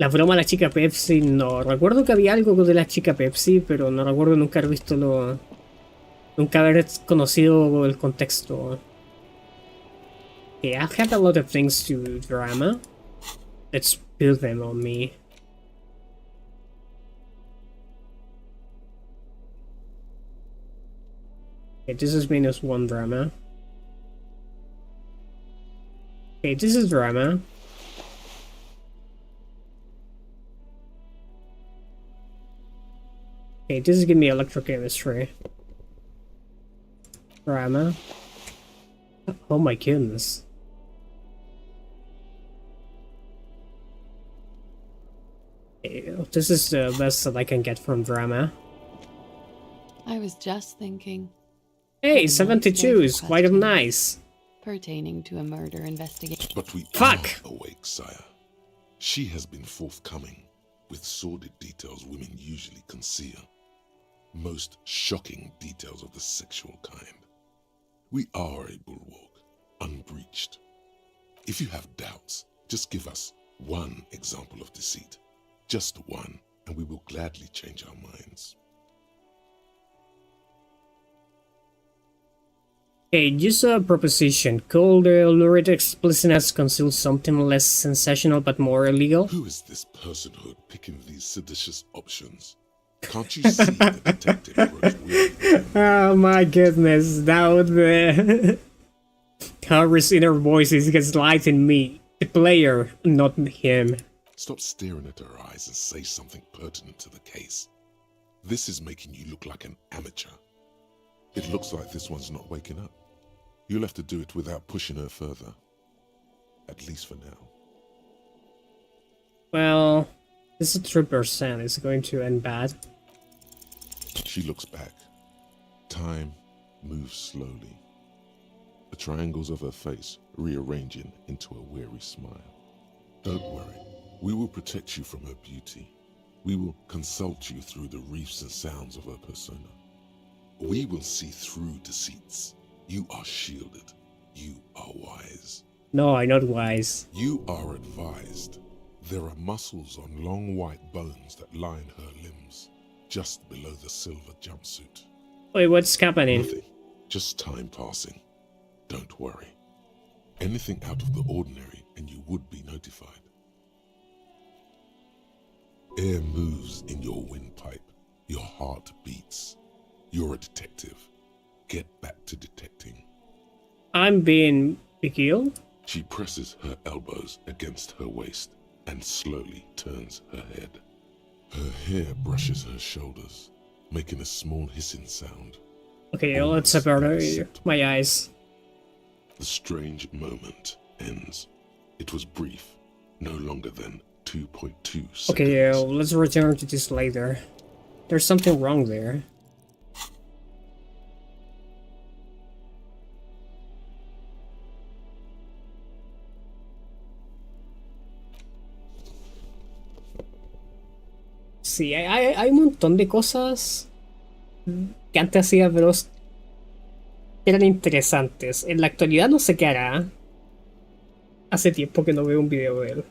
La broma de la chica Pepsi, no. Recuerdo que había algo de la chica Pepsi, pero no recuerdo nunca haber visto nunca haber conocido el contexto. Okay, I've had a lot of things to drama. Let's build them on me. Okay, this is -1 drama. Okay, this is drama. Okay, this is giving me electrochemistry. Drama. Oh my goodness. Okay, this is the best that I can get from drama. I was just thinking. Hey, 72 is quite nice. Pertaining to a murder investigation. But we Fuck! are awake, sire. She has been forthcoming with sordid details women usually conceal. Most shocking details of the sexual kind. We are a bulwark, unbreached. If you have doubts, just give us one example of deceit. Just one, and we will gladly change our minds. Okay, use a proposition. Could the lurid explicitness conceal something less sensational but more illegal? Who is this personhood picking these seditious options? Can't you see the detective grows weary? Oh my goodness, now the Harry's inner voices gets light in me. The player, not him. Stop staring at her eyes and say something pertinent to the case. This is making you look like an amateur. It looks like this one's not waking up. You'll have to do it without pushing her further. At least for now. Well, this is 3%. It's going to end bad. She looks back. Time moves slowly. The triangles of her face rearranging into a weary smile. Don't worry. We will protect you from her beauty. We will consult you through the reefs and sounds of her persona. We will see through deceits. You are shielded. You are wise. No, I'm not wise. You are advised. There are muscles on long white bones that line her limbs, just below the silver jumpsuit. Wait, what's happening? Nothing. Just time passing. Don't worry. Anything out of the ordinary and you would be notified. Air moves in your windpipe. Your heart beats. You're a detective. Get back to detecting. I'm being killed? She presses her elbows against her waist and slowly turns her head. Her hair brushes her shoulders, making a small hissing sound. Okay, let's separate my eyes. The strange moment ends. It was brief, no longer than 2.2 seconds. Okay, let's return to this later. There's something wrong there. Sí, hay un montón de cosas que antes hacía Veloz que eran interesantes. En la actualidad no sé qué hará. Hace tiempo que no veo un video de él.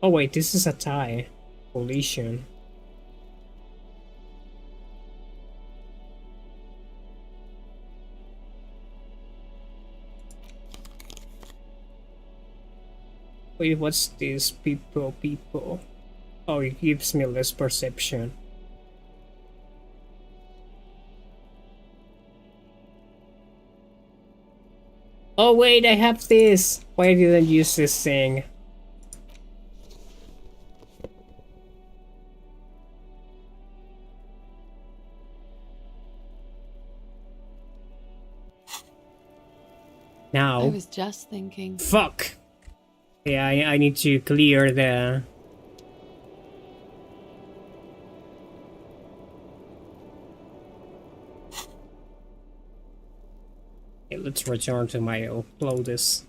Oh wait, this is a tie. Elysium. Wait, what's this? People. Oh, it gives me less perception. Oh wait, I have this! Why didn't I use this thing? Now. I was just thinking. Fuck! Yeah, I need to clear the... Okay, let's return to my clothes.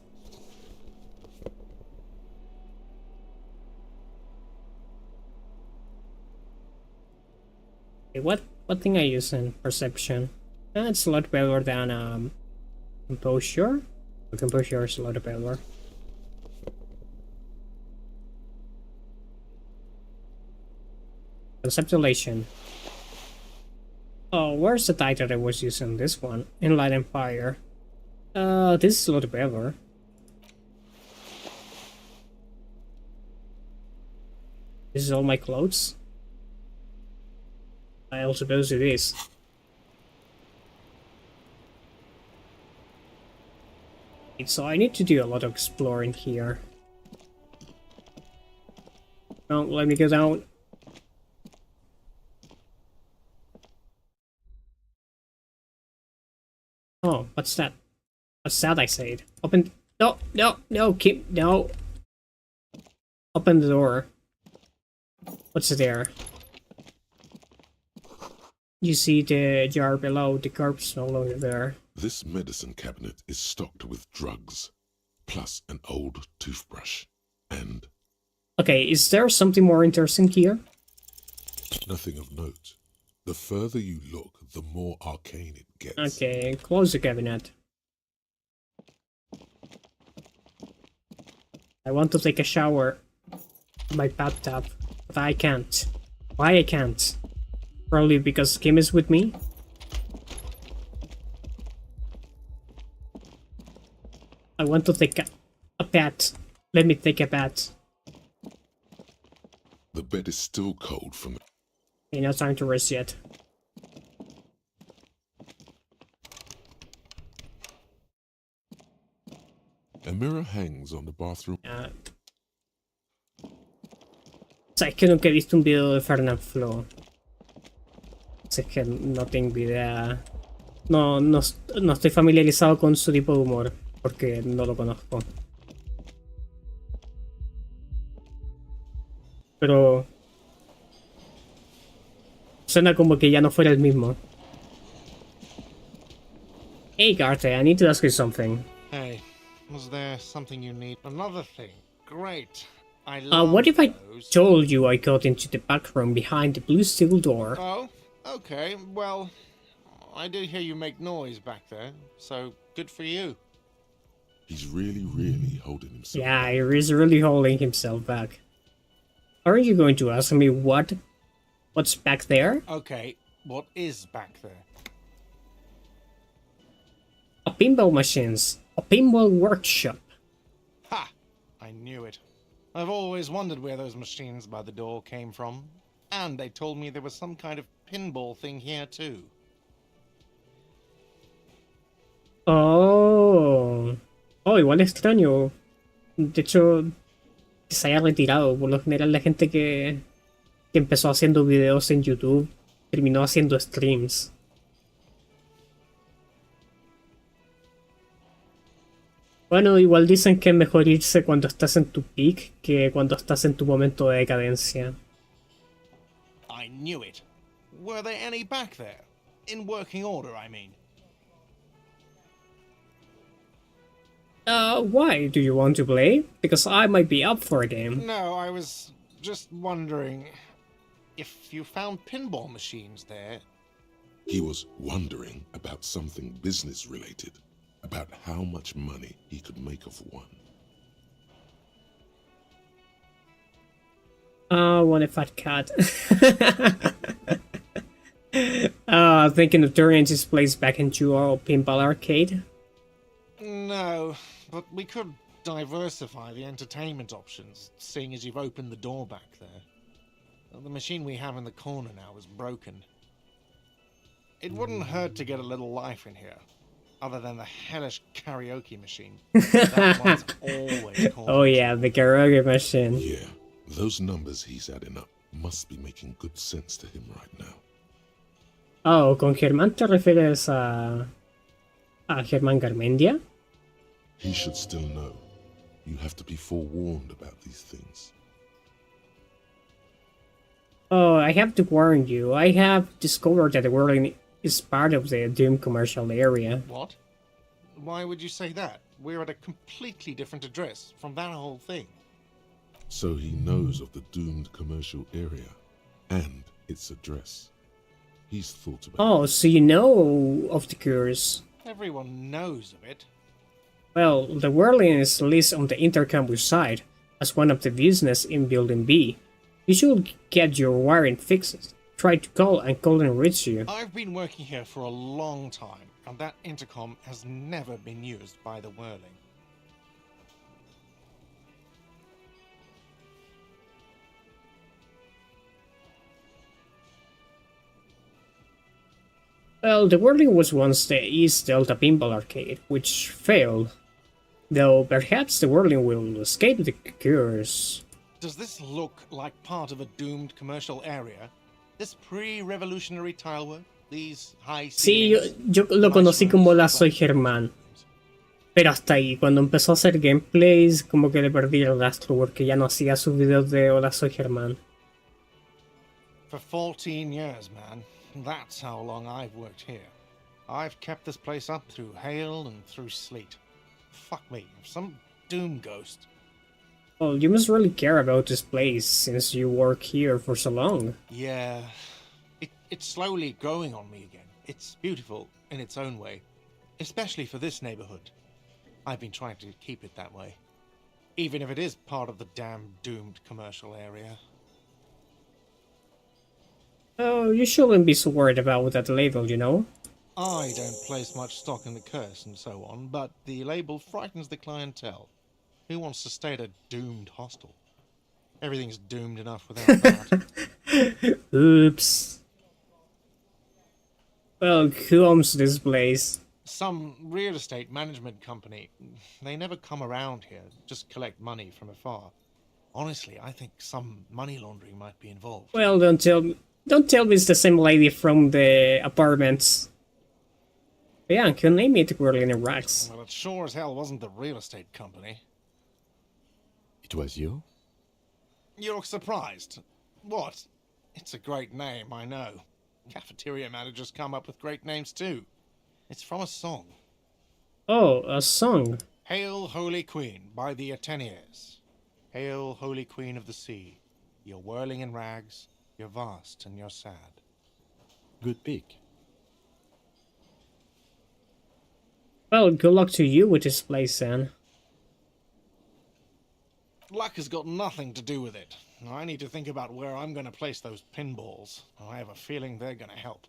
Okay, what thing I use in perception? It's a lot better than composure. Composure is a lot better. Conceptualization. Oh, where's the title I was using? This one. Inlight and Fire. This is a lot better. This is all my clothes? I suppose it is. So I need to do a lot of exploring here. Don't let me go down. Oh, what's that? What's that I said? Open... No, keep... No. Open the door. What's there? You see the jar below, the corpse no longer there. This medicine cabinet is stocked with drugs, plus an old toothbrush, and... Okay, is there something more interesting here? Nothing of note. The further you look, the more arcane it gets. Okay, close the cabinet. I want to take a shower in my bathtub, but I can't. Why I can't? Probably because Kim is with me? I want to take a bath. Let me take a bath. The bed is still cold from the... Okay, no time to rest yet. A mirror hangs on the bathroom. Sabes que nunca he visto un video de Fernand Flo. Es que no tengo idea. No estoy familiarizado con su tipo de humor, porque no lo conozco. Pero... suena como que ya no fuera el mismo. Hey, Garth, I need to ask you something. Hey, was there something you need? Another thing. Great. I love what if I those. told you I got into the back room behind the blue steel door? Oh, okay. Well, I did hear you make noise back there, so good for you. He's really holding himself Yeah, he's really holding himself back. Aren't you going to ask me what's back there? Okay, what is back there? A pinball machines. A pinball workshop. Ha! I knew it. I've always wondered where those machines by the door came from. And they told me there was some kind of pinball thing here too. Oh. Oh, igual extraño. De hecho, que se haya retirado. Por lo general, la gente que empezó haciendo videos en YouTube terminó haciendo streams. Bueno, igual dicen que es mejor irse cuando estás en tu peak que cuando estás en tu momento de decadencia. I knew it. Were there any back there? In working order, I mean. Why? Do you want to play? Because I might be up for a game. No, I was just wondering if you found pinball machines there. He was wondering about something business related, about how much money he could make of one. What a fat cat. Thinking of turning this place back into a pinball arcade? No, but we could diversify the entertainment options, seeing as you've opened the door back there. The machine we have in the corner now is broken. It wouldn't hurt to get a little life in here, other than the hellish karaoke machine. That one's always calling. Oh yeah, the karaoke machine. Yeah, those numbers he's adding up must be making good sense to him right now. Oh, ¿con Germán te refieres a Germán Garmendia? He should still know. You have to be forewarned about these things. Oh, I have to warn you. I have discovered that the world is part of the Doom commercial area. What? Why would you say that? We're at a completely different address from that whole thing. So he knows of the doomed commercial area and its address. He's thought about Oh, so you know of the curse. Everyone knows of it. Well, the Whirling is listed on the intercampus side as one of the business in Building B. You should get your wiring fixed. Try to call and couldn't reach you. I've been working here for a long time, and that intercom has never been used by the Whirling. Well, the Whirling was once the East Delta Pinball Arcade, which failed. Though perhaps the Whirling will escape the curse. Does this look like part of a doomed commercial area? This pre-revolutionary tilework? These high Sí, ceilings? yo lo conocí como la Soy Germán. Pero hasta ahí, cuando empezó a hacer gameplays, como que le perdí el rastro porque ya no hacía sus videos de Hola Soy Germán. For 14 years, man. That's how long I've worked here. I've kept this place up through hail and through sleet. Fuck me, some doom ghost. Well, you must really care about this place since you work here for so long. Yeah, it's slowly growing on me again. It's beautiful in its own way, especially for this neighborhood. I've been trying to keep it that way, even if it is part of the damn doomed commercial area. Oh, you shouldn't be so worried about that label, you know? I don't place much stock in the curse and so on, but the label frightens the clientele. Who wants to stay at a doomed hostel? Everything's doomed enough without that. Oops. Well, who owns this place? Some real estate management company. They never come around here, just collect money from afar. Honestly, I think some money laundering might be involved. Well, don't tell me it's the same lady from the apartments. Yeah, can name it Whirling in Racks. Well, it sure as hell wasn't the real estate company. It was you? You look surprised. What? It's a great name, I know. Cafeteria managers come up with great names too. It's from a song. Oh, a song. Hail, Holy Queen, by the Ateniers. Hail, Holy Queen of the Sea. You're whirling in rags, you're vast and you're sad. Good pick. Well, good luck to you with this place, then. Luck has got nothing to do with it. I need to think about where I'm going to place those pinballs. I have a feeling they're going to help.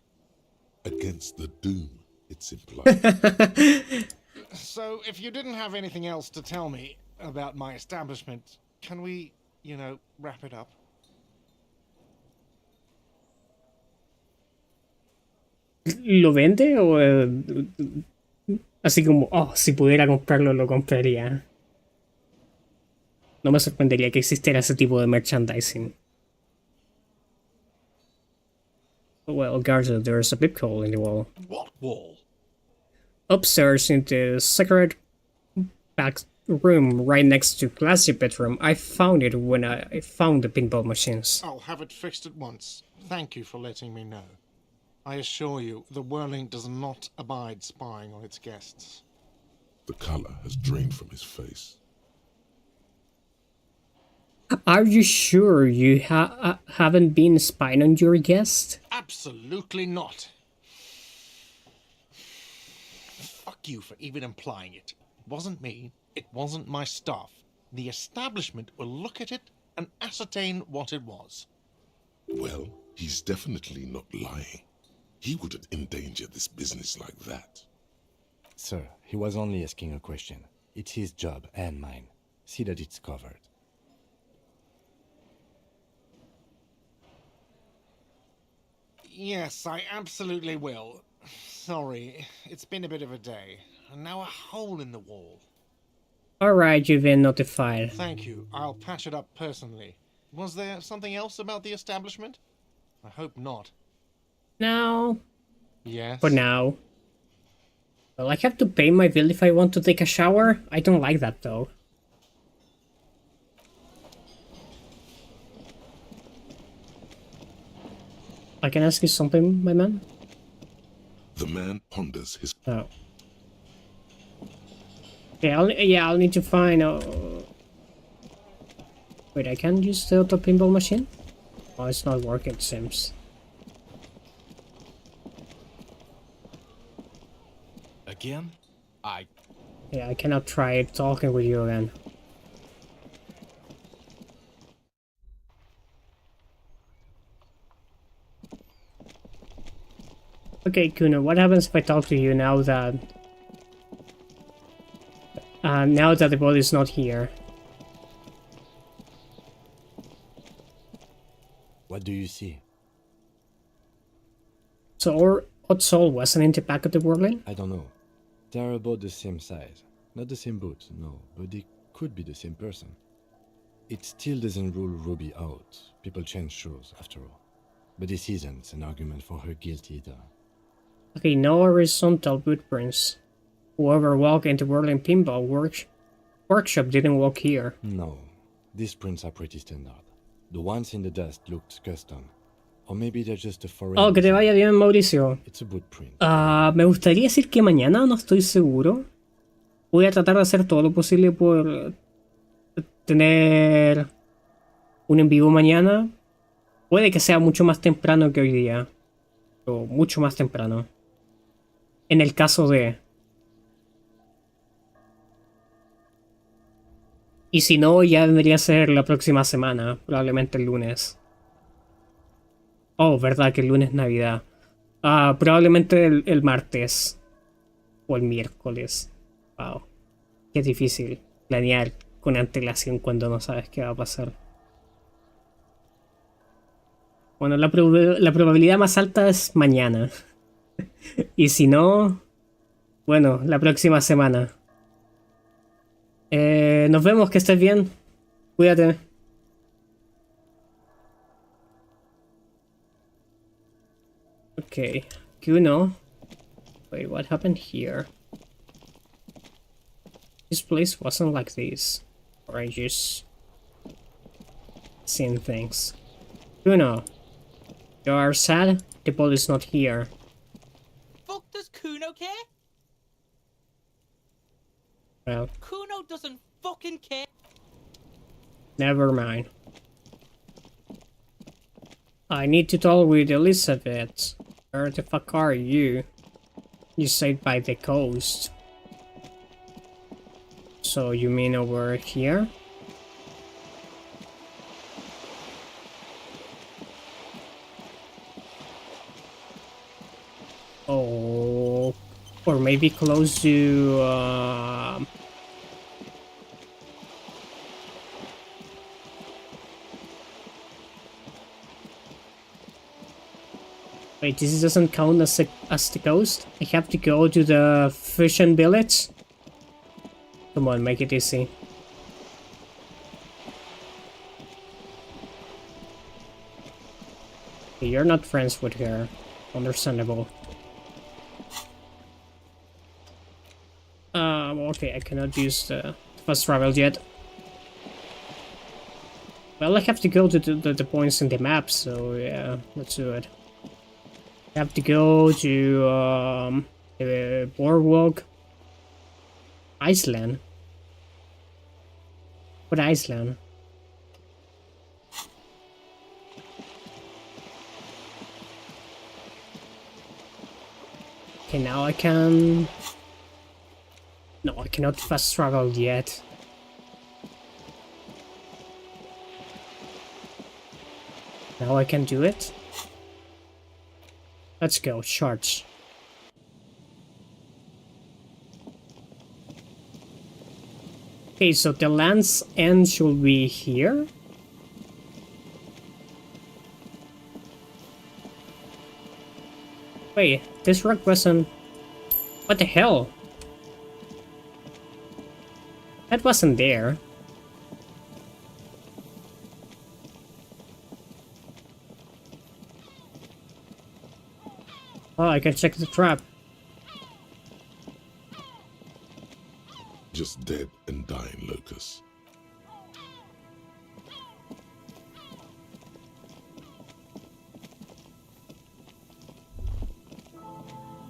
Against the doom, it's implied. So, if you didn't have anything else to tell me about my establishment, can we, wrap it up? ¿Lo vende o así como, oh, si pudiera comprarlo lo compraría? No me sorprendería que existiera ese tipo de merchandising. Well, Garza, there's a peephole in the wall. What wall? Upstairs in the secret back room right next to glassy bedroom. I found it when I found the pinball machines. I'll have it fixed at once. Thank you for letting me know. I assure you, the whirling does not abide spying on its guests. The color has drained from his face. Are you sure you haven't been spying on your guest? Absolutely not. Fuck you for even implying it. It wasn't me. It wasn't my staff. The establishment will look at it and ascertain what it was. Well, he's definitely not lying. He wouldn't endanger this business like that. Sir, he was only asking a question. It's his job and mine. See that it's covered. Yes, I absolutely will. Sorry, it's been a bit of a day. And now a hole in the wall. Alright, you've been notified. Thank you. I'll patch it up personally. Was there something else about the establishment? I hope not. No. Yes? For now. Well, I have to pay my bill if I want to take a shower. I don't like that though. I can ask you something, my man? The man ponders his... Oh. Yeah, I'll need to find... Wait, I can use the auto pinball machine? Oh, it's not working, it seems. Again? Yeah, I cannot try talking with you again. Okay, Kuno, what happens if I talk to you now that... now that the body is not here? What do you see? So our odd soul wasn't in the back of the whirling? I don't know. They are about the same size. Not the same boat, no, but they could be the same person. It still doesn't rule Ruby out. People change shows, after all. But this isn't an argument for her guilt either. Okay, no horizontal footprints. Whoever walked into Whirling Pinball workshop didn't walk here. No, these prints are pretty standard. The ones in the dust looked custom. Or maybe they're just a foreign... Oh, que te vaya bien, Mauricio. It's a boot print. Me gustaría decir que mañana, no estoy seguro. Voy a tratar de hacer todo lo posible por tener un en vivo mañana. Puede que sea mucho más temprano que hoy día. O mucho más temprano. En el caso de... Y si no, ya debería ser la próxima semana. Probablemente el lunes. Oh, verdad que el lunes es Navidad. Probablemente el martes. O el miércoles. Wow. Qué difícil planear con antelación cuando no sabes qué va a pasar. Bueno, la probabilidad más alta es mañana. Y si no, bueno, la próxima semana. Nos vemos, que estés bien. Cuídate. Okay, Kuno. Wait, what happened here? This place wasn't like this. Or I just seen things. Kuno, you are sad? The ball is not here. Fuck does Kuno care? Well, Kuno doesn't fucking care. never mind. I need to talk with Elizabeth. Where the fuck are you? You said by the coast. So you mean over here? maybe close to... Wait, this doesn't count as the coast? I have to go to the fishing village? Come on, make it easy. You're not friends with her. Understandable. Okay, I cannot use the fast travel yet. Well, I have to go to the points in the map, so yeah, let's do it. I have to go to the boardwalk. Iceland. What Iceland? Okay, now I can... No, I cannot fast travel yet. Now I can do it. Let's go, charge. Okay, so the land's end should be here. Wait, this rock wasn't... What the hell? That wasn't there. Oh, I can check the trap. Just dead and dying locusts.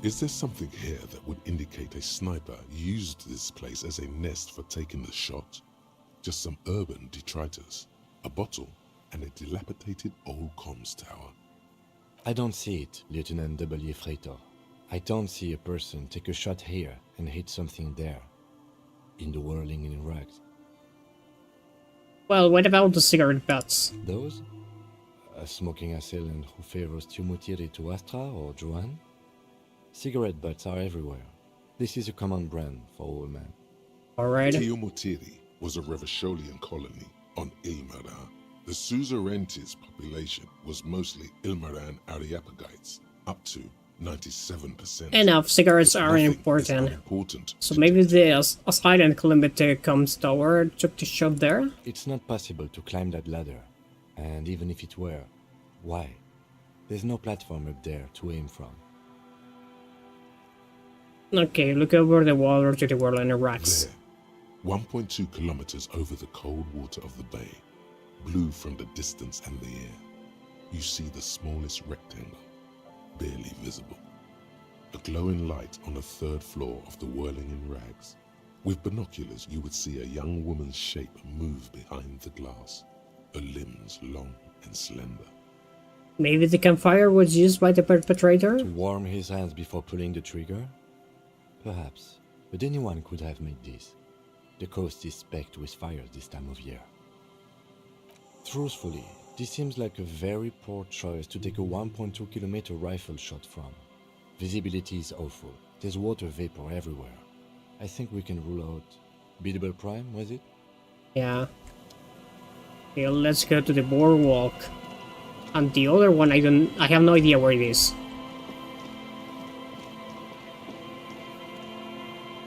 Is there something here that would indicate a sniper used this place as a nest for taking the shot? Just some urban detritus, a bottle, and a dilapidated old comms tower. I don't see it, Lieutenant W. Freighter. I don't see a person take a shot here and hit something there. In the whirling in rags. Well, what about the cigarette butts? Those? A smoking assailant who favors Tumutiri to Astra or Joanne? Cigarette butts are everywhere. This is a common brand for all men. Alright. Tumutiri was a Revacholian colony on Ilmaran. The Suzerainties population was mostly Ilmaran Areopagites, up to 97%. Enough, cigarettes are important. So maybe the Asylum kilometer comes tower took the shot there? It's not possible to climb that ladder. And even if it were, why? There's no platform up there to aim from. Okay, look over the water to the whirling rocks. There, 1.2 kilometers over the cold water of the bay, blue from the distance and the air, you see the smallest rectangle, barely visible. A glowing light on the third floor of the whirling in rags. With binoculars, you would see a young woman's shape move behind the glass, her limbs long and slender. Maybe the campfire was used by the perpetrator? To warm his hands before pulling the trigger? Perhaps, but anyone could have made this. The coast is specked with fires this time of year. Truthfully, this seems like a very poor choice to take a 1.2 kilometer rifle shot from. Visibility is awful. There's water vapor everywhere. I think we can rule out Biddable Prime, was it? Yeah. Okay, let's go to the boardwalk. And the other one, I have no idea where it is.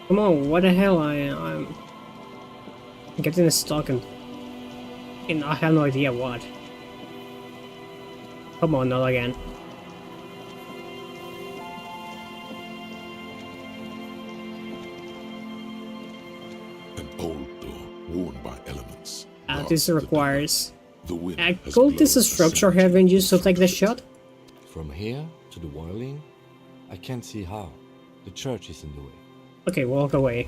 Come on, what the hell? I'm getting stuck and I have no idea what. Come on, not again. An old door worn by elements. This requires... The could this structure have been used to take the shot? From here to the whirling? I can't see how. The church is in the way. Okay, walk away.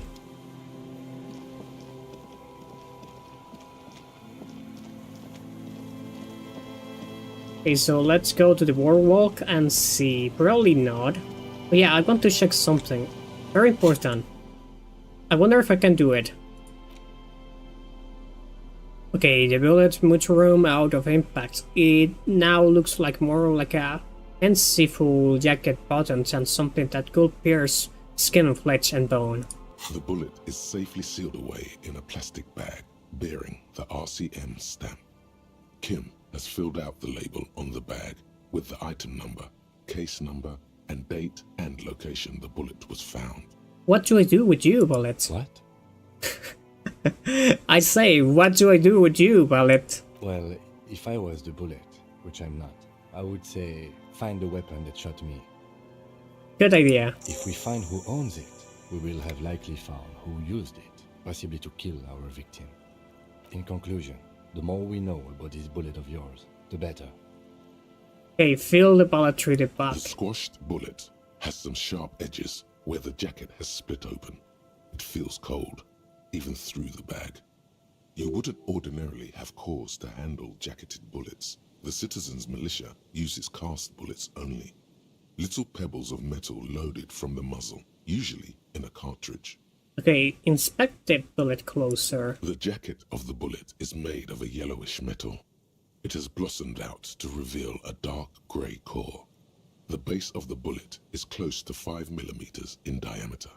Okay, so let's go to the boardwalk and see. Probably not. But yeah, I want to check something. Very important. I wonder if I can do it. Okay, the bullet moves room out of impact. It now looks like more like a fanciful jacket buttons and something that could pierce Skin, flesh, and bone. The bullet is safely sealed away in a plastic bag bearing the RCM stamp. Kim has filled out the label on the bag with the item number, case number, and date and location the bullet was found. What do I do with you, Bullet? What? I say, what do I do with you, Bullet? Well, if I was the bullet, which I'm not, I would say find the weapon that shot me. Good idea. If we find who owns it, we will have likely found who used it, possibly to kill our victim. In conclusion, the more we know about this bullet of yours, the better. Okay, fill the bullet through the back. The squashed bullet has some sharp edges where the jacket has split open. It feels cold, even through the bag. You wouldn't ordinarily have cause to handle jacketed bullets. The citizens' militia uses cast bullets only. Little pebbles of metal loaded from the muzzle, usually in a cartridge. Okay, inspect the bullet closer. The jacket of the bullet is made of a yellowish metal. It has blossomed out to reveal a dark grey core. The base of the bullet is close to 5 millimeters in diameter.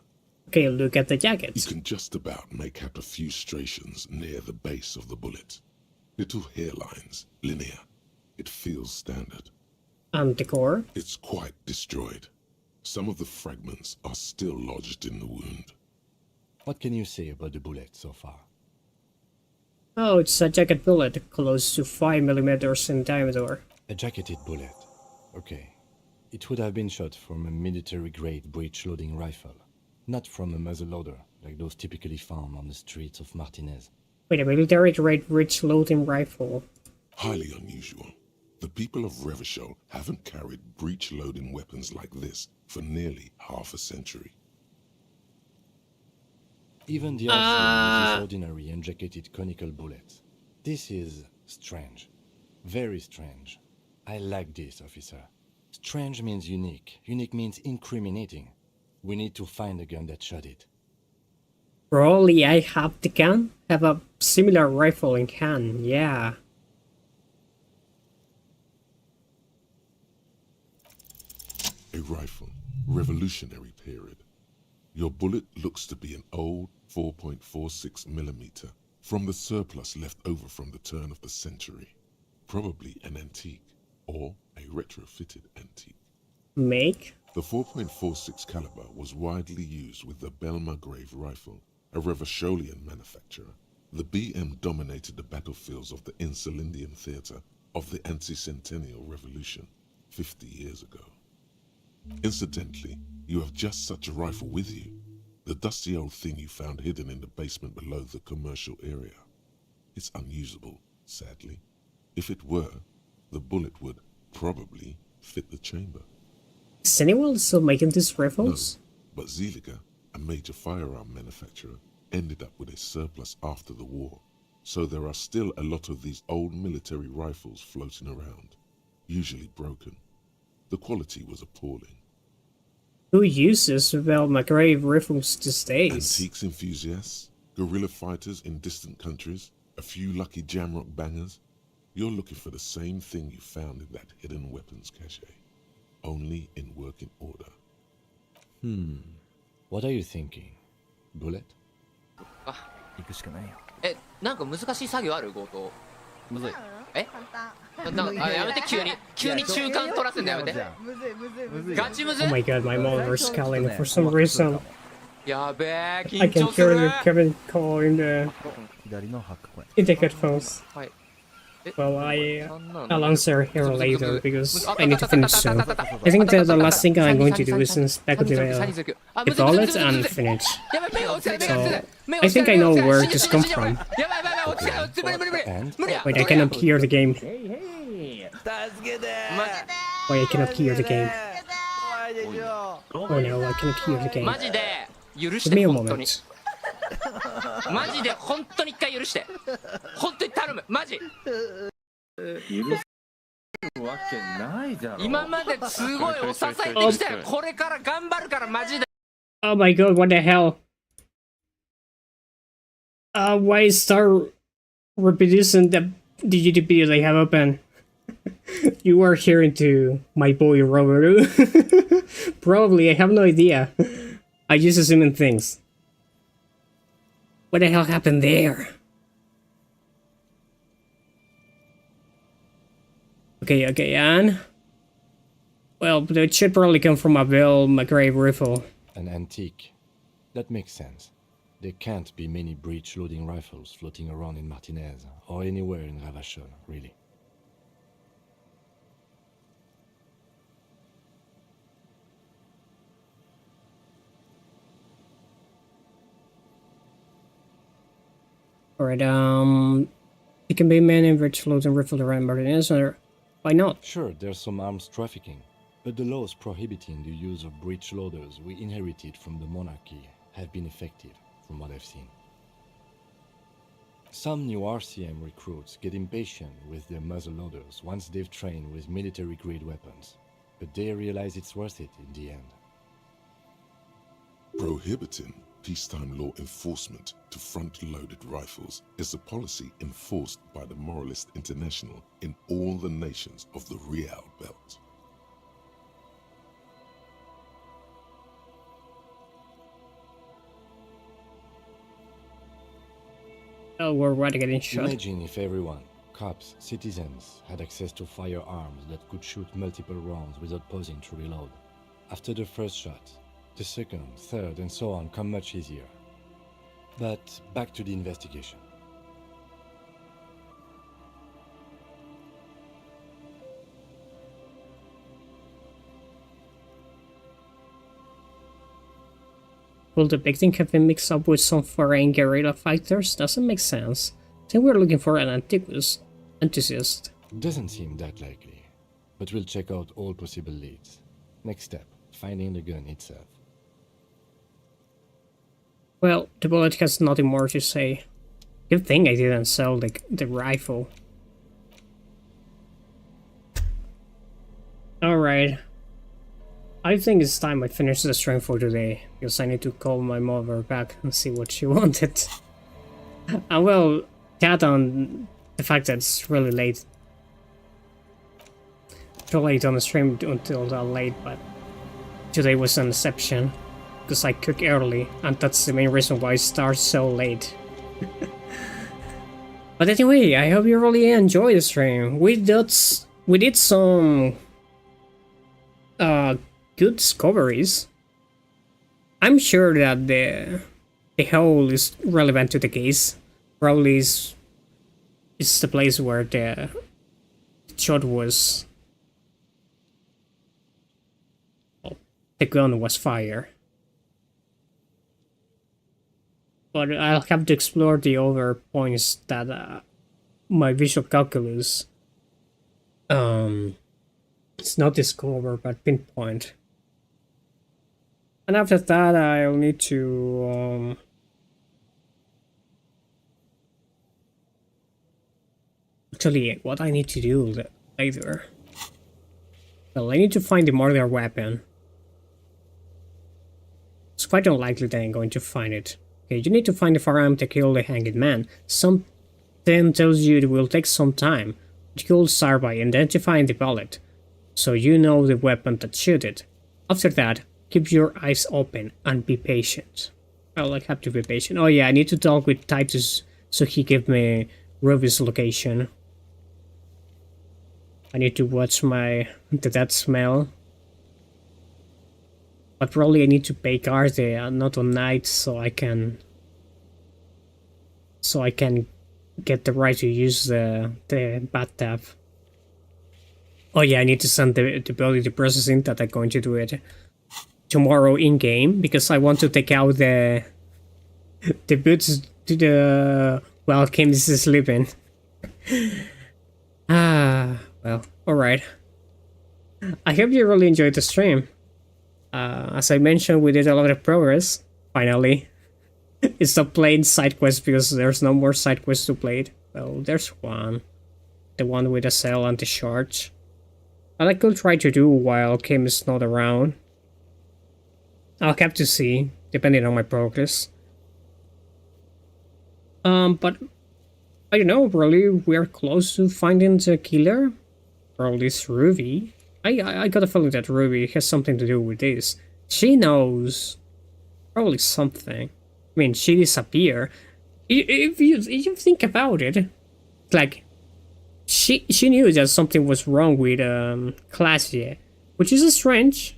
Okay, look at the jacket. You can just about make out a few striations near the base of the bullet. Little hairlines, linear. It feels standard. And the core? It's quite destroyed. Some of the fragments are still lodged in the wound. What can you say about the bullet so far? Oh, it's a jacket bullet, close to 5 millimeters in diameter. A jacketed bullet. Okay. It would have been shot from a military-grade breech-loading rifle, not from a muzzleloader, like those typically found on the streets of Martinez. Wait, a military-grade breech-loading rifle? Highly unusual. The people of Revachol haven't carried breech-loading weapons like this for nearly half a century. Even the RCM uses ordinary and jacketed conical bullets. This is strange. Very strange. I like this, officer. Strange means unique. Unique means incriminating. We need to find the gun that shot it. Probably I have the gun. Have a similar rifle in hand, yeah. A rifle, Revolutionary period. Your bullet looks to be an old 4.46 millimeter from the surplus left over from the turn of the century. Probably an antique or a retrofitted antique. Make? The 4.46 caliber was widely used with the Belmargrave rifle, a Revacholian manufacturer. The BM dominated the battlefields of the Insulindian theater of the anti-centennial revolution 50 years ago. Incidentally, you have just such a rifle with you. The dusty old thing you found hidden in the basement below the commercial area. It's unusable, sadly. If it were, the bullet would probably fit the chamber. Is anyone still making these rifles? No, but Zeliger, a major firearm manufacturer, ended up with a surplus after the war. So there are still a lot of these old military rifles floating around, usually broken. The quality was appalling. Who uses Belmargrave rifles these days? Antiques enthusiasts, guerrilla fighters in distant countries, a few lucky jamrock bangers. You're looking for the same thing you found in that hidden weapons cache, only in working order. What are you thinking? Bullet? 行くしかないよ。なんか難しい作業ある強盗。むずい。なんかやめて急に中間取らせんのやめて。ガチむずい。Oh my god, my monitor's calling for some reason. やべえ、 I 緊 can 張する hear ね。 Kevin call in the 左のハックこれ。 in the headphones. はい。 Well, I'll answer here later because I need to finish soon. I think the last thing I'm going to do is inspect the bullet and finish. So, I think I know where this comes from. Wait, I cannot hear the game. Wait, I cannot hear the game. Oh no, I cannot hear the game. マジで許し Give me て a 本当に。 moment. マジで本当に一回許して。本当に頼む。マジ。許すわけないだろ。今まですごいお支えてきたよ。これから頑張るからマジで。 Oh my god, what the hell? Why start reproducing the digital videos I have open? You are hearing to my boy Robert. Probably, I have no idea. I just assuming things. What the hell happened there? Okay, and... Well, it should probably come from a Bill McRae rifle. An antique. That makes sense. There can't be many breech-loading rifles floating around in Martinez, or anywhere in Ravachol, really. Alright, it can be many breech-loading rifle around Martinez, or why not? Sure, there's some arms trafficking, but the laws prohibiting the use of breech loaders we inherited from the monarchy have been effective, from what I've seen. Some new RCM recruits get impatient with their muzzle loaders once they've trained with military-grade weapons, but they realize it's worth it in the end. Prohibiting peacetime law enforcement to front-loaded rifles is a policy enforced by the Moralist International in all the nations of the Real Belt. Oh, we're right getting shot. Imagine if everyone, cops, citizens, had access to firearms that could shoot multiple rounds without pausing to reload. After the first shot, the second, third, and so on come much easier. But back to the investigation. Will the victim have been mixed up with some foreign guerrilla fighters? Doesn't make sense. Then we're looking for an antiquus enthusiast. Doesn't seem that likely, but we'll check out all possible leads. Next step, finding the gun itself. Well, the bullet has nothing more to say. Good thing I didn't sell the rifle. Alright. I think it's time I finish the stream for today, because I need to call my mother back and see what she wanted. And well, cat on the fact that it's really late. Too late on the stream until that late, but today was an exception. Because I cook early, and that's the main reason why I start so late. But anyway, I hope you really enjoyed the stream. We did some good discoveries. I'm sure that the hole is relevant to the case. Probably it's the place where the shot was. Well, the gun was fired. But I'll have to explore the other points that my visual calculus it's not discover but pinpoint. And after that I'll need to actually what I need to do later. Well, I need to find the murder weapon. It's quite unlikely that I'm going to find it. Okay, you need to find the firearm to kill the hanged man. Something tells you it will take some time. But you'll start by identifying the bullet, so you know the weapon that shot it. After that, keep your eyes open and be patient. Well, I have to be patient. Oh yeah, I need to talk with Titus so he give me Ruby's location. I need to watch the death smell. But probably I need to pay guard there, not on night, so I can get the right to use the bathtub. Oh yeah, I need to send the body to processing that I'm going to do it tomorrow in game because I want to take out the boots to the well, Kim is sleeping. Well, alright. I hope you really enjoyed the stream. As I mentioned, we did a lot of progress, finally. It's not playing side quests because there's no more side quests to play. Well, there's one. The one with the cell and the charge. And I could try to do while Kim is not around. I'll have to see, depending on my progress. But I don't know, probably we're close to finding the killer. Probably it's Ruby. I got a feeling that Ruby has something to do with this. She knows Probably something. I mean, she disappeared. If you think about it, like she knew that something was wrong with Classier, which is strange.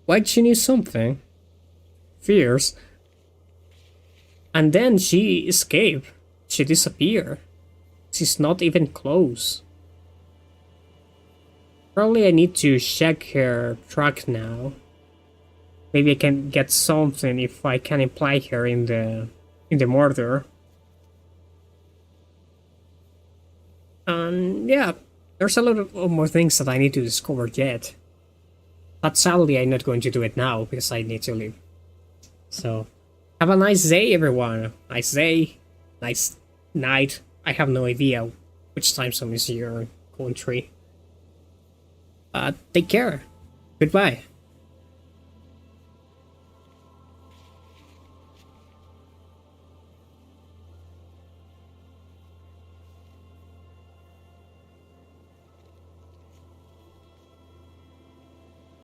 Why she knew something? Fierce. And then she escaped. She disappeared. She's not even close. Probably I need to check her truck now. Maybe I can get something if I can imply her in the murder. And yeah, there's a lot of more things that I need to discover yet. But sadly I'm not going to do it now because I need to leave. So, have a nice day everyone. Nice day, nice night. I have no idea which time zone is your country. Take care. Goodbye.